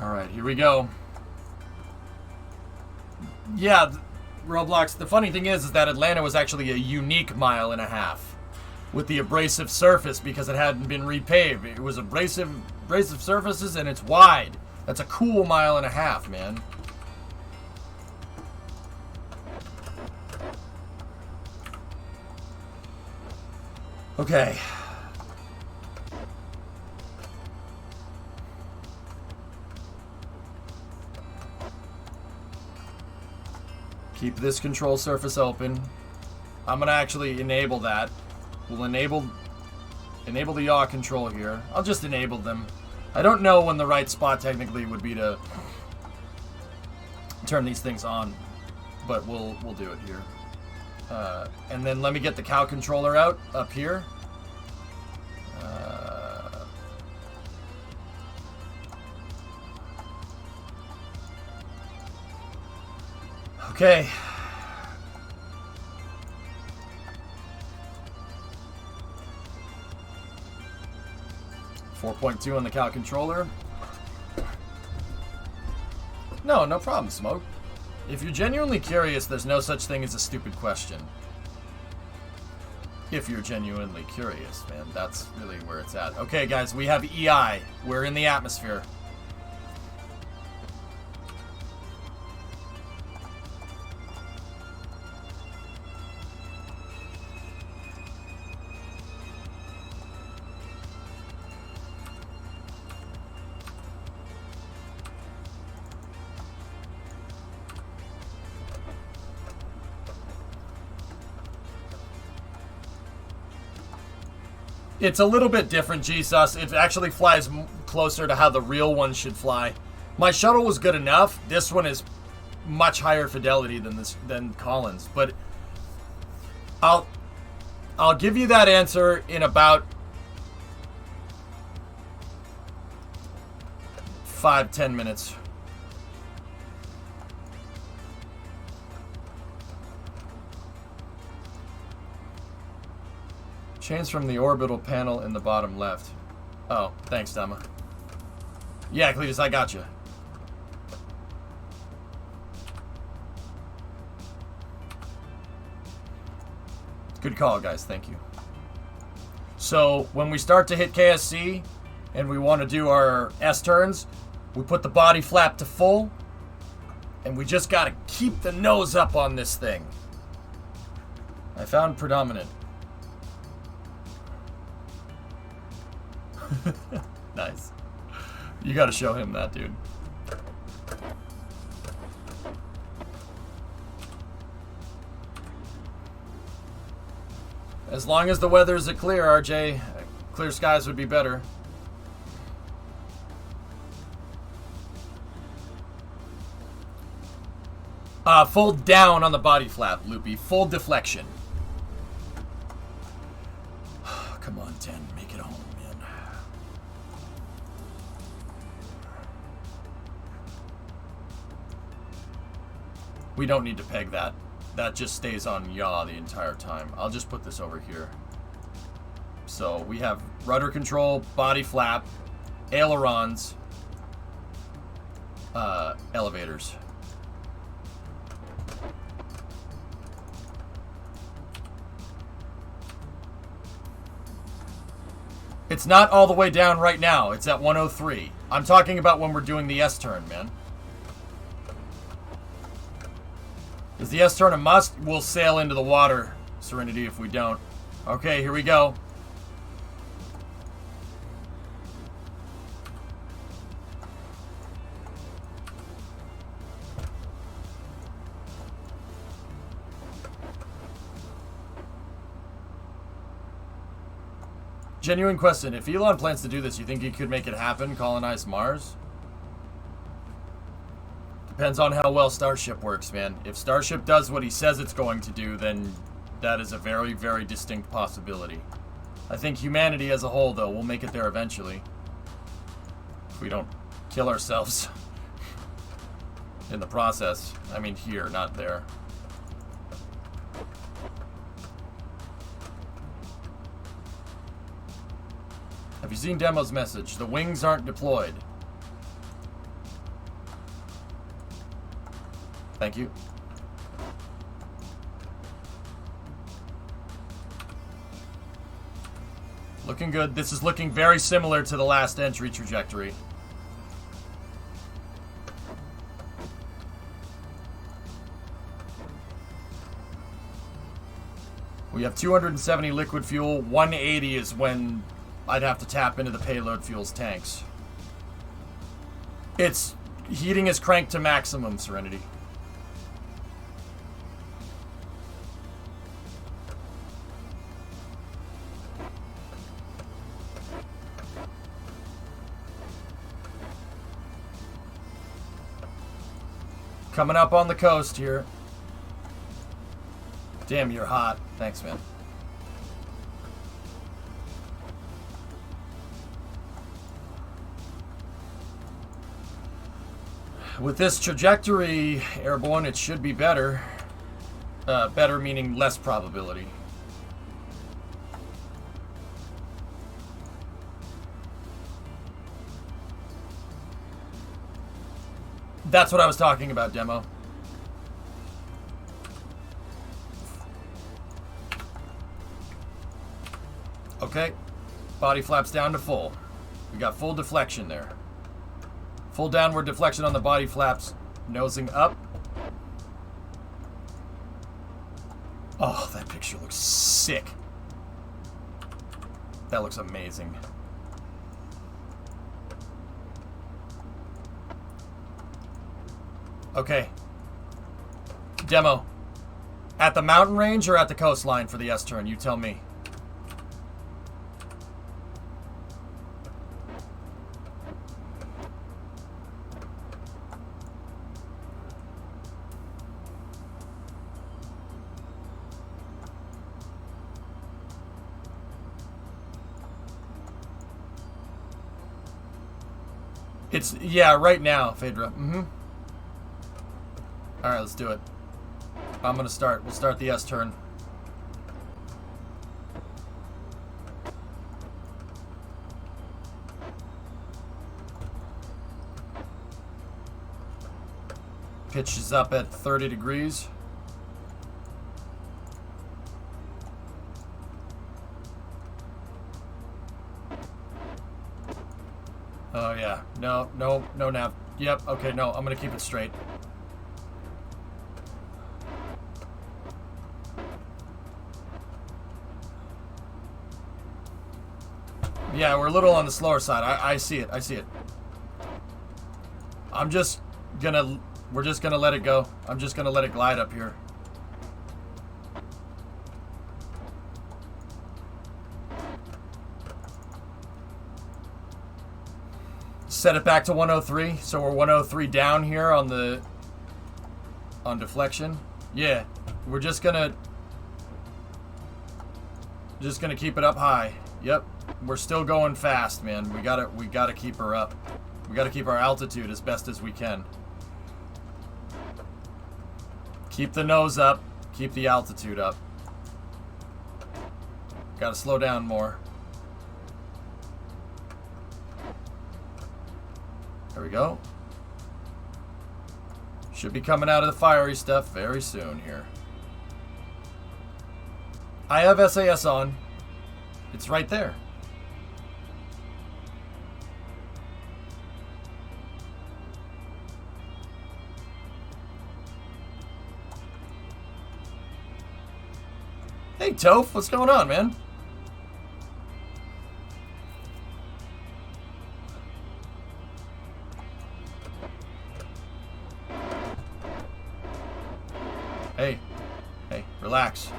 All right, here we go. Yeah, Roblox, the funny thing is that Atlanta was actually a unique 1.5 miles with the abrasive surface because it hadn't been repaved. It was abrasive surfaces and it's wide. That's a cool 1.5 miles, man. Okay. Keep this control surface open. I'm gonna actually enable that. We'll enable the yaw control here. I'll just enable them. I don't know when the right spot technically would be to turn these things on, but we'll do it here. And then let me get the cow controller out up here. Okay. .2 on the cow controller. No problem, Smoke. If you're genuinely curious, there's no such thing as a stupid question. If you're genuinely curious, man, that's really where it's at. Okay, guys, we have EI. We're in the atmosphere. It's a little bit different, Jesus. It actually flies closer to how the real one should fly. My shuttle was good enough. This one is much higher fidelity than Collins, but I'll give you that answer in about 5-10 minutes. Change from the orbital panel in the bottom left. Oh, thanks, Dama. Yeah, Cletus, I got you. Good call, guys. Thank you. So, when we start to hit KSC and we want to do our S-turns, we put the body flap to full, and we just got to keep the nose up on this thing. I found predominant. Nice. You gotta show him that, dude. As long as the weather's clear, RJ, clear skies would be better. Full down on the body flap, Loopy. Full deflection. Come on, 10. Make it home, man. We don't need to peg that. That just stays on yaw the entire time. I'll just put this over here. So we have rudder control, body flap, ailerons, elevators. It's not all the way down right now. It's at 103. I'm talking about when we're doing the S-turn, man. Is the S-turn a must? We'll sail into the water, Serenity, if we don't. Okay, here we go. Genuine question. If Elon plans to do this, you think he could make it happen, colonize Mars? Depends on how well Starship works, man. If Starship does what he says it's going to do, then that is a very, very distinct possibility. I think humanity as a whole, though, will make it there eventually. If we don't kill ourselves in the process. I mean here, not there. Have you seen Demo's message? The wings aren't deployed. Thank you. Looking good. This is looking very similar to the last entry trajectory. We have 270 liquid fuel. 180 is when I'd have to tap into the payload fuel's tanks. It's heating is cranked to maximum, Serenity. Coming up on the coast here. Damn, you're hot. Thanks, man. With this trajectory, airborne, it should be better. Better meaning less probability. That's what I was talking about, Demo. Okay. Body flaps down to full. We got full deflection there. Full downward deflection on the body flaps. Nosing up. Oh, that picture looks sick. That looks amazing. Okay. Demo. At the mountain range or at the coastline for the S-turn? You tell me. It's, yeah, right now, Phaedra. Mm-hmm. Alright, let's do it. I'm gonna start. We'll start the S-turn. Pitch is up at 30 degrees. Oh, yeah. No, nav. Yep, okay, no, I'm gonna keep it straight. Yeah, we're a little on the slower side. I see it. I see it. I'm just gonna... We're just gonna let it go. I'm just gonna let it glide up here. Set it back to 103. So we're 103 down here on the... on deflection. Yeah. We're just gonna... just gonna keep it up high. Yep. We're still going fast, man. We gotta keep her up. We gotta keep our altitude as best as we can. Keep the nose up. Keep the altitude up. Gotta slow down more. There we go. Should be coming out of the fiery stuff very soon here. I have SAS on. It's right there. Hey, Toph, what's going on, man? Hey, relax.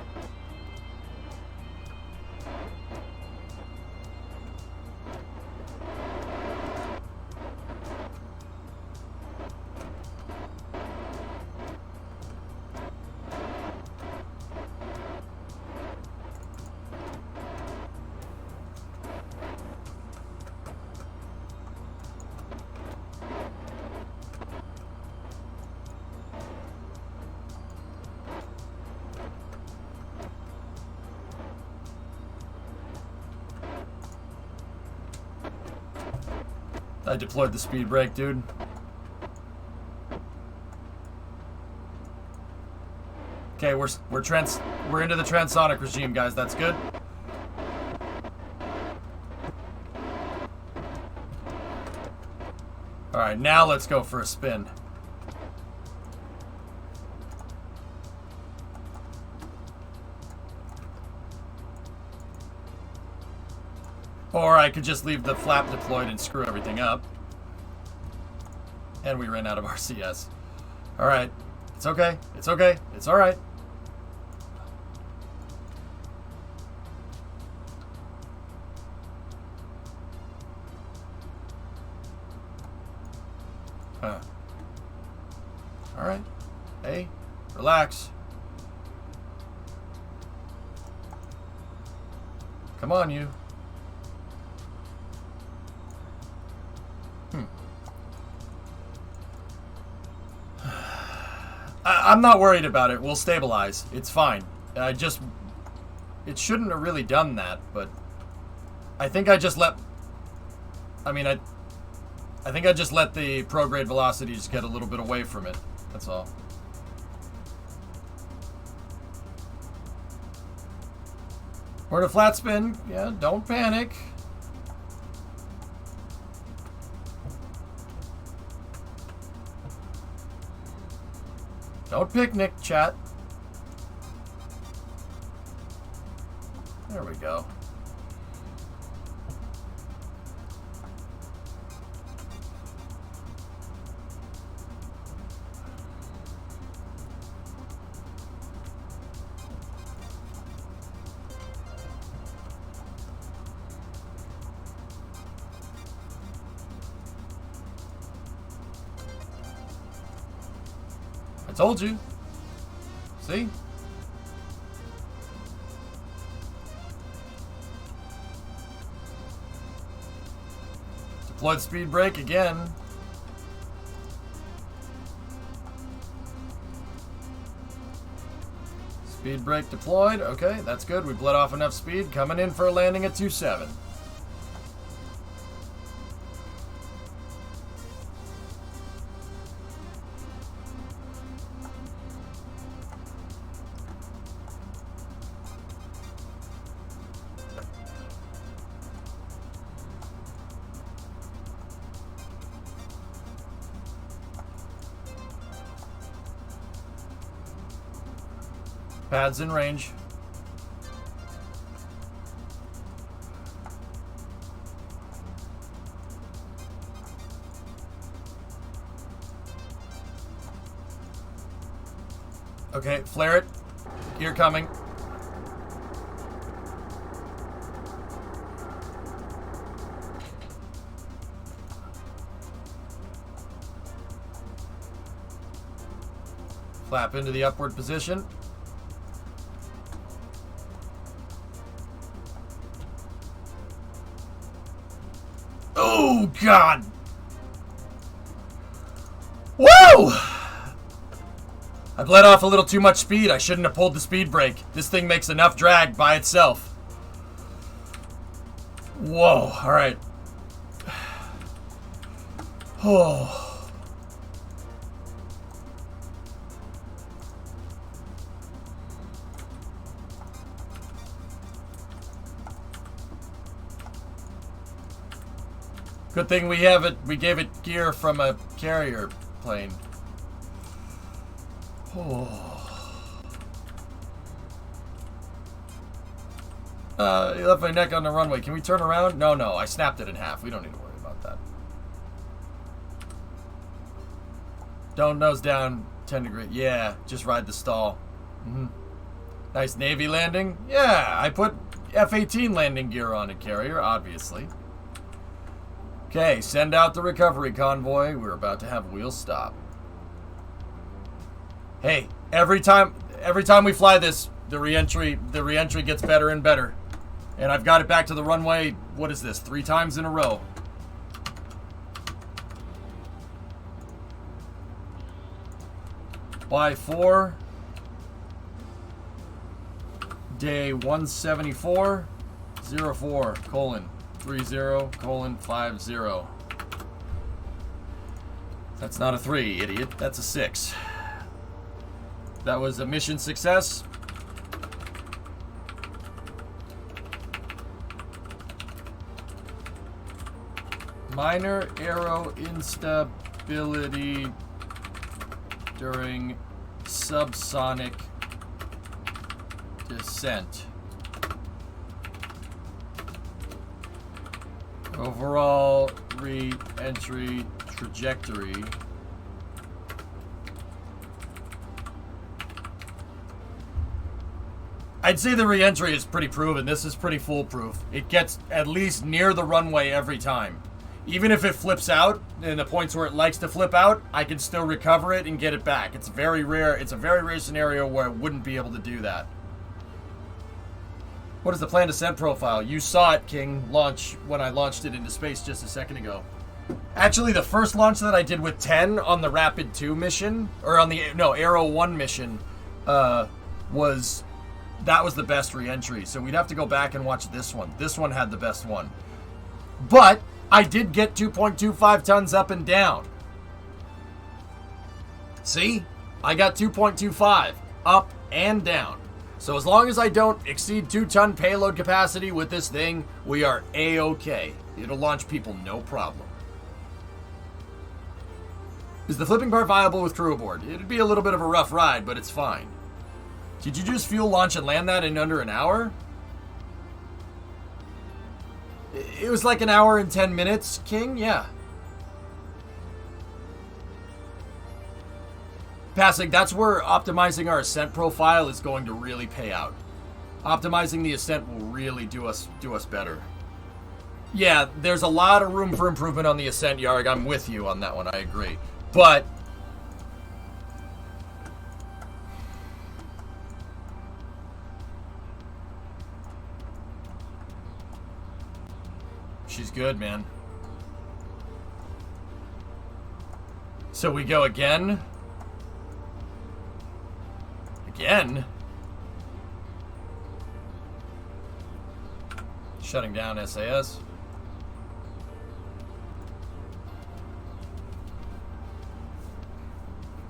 I deployed the speed brake, dude. Okay, we're into the transonic regime, guys. That's good. All right, now let's go for a spin. Or I could just leave the flap deployed and screw everything up. And we ran out of RCS. All right. It's okay. It's okay. It's all right. Huh. All right. Hey, relax. Come on, you. I'm not worried about it. We'll stabilize. It's fine. It shouldn't have really done that, but I think I just let, I think I just let the prograde velocities get a little bit away from it. That's all. We're in a flat spin. Yeah, don't panic. Don't picnic, chat. There we go. I told you. See? Deployed speed brake again. Speed brake deployed. Okay, that's good. We bled off enough speed. Coming in for a landing at 2.7. Pads in range. Okay, flare it. Gear coming. Flap into the upward position. Oh, God. Woo! I bled off a little too much speed. I shouldn't have pulled the speed brake. This thing makes enough drag by itself. Whoa. All right. Oh. Good thing we have it. We gave it gear from a carrier plane. Oh. You left my neck on the runway. Can we turn around? No, no. I snapped it in half. We don't need to worry about that. Don't nose down. 10 degree. Yeah, just ride the stall. Nice Navy landing. Yeah, I put F-18 landing gear on a carrier, obviously. Okay, send out the recovery convoy. We're about to have wheels stop. Hey, every time we fly this, the reentry gets better and better. And I've got it back to the runway, what is this, 3 times in a row. Y4, day 174, 04, colon, 30, colon, 50. That's not a 3, idiot. That's a 6. That was a mission success. Minor aero instability during subsonic descent. Overall re-entry trajectory. I'd say the re-entry is pretty proven. This is pretty foolproof. It gets at least near the runway every time. Even if it flips out, in the points where it likes to flip out, I can still recover it and get it back. It's very rare. It's a very rare scenario where I wouldn't be able to do that. What is the planned descent profile? You saw it, King, launch when I launched it into space just a second ago. Actually, the first launch that I did with 10 on the Rapid 2 mission, or on the, no, Aero 1 mission, that was the best re-entry. So we'd have to go back and watch this one. This one had the best one. But I did get 2.25 tons up and down. See? I got 2.25 up and down. So as long as I don't exceed 2-ton payload capacity with this thing, we are A-okay. It'll launch people no problem. Is the flipping part viable with crew aboard? It'd be a little bit of a rough ride, but it's fine. Did you just fuel, launch, and land that in under an hour? It was like an hour and 10 minutes, King? Yeah. Passing, that's where optimizing our ascent profile is going to really pay out. Optimizing the ascent will really do us better. Yeah, there's a lot of room for improvement on the ascent, Yarg. I'm with you on that one, I agree. But she's good, man. So we go again. Again? Shutting down SAS.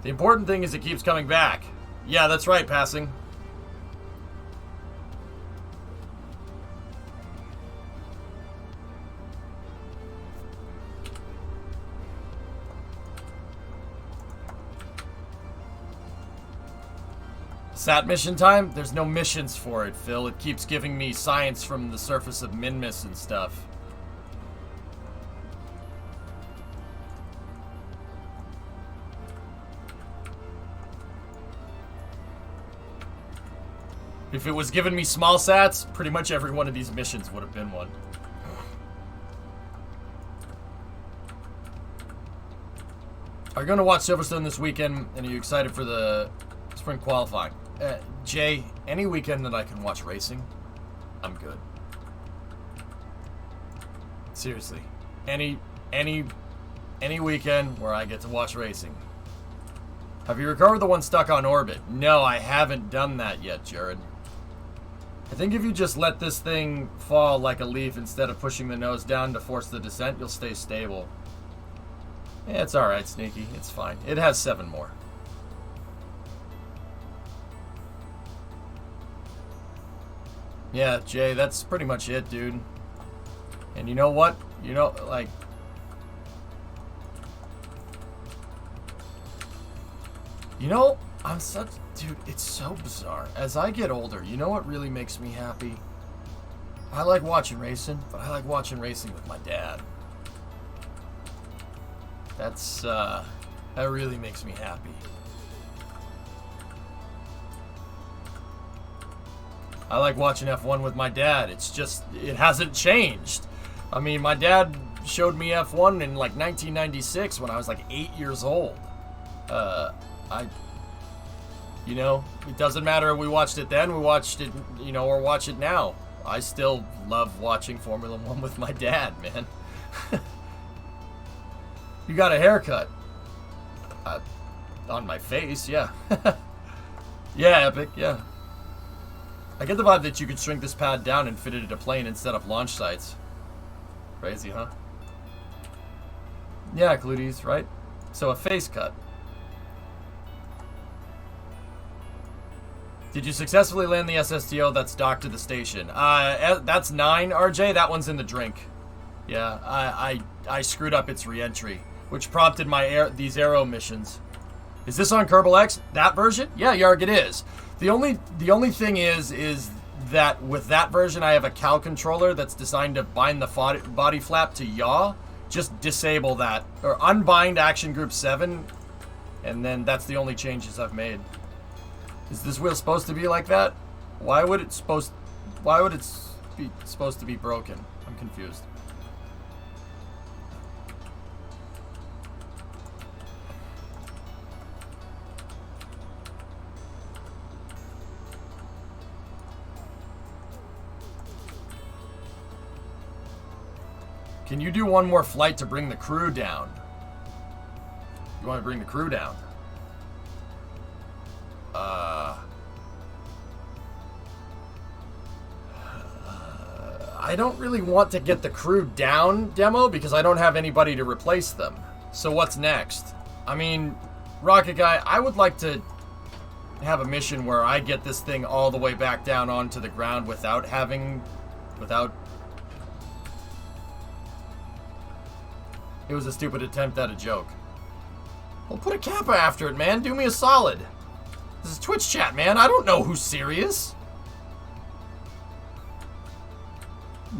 The important thing is it keeps coming back. Yeah, that's right, passing. Sat mission time? There's no missions for it, Phil. It keeps giving me science from the surface of Minmus and stuff. If it was giving me small sats, pretty much every one of these missions would have been one. Are you going to watch Silverstone this weekend, and are you excited for the spring qualifying? Jay, any weekend that I can watch racing, I'm good. Seriously. Any weekend where I get to watch racing. Have you recovered the one stuck on orbit? No, I haven't done that yet, Jared. I think if you just let this thing fall like a leaf instead of pushing the nose down to force the descent, you'll stay stable. Yeah, it's alright, Sneaky. It's fine. It has 7 more. Yeah, Jay, that's pretty much it, dude. And you know what? You know, like... You know, I'm such... Dude, it's so bizarre. As I get older, you know what really makes me happy? I like watching racing, but I like watching racing with my dad. That's, that really makes me happy. I like watching F1 with my dad. It's just, it hasn't changed. I mean, my dad showed me F1 in like 1996 when I was like 8 years old. You know, it doesn't matter if we watched it then, we watched it, you know, or watch it now. I still love watching Formula 1 with my dad, man. You got a haircut. On my face, yeah. Yeah, Epic, yeah. I get the vibe that you could shrink this pad down and fit it into plane instead of launch sites. Crazy, huh? Yeah, Cludies, right? So a face cut. Did you successfully land the SSTO that's docked to the station? That's 9, RJ. That one's in the drink. Yeah, I screwed up its re-entry, which prompted my these arrow missions. Is this on Kerbal X? That version? Yeah, Yarg, it is. The only thing is that with that version, I have a Cal controller that's designed to bind the body flap to yaw. Just disable that or unbind Action Group 7, and then that's the only changes I've made. Is this wheel supposed to be like that? Why would it be supposed to be broken? I'm confused. Can you do one more flight to bring the crew down? You want to bring the crew down? I don't really want to get the crew down, Demo, because I don't have anybody to replace them. So what's next? I mean, Rocket Guy, I would like to have a mission where I get this thing all the way back down onto the ground without... It was a stupid attempt at a joke. Well, put a kappa after it, man. Do me a solid. This is Twitch chat, man. I don't know who's serious.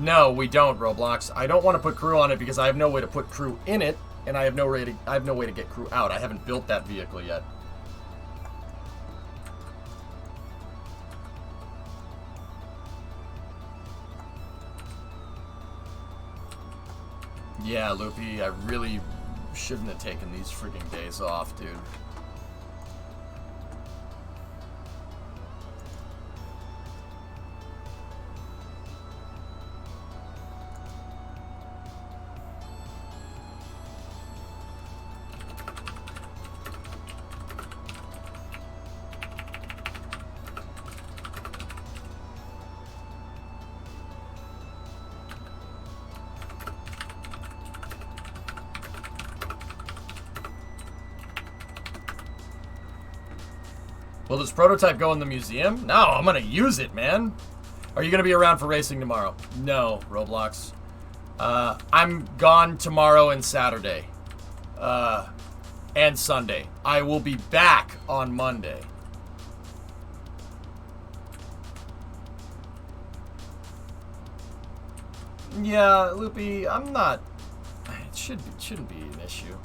No, we don't, Roblox. I don't want to put crew on it because I have no way to put crew in it, and I have no way to get crew out. I haven't built that vehicle yet. Yeah, Loopy, I really shouldn't have taken these freaking days off, dude. Will this prototype go in the museum? No, I'm gonna use it, man. Are you gonna be around for racing tomorrow? No, Roblox. I'm gone tomorrow and Saturday. And Sunday. I will be back on Monday. Yeah, Loopy, I'm not... It shouldn't be an issue.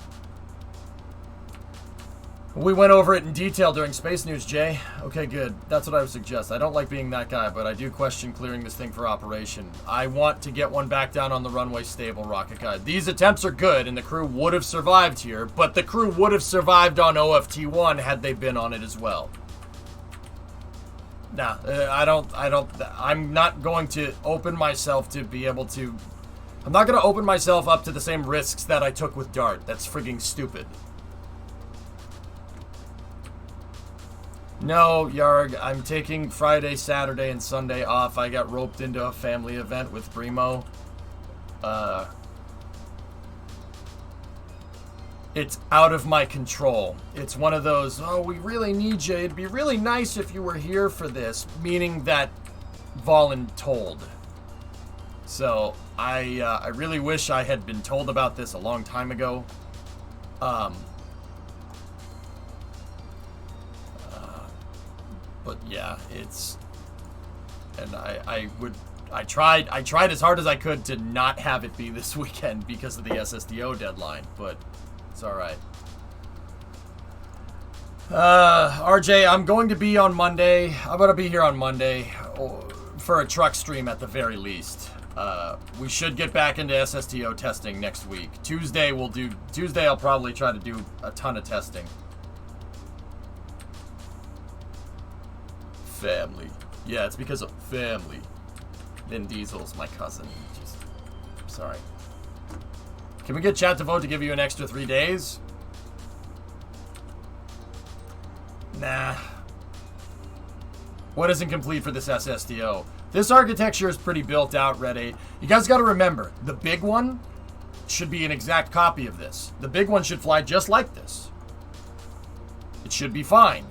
We went over it in detail during Space News, Jay. Okay, good. That's what I would suggest. I don't like being that guy, but I do question clearing this thing for operation. I want to get one back down on the runway stable, Rocket Guy. These attempts are good, and the crew would have survived here, but the crew would have survived on OFT1 had they been on it as well. Nah, I'm not going to open myself to be able to... I'm not going to open myself up to the same risks that I took with Dart. That's frigging stupid. No, Yarg, I'm taking Friday, Saturday, and Sunday off. I got roped into a family event with Brimo. It's out of my control. It's one of those, oh, we really need you. It'd be really nice if you were here for this, meaning that voluntold. So, I really wish I had been told about this a long time ago. But yeah, it's, and I tried as hard as I could to not have it be this weekend because of the SSDO deadline, but it's all right. RJ, I'm going to be on Monday. I'm going to be here on Monday for a truck stream at the very least. We should get back into SSTO testing next week. Tuesday I'll probably try to do a ton of testing. Family. Yeah, it's because of family. Vin Diesel's my cousin. Just, sorry. Can we get chat to vote to give you an extra 3 days? Nah. What isn't complete for this SSDO? This architecture is pretty built out, Red 8. You guys gotta remember, the big one should be an exact copy of this. The big one should fly just like this. It should be fine.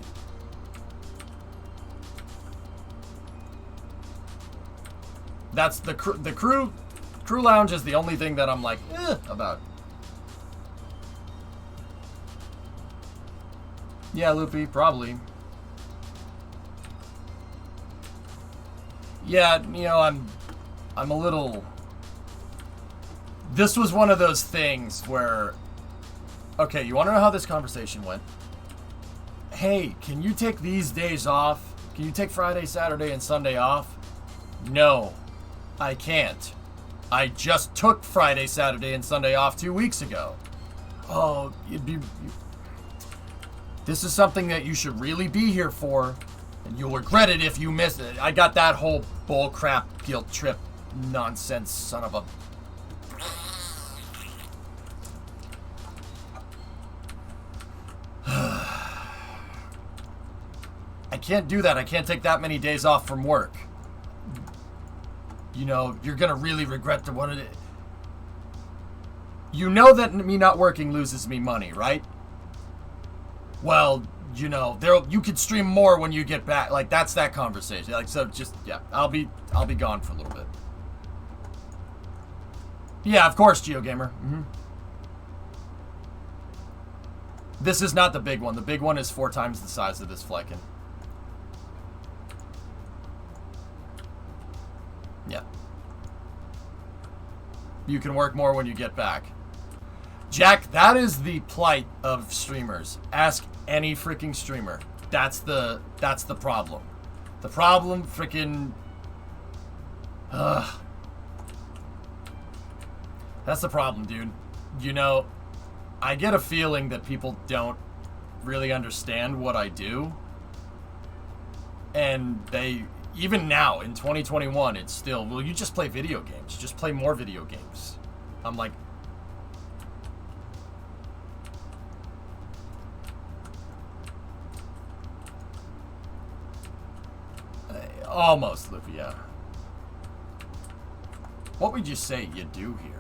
That's the crew lounge is the only thing that I'm like, about. Yeah, Loopy, probably. Yeah, you know, I'm a little... This was one of those things where... Okay, you want to know how this conversation went? Hey, can you take these days off? Can you take Friday, Saturday, and Sunday off? No, I can't. I just took Friday, Saturday, and Sunday off 2 weeks ago. Oh, this is something that you should really be here for, and you'll regret it if you miss it. I got that whole bullcrap guilt trip nonsense, son of a... I can't do that. I can't take that many days off from work. You know, you're gonna really regret the one of it. You know that me not working loses me money, right? Well, you know, you could stream more when you get back. Like, that's that conversation. Like, so just, yeah, I'll be gone for a little bit. Yeah, of course, GeoGamer. Mm-hmm. This is not the big one. The big one is 4 times the size of this Flecken. Yeah. You can work more when you get back. Jack, that is the plight of streamers. Ask any freaking streamer. That's the problem. The problem freaking... That's the problem, dude. You know, I get a feeling that people don't really understand what I do. And they... Even now, in 2021, it's still, well, you just play video games. Just play more video games. I'm like... Almost, Luffy, yeah. What would you say you do here?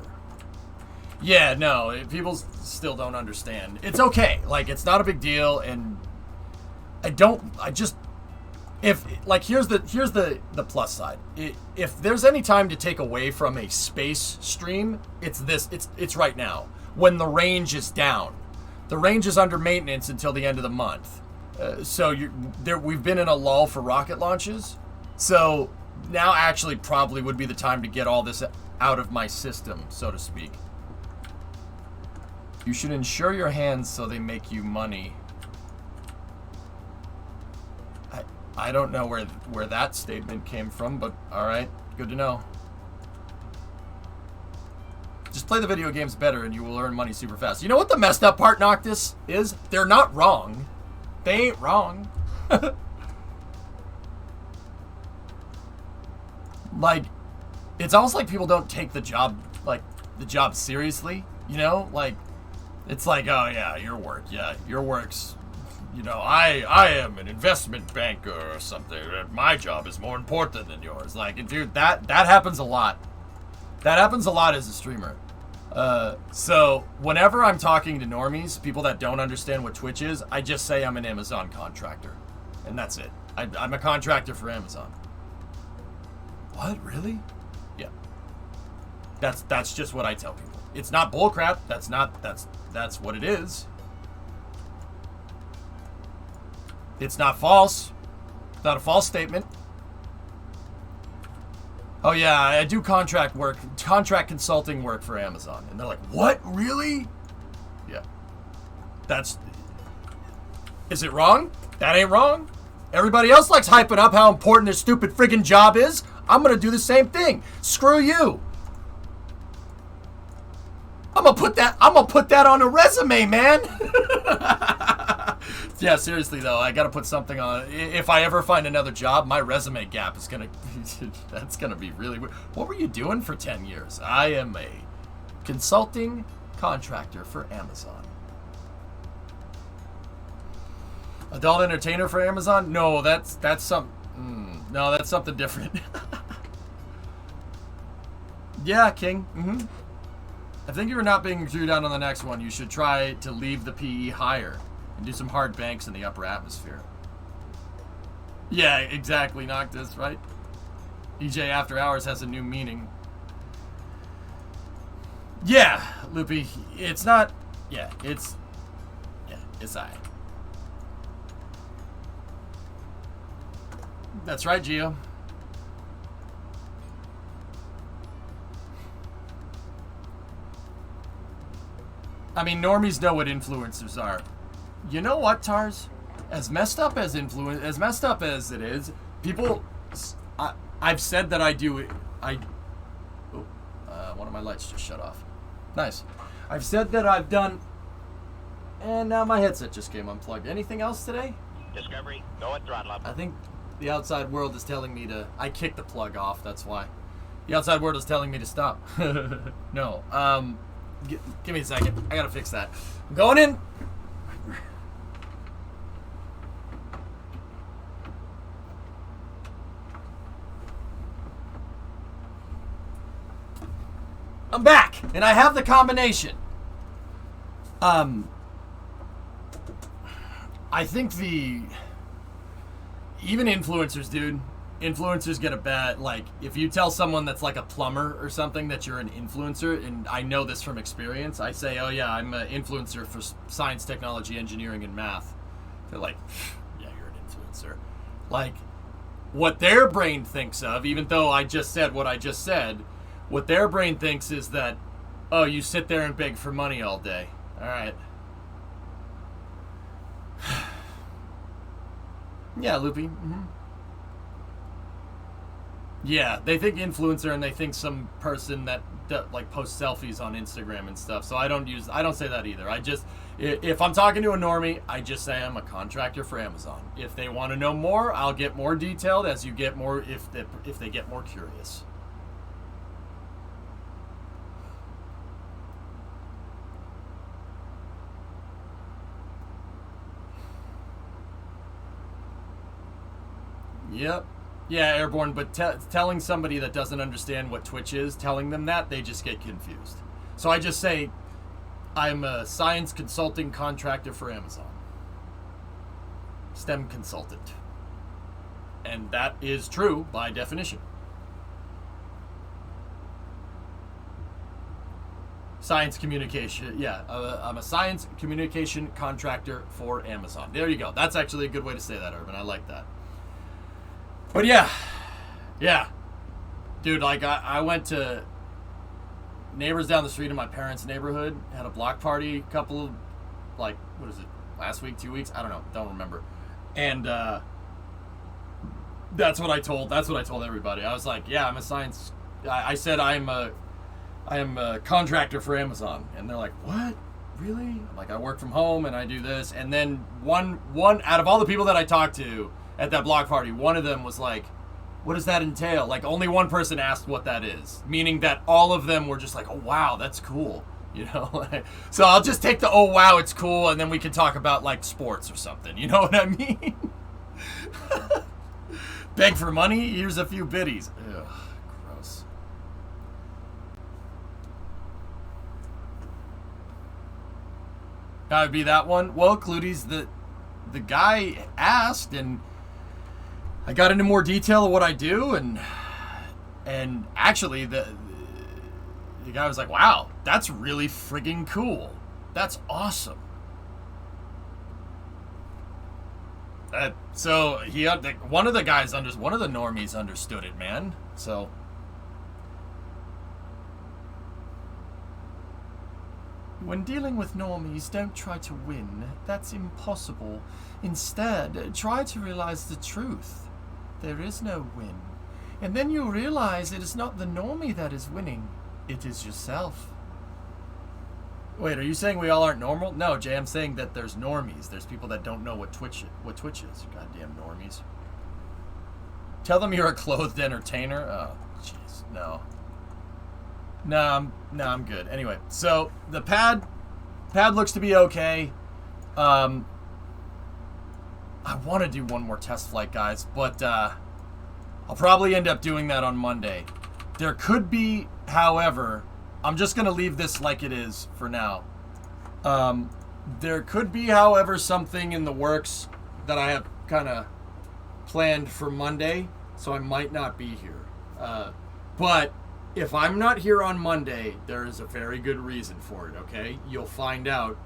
Yeah, no, people still don't understand. It's okay. Like, it's not a big deal, and if, like, here's the plus side. If there's any time to take away from a space stream, it's right now, when the range is down. The range is under maintenance until the end of the month. So we've been in a lull for rocket launches. So now actually probably would be the time to get all this out of my system, so to speak. You should insure your hands so they make you money. I don't know where that statement came from, but alright, good to know. Just play the video games better and you will earn money super fast. You know what the messed up part, Noctis, is? They're not wrong. They ain't wrong. Like, it's almost like people don't take the job seriously, you know? Like, it's like, oh yeah, your work's, you know, I am an investment banker or something. My job is more important than yours. Like, dude, that happens a lot. That happens a lot as a streamer. So whenever I'm talking to normies, people that don't understand what Twitch is, I just say I'm an Amazon contractor. And that's it. I'm a contractor for Amazon. What? Really? Yeah. That's just what I tell people. It's not bullcrap. That's what it is. It's not false. It's not a false statement. Oh yeah, I do contract consulting work for Amazon. And they're like, what? Really? Yeah. Is it wrong? That ain't wrong. Everybody else likes hyping up how important their stupid friggin' job is. I'm gonna do the same thing. Screw you. I'm gonna put that on a resume, man. Yeah, seriously though, I gotta put something on. If I ever find another job, my resume gap is gonna, that's gonna be really weird. What were you doing for 10 years? I am a consulting contractor for Amazon. Adult entertainer for Amazon? No, that's something different. Yeah, King. I think if you're not being drew down on the next one, you should try to leave the PE higher and do some hard banks in the upper atmosphere. Yeah, exactly, Noctis, right? EJ After Hours has a new meaning. Yeah, Loopy, it's not... Yeah, it's I. That's right, Gio. I mean, normies know what influencers are. You know what, Tars? As messed up as it is, people... I've said that I do... one of my lights just shut off. Nice. I've said that I've done... And now my headset just came unplugged. Anything else today? Discovery, go and throttle up. I think the outside world is telling me to... I kicked the plug off, that's why. The outside world is telling me to stop. No. Give me a second. I gotta fix that. I'm going in. I'm back, and I have the combination. I think even influencers, dude. Influencers get a bad, like, if you tell someone that's like a plumber or something that you're an influencer, and I know this from experience, I say, oh yeah, I'm an influencer for science, technology, engineering, and math. They're like, yeah, you're an influencer. Like, what their brain thinks of, even though I just said what I just said, what their brain thinks is that, oh, you sit there and beg for money all day. All right. Yeah, Loopy. Mm-hmm. Yeah, they think influencer and they think some person that like posts selfies on Instagram and stuff. So I don't say that either. If I'm talking to a normie, I just say I'm a contractor for Amazon. If they want to know more, I'll get more detailed as you get more, if they get more curious. Yep. Yeah, Airborne, but telling somebody that doesn't understand what Twitch is, telling them that, they just get confused. So I just say, I'm a science consulting contractor for Amazon. STEM consultant. And that is true by definition. Science communication, yeah. I'm a science communication contractor for Amazon. There you go. That's actually a good way to say that, Urban. I like that. But yeah, dude, like I went to neighbors down the street in my parents' neighborhood, had a block party a couple of, like, what is it, last week, 2 weeks? I don't know, don't remember. And that's what I told everybody. I was like, yeah, I'm a science, I said I am a contractor for Amazon. And they're like, what? Really? I'm like, I work from home and I do this. And then one out of all the people that I talked to at that block party, one of them was like, what does that entail? Like, only one person asked what that is, meaning that all of them were just like, oh wow, that's cool, you know. So I'll just take the oh wow, it's cool, and then we can talk about like sports or something, you know what I mean? Beg for money, here's a few biddies. Ugh, gross. That would be that one. Well, Clutie's the guy asked, and I got into more detail of what I do, and actually the guy was like, wow, that's really friggin' cool. That's awesome. So he had one of the normies understood it, man. So when dealing with normies, don't try to win. That's impossible. Instead, try to realize the truth. There is no win. And then you'll realize it is not the normie that is winning. It is yourself. Wait, are you saying we all aren't normal? No, Jay, I'm saying that there's normies. There's people that don't know what Twitch is. Goddamn normies. Tell them you're a clothed entertainer. Oh, jeez, no. No, I'm good. Anyway, so the pad looks to be okay. I want to do one more test flight, guys, but I'll probably end up doing that on Monday. There could be, however, I'm just going to leave this like it is for now. There could be, however, something in the works that I have kind of planned for Monday, so I might not be here. But if I'm not here on Monday, there is a very good reason for it, okay? You'll find out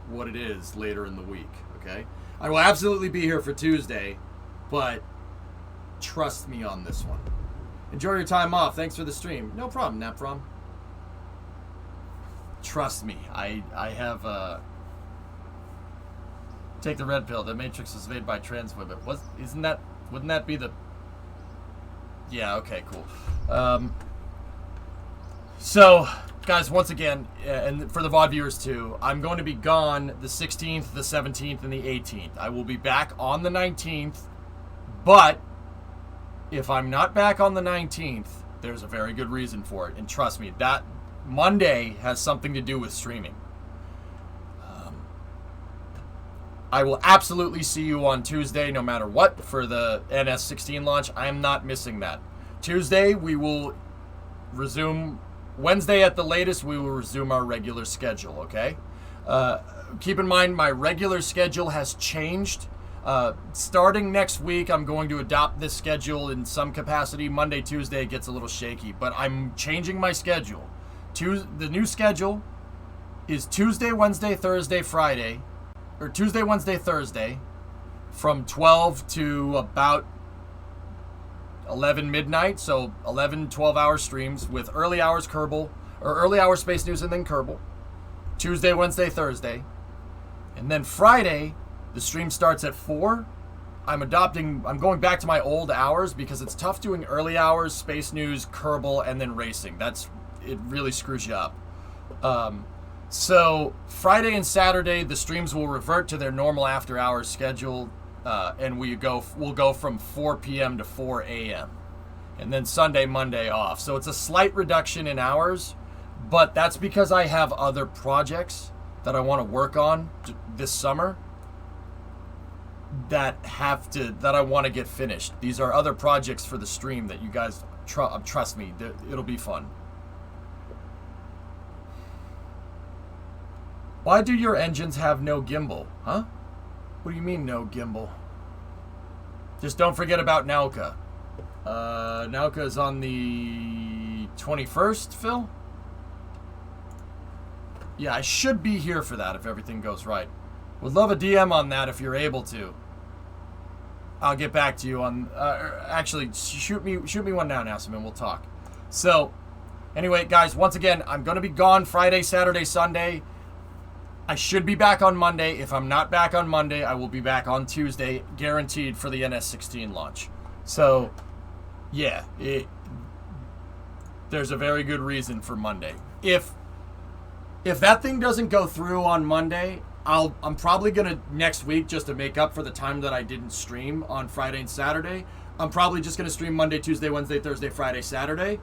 what it is later in the week, okay? I will absolutely be here for Tuesday, but trust me on this one. Enjoy your time off. Thanks for the stream. No problem, Naprom. Trust me, I have take the red pill. The Matrix was made by trans women. Wouldn't that be the? Yeah. Okay. Cool. So, guys, once again, and for the VOD viewers too, I'm going to be gone the 16th, the 17th, and the 18th. I will be back on the 19th, but if I'm not back on the 19th, there's a very good reason for it. And trust me, that Monday has something to do with streaming. I will absolutely see you on Tuesday, no matter what, for the NS16 launch. I am not missing that. Tuesday, we will resume. Wednesday at the latest, we will resume our regular schedule, okay? Keep in mind, my regular schedule has changed. Starting next week, I'm going to adopt this schedule in some capacity. Monday, Tuesday, it gets a little shaky, but I'm changing my schedule. The new schedule is Tuesday, Wednesday, Thursday, Friday, or Tuesday, Wednesday, Thursday, from 12 to about 11 midnight, so 11, 12-hour streams with early hours Kerbal, or early hour Space News and then Kerbal. Tuesday, Wednesday, Thursday. And then Friday, the stream starts at 4. I'm going back to my old hours because it's tough doing early hours, Space News, Kerbal, and then racing. It really screws you up. So Friday and Saturday, the streams will revert to their normal after-hours schedule, and we'll go from 4 p.m. to 4 a.m. And then Sunday, Monday off. So it's a slight reduction in hours, but that's because I have other projects that I want to work on this summer that I want to get finished. These are other projects for the stream that you guys trust me, it'll be fun. Why do your engines have no gimbal? Huh? What do you mean no gimbal? Just don't forget about Nauka. Nauka is on the 21st, Phil? Yeah, I should be here for that if everything goes right. Would love a DM on that if you're able to. I'll get back to you on... actually, shoot me one now, Nassim, we'll talk. So, anyway, guys, once again, I'm going to be gone Friday, Saturday, Sunday. I should be back on Monday. If I'm not back on Monday, I will be back on Tuesday, guaranteed for the NS16 launch. So, yeah, there's a very good reason for Monday. If that thing doesn't go through on Monday, I'm probably gonna next week, just to make up for the time that I didn't stream on Friday and Saturday. I'm probably just gonna stream Monday, Tuesday, Wednesday, Thursday, Friday, Saturday,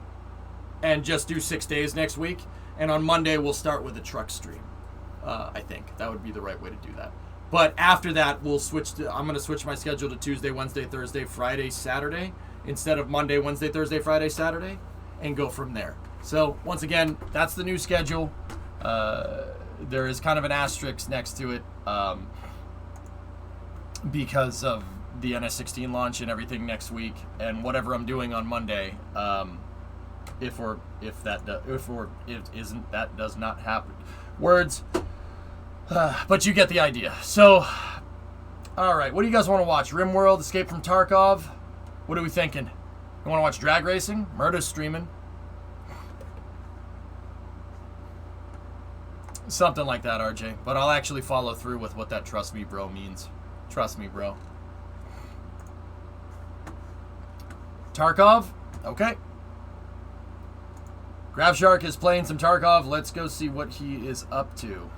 and just do 6 days next week. And on Monday, we'll start with a truck stream. I think that would be the right way to do that. But after that, I'm going to switch my schedule to Tuesday, Wednesday, Thursday, Friday, Saturday, instead of Monday, Wednesday, Thursday, Friday, Saturday, and go from there. So once again, that's the new schedule. There is kind of an asterisk next to it because of the NS16 launch and everything next week, and whatever I'm doing on Monday. If it isn't, that does not happen. Words. But you get the idea. So, alright, what do you guys want to watch? RimWorld, Escape from Tarkov? What are we thinking? You want to watch drag racing? Murder's streaming. Something like that, RJ. But I'll actually follow through with what that trust me bro means. Trust me, bro. Tarkov? Okay. Gravshark is playing some Tarkov. Let's go see what he is up to.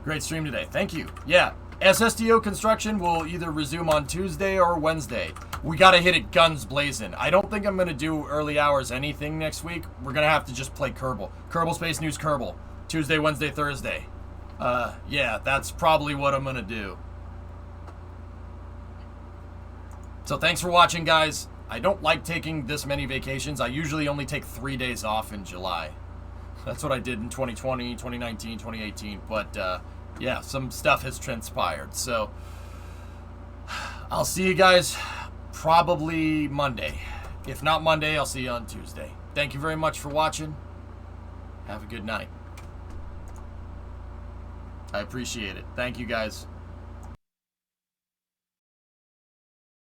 Great stream today. Thank you. Yeah, SSDO construction will either resume on Tuesday or Wednesday. We got to hit it guns blazing. I don't think I'm going to do early hours anything next week. We're going to have to just play Kerbal. Kerbal Space News Kerbal. Tuesday, Wednesday, Thursday. Yeah, that's probably what I'm going to do. So thanks for watching, guys. I don't like taking this many vacations. I usually only take 3 days off in July. That's what I did in 2020, 2019, 2018. But yeah, some stuff has transpired. So I'll see you guys probably Monday. If not Monday, I'll see you on Tuesday. Thank you very much for watching. Have a good night. I appreciate it. Thank you, guys.